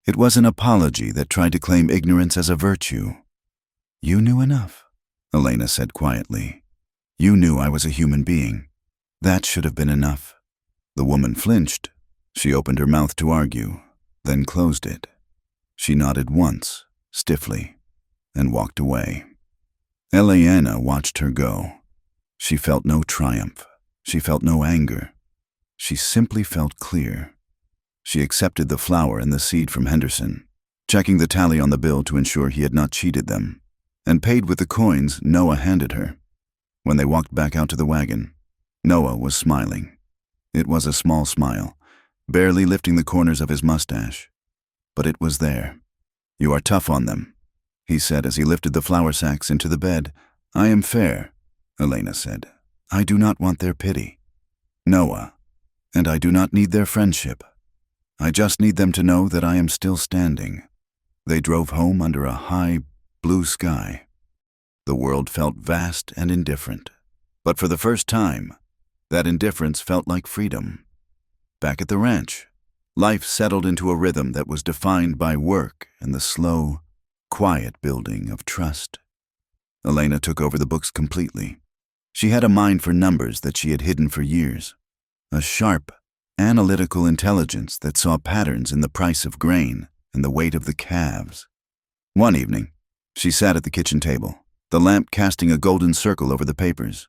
It was an apology that tried to claim ignorance as a virtue." "You knew enough," Elena said quietly. "You knew I was a human being. That should have been enough." The woman flinched. She opened her mouth to argue, then closed it. She nodded once, stiffly, and walked away. Elena watched her go. She felt no triumph. She felt no anger. She simply felt clear. She accepted the flour and the seed from Henderson, checking the tally on the bill to ensure he had not cheated them, and paid with the coins Noah handed her. When they walked back out to the wagon, Noah was smiling. It was a small smile, barely lifting the corners of his mustache. But it was there. "You are tough on them," he said as he lifted the flour sacks into the bed. "I am fair," Elena said. "I do not want their pity, Noah, and I do not need their friendship. I just need them to know that I am still standing." They drove home under a high, blue sky. The world felt vast and indifferent. But for the first time, that indifference felt like freedom. Back at the ranch, life settled into a rhythm that was defined by work and the slow, quiet building of trust. Elena took over the books completely. She had a mind for numbers that she had hidden for years, a sharp, analytical intelligence that saw patterns in the price of grain and the weight of the calves. One evening, she sat at the kitchen table, the lamp casting a golden circle over the papers.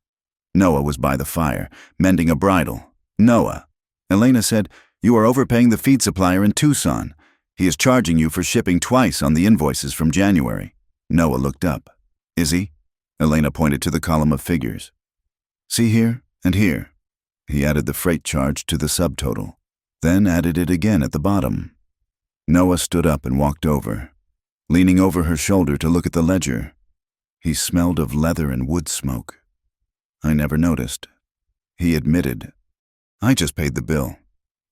Noah was by the fire, mending a bridle. "Noah," Elena said, "you are overpaying the feed supplier in Tucson. He is charging you for shipping twice on the invoices from January." Noah looked up. "Is he?" Elena pointed to the column of figures. "See here and here." He added the freight charge to the subtotal, then added it again at the bottom. Noah stood up and walked over, leaning over her shoulder to look at the ledger. He smelled of leather and wood smoke. "I never noticed," he admitted. "I just paid the bill.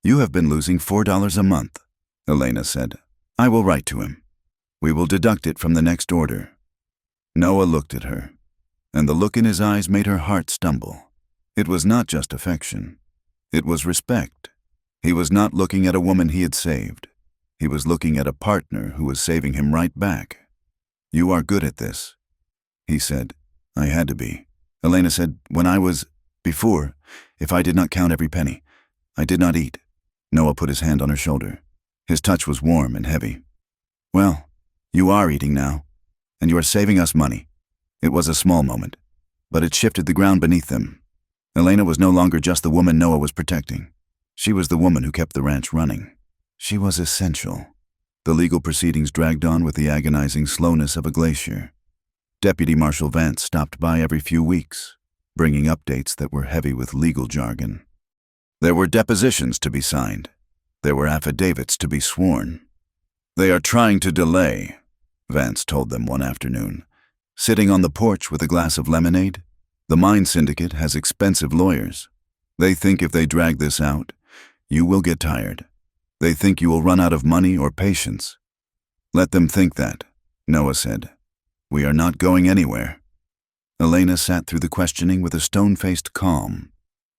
You have been losing $4 a month," Elena said. "I will write to him. We will deduct it from the next order." Noah looked at her, and the look in his eyes made her heart stumble. It was not just affection. It was respect. He was not looking at a woman he had saved. He was looking at a partner who was saving him right back. "You are good at this," he said. "I had to be." Elena said, Before, if I did not count every penny, I did not eat." Noah put his hand on her shoulder. His touch was warm and heavy. "Well, you are eating now, and you are saving us money." It was a small moment, but it shifted the ground beneath them. Elena was no longer just the woman Noah was protecting. She was the woman who kept the ranch running. She was essential. The legal proceedings dragged on with the agonizing slowness of a glacier. Deputy Marshal Vance stopped by every few weeks, bringing updates that were heavy with legal jargon. There were depositions to be signed. There were affidavits to be sworn. "They are trying to delay," Vance told them one afternoon. Sitting on the porch with a glass of lemonade, "The mine syndicate has expensive lawyers. They think if they drag this out, you will get tired. They think you will run out of money or patience." "Let them think that," Noah said. "We are not going anywhere." Elena sat through the questioning with a stone-faced calm.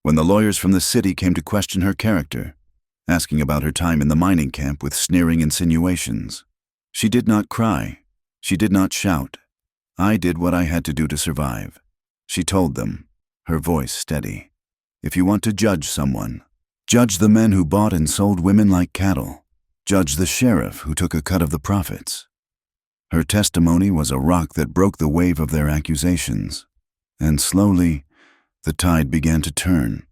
When the lawyers from the city came to question her character, asking about her time in the mining camp with sneering insinuations, she did not cry. She did not shout. "I did what I had to do to survive," she told them, her voice steady. "If you want to judge someone, judge the men who bought and sold women like cattle. Judge the sheriff who took a cut of the profits." Her testimony was a rock that broke the wave of their accusations, and slowly, the tide began to turn.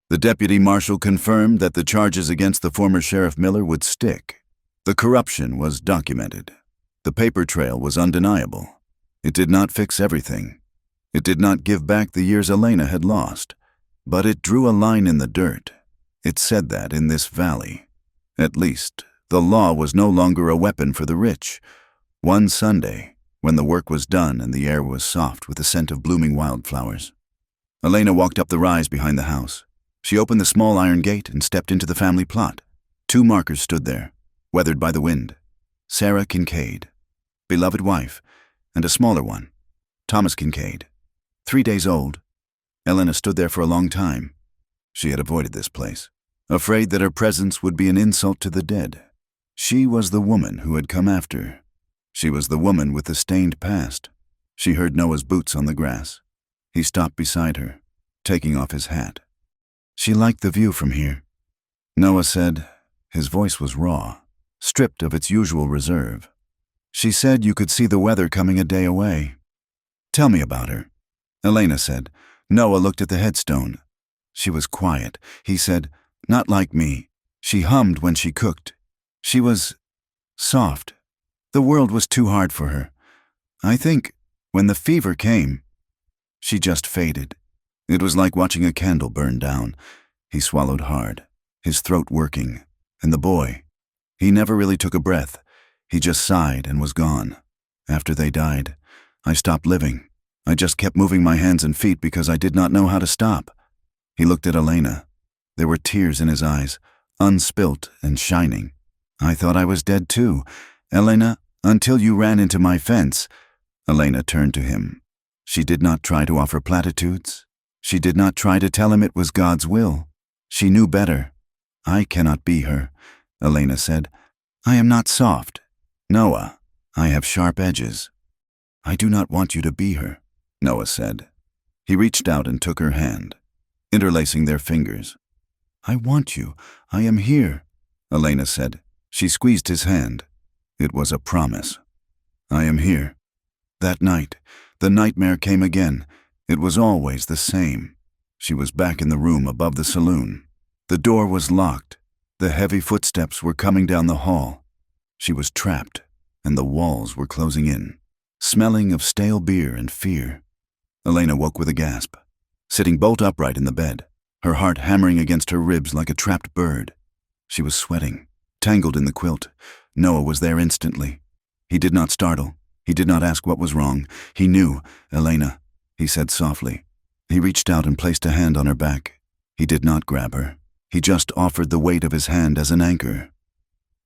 The deputy marshal confirmed that the charges against the former Sheriff Miller would stick. The corruption was documented. The paper trail was undeniable. It did not fix everything. It did not give back the years Elena had lost, but it drew a line in the dirt. It said that in this valley, at least, the law was no longer a weapon for the rich. One Sunday, when the work was done and the air was soft with the scent of blooming wildflowers, Elena walked up the rise behind the house. She opened the small iron gate and stepped into the family plot. 2 markers stood there, weathered by the wind. Sarah Kincaid, beloved wife, and a smaller one, Thomas Kincaid, 3 days old. Elena stood there for a long time. She had avoided this place, afraid that her presence would be an insult to the dead. She was the woman who had come after. She was the woman with the stained past. She heard Noah's boots on the grass. He stopped beside her, taking off his hat. She liked the view from here, Noah said. His voice was raw, stripped of its usual reserve. She said you could see the weather coming a day away. Tell me about her, Elena said. Noah looked at the headstone. She was quiet. He said, not like me. She hummed when she cooked. She was soft. The world was too hard for her. I think, when the fever came, she just faded. It was like watching a candle burn down. He swallowed hard, his throat working. And the boy, he never really took a breath. He just sighed and was gone. After they died, I stopped living. I just kept moving my hands and feet because I did not know how to stop. He looked at Elena. There were tears in his eyes, unspilt and shining. I thought I was dead too. Elena, until you ran into my fence. Elena turned to him. She did not try to offer platitudes. She did not try to tell him it was God's will. She knew better. I cannot be her, Elena said. I am not soft. Noah, I have sharp edges. I do not want you to be her, Noah said. He reached out and took her hand, interlacing their fingers. I want you. I am here, Elena said. She squeezed his hand. It was a promise. I am here. That night, the nightmare came again. It was always the same. She was back in the room above the saloon. The door was locked. The heavy footsteps were coming down the hall. She was trapped, and the walls were closing in, smelling of stale beer and fear. Elena woke with a gasp, sitting bolt upright in the bed, her heart hammering against her ribs like a trapped bird. She was sweating, tangled in the quilt. Noah was there instantly. He did not startle. He did not ask what was wrong. He knew. Elena, he said softly. He reached out and placed a hand on her back. He did not grab her. He just offered the weight of his hand as an anchor.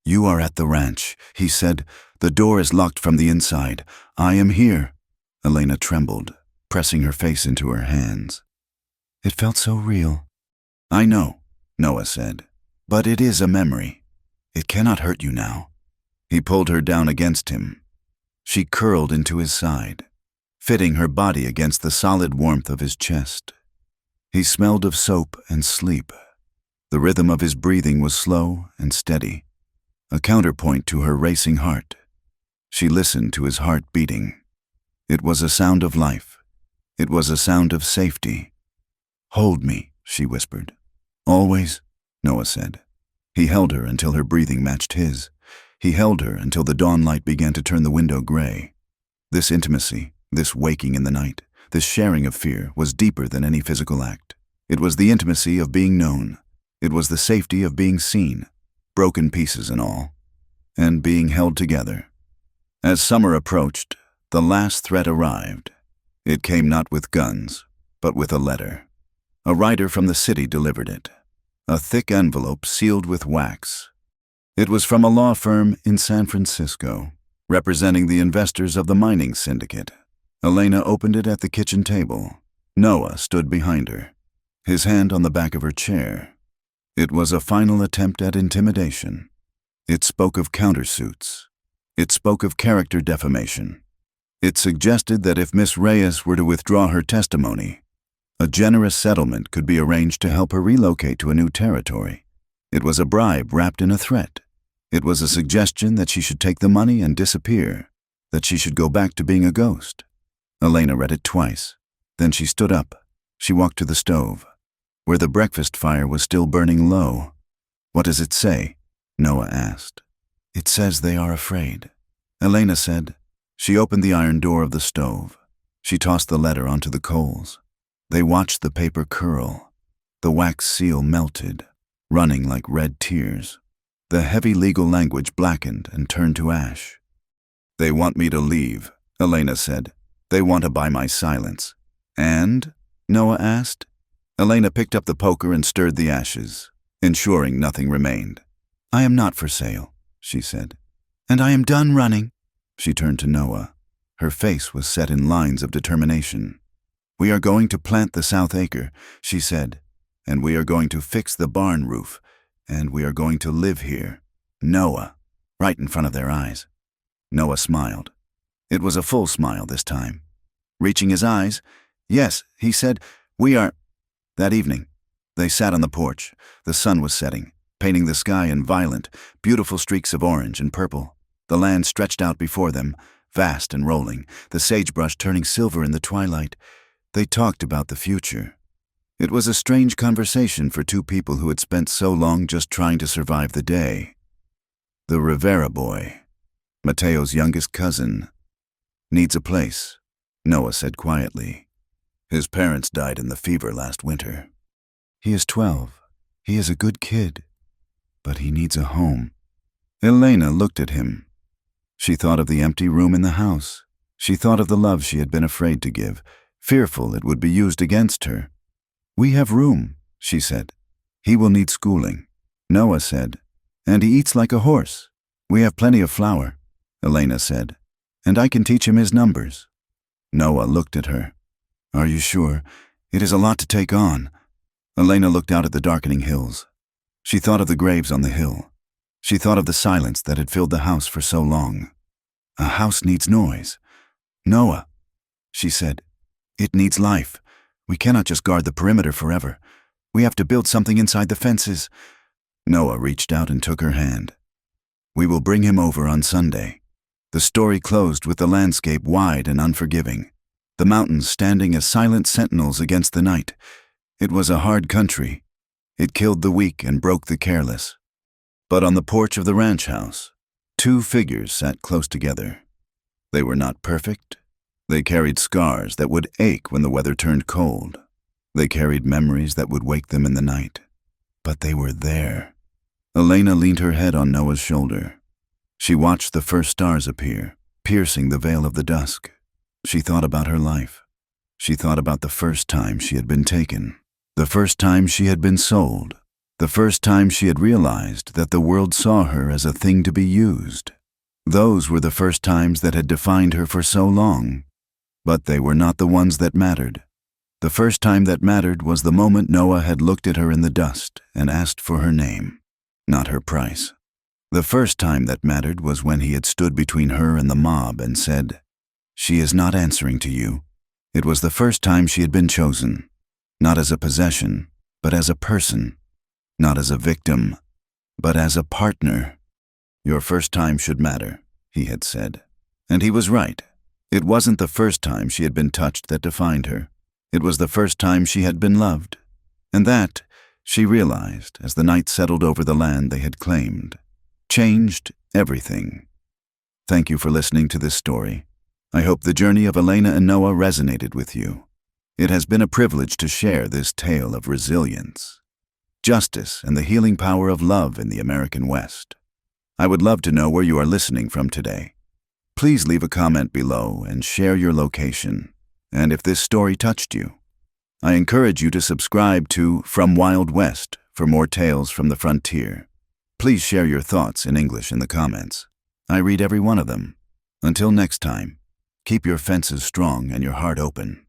You are at the ranch, he said. The door is locked from the inside. I am here. Elena trembled, pressing her face into her hands. It felt so real. I know, Noah said, but it is a memory. It cannot hurt you now. He pulled her down against him. She curled into his side, fitting her body against the solid warmth of his chest. He smelled of soap and sleep. The rhythm of his breathing was slow and steady, a counterpoint to her racing heart. She listened to his heart beating. It was a sound of life. It was a sound of safety. Hold me, she whispered. Always, Noah said. He held her until her breathing matched his. He held her until the dawn light began to turn the window gray. This intimacy, this waking in the night, this sharing of fear was deeper than any physical act. It was the intimacy of being known. It was the safety of being seen, broken pieces and all, and being held together. As summer approached, the last threat arrived. It came not with guns, but with a letter. A writer from the city delivered it, a thick envelope sealed with wax. It was from a law firm in San Francisco, representing the investors of the mining syndicate. Elena opened it at the kitchen table. Noah stood behind her, his hand on the back of her chair. It was a final attempt at intimidation. It spoke of countersuits. It spoke of character defamation. It suggested that if Miss Reyes were to withdraw her testimony, a generous settlement could be arranged to help her relocate to a new territory. It was a bribe wrapped in a threat. It was a suggestion that she should take the money and disappear, that she should go back to being a ghost. Elena read it twice. Then she stood up. She walked to the stove, where the breakfast fire was still burning low. What does it say? Noah asked. It says they are afraid, Elena said. She opened the iron door of the stove. She tossed the letter onto the coals. They watched the paper curl. The wax seal melted, running like red tears. The heavy legal language blackened and turned to ash. They want me to leave, Elena said. They want to buy my silence. And? Noah asked. Elena picked up the poker and stirred the ashes, ensuring nothing remained. I am not for sale, she said. And I am done running. She turned to Noah. Her face was set in lines of determination. We are going to plant the South Acre, she said, and we are going to fix the barn roof, and we are going to live here. Noah, right in front of their eyes. Noah smiled. It was a full smile this time. Reaching his eyes, yes, he said, we are. That evening, they sat on the porch. The sun was setting, painting the sky in violent, beautiful streaks of orange and purple. The land stretched out before them, vast and rolling, the sagebrush turning silver in the twilight. They talked about the future. It was a strange conversation for two people who had spent so long just trying to survive the day. The Rivera boy, Mateo's youngest cousin, needs a place, Noah said quietly. His parents died in the fever last winter. He is 12. He is a good kid, but he needs a home. Elena looked at him. She thought of the empty room in the house. She thought of the love she had been afraid to give, fearful it would be used against her. We have room, she said. He will need schooling, Noah said. And he eats like a horse. We have plenty of flour, Elena said. And I can teach him his numbers. Noah looked at her. Are you sure? It is a lot to take on. Elena looked out at the darkening hills. She thought of the graves on the hill. She thought of the silence that had filled the house for so long. A house needs noise. Noah, she said. It needs life. We cannot just guard the perimeter forever. We have to build something inside the fences. Noah reached out and took her hand. We will bring him over on Sunday. The story closed with the landscape wide and unforgiving, the mountains standing as silent sentinels against the night. It was a hard country. It killed the weak and broke the careless. But on the porch of the ranch house, two figures sat close together. They were not perfect. They carried scars that would ache when the weather turned cold. They carried memories that would wake them in the night. But they were there. Elena leaned her head on Noah's shoulder. She watched the first stars appear, piercing the veil of the dusk. She thought about her life. She thought about the first time she had been taken, the first time she had been sold, the first time she had realized that the world saw her as a thing to be used. Those were the first times that had defined her for so long, but they were not the ones that mattered. The first time that mattered was the moment Noah had looked at her in the dust and asked for her name, not her price. The first time that mattered was when he had stood between her and the mob and said, "She is not answering to you." It was the first time she had been chosen, not as a possession, but as a person, not as a victim, but as a partner. Your first time should matter, he had said. And he was right. It wasn't the first time she had been touched that defined her. It was the first time she had been loved. And that, she realized as the night settled over the land they had claimed, changed everything. Thank you for listening to this story. I hope the journey of Elena and Noah resonated with you. It has been a privilege to share this tale of resilience, justice, and the healing power of love in the American West. I would love to know where you are listening from today. Please leave a comment below and share your location, and if this story touched you. I encourage you to subscribe to From Wild West for more tales from the frontier. Please share your thoughts in English in the comments. I read every one of them. Until next time, keep your fences strong and your heart open.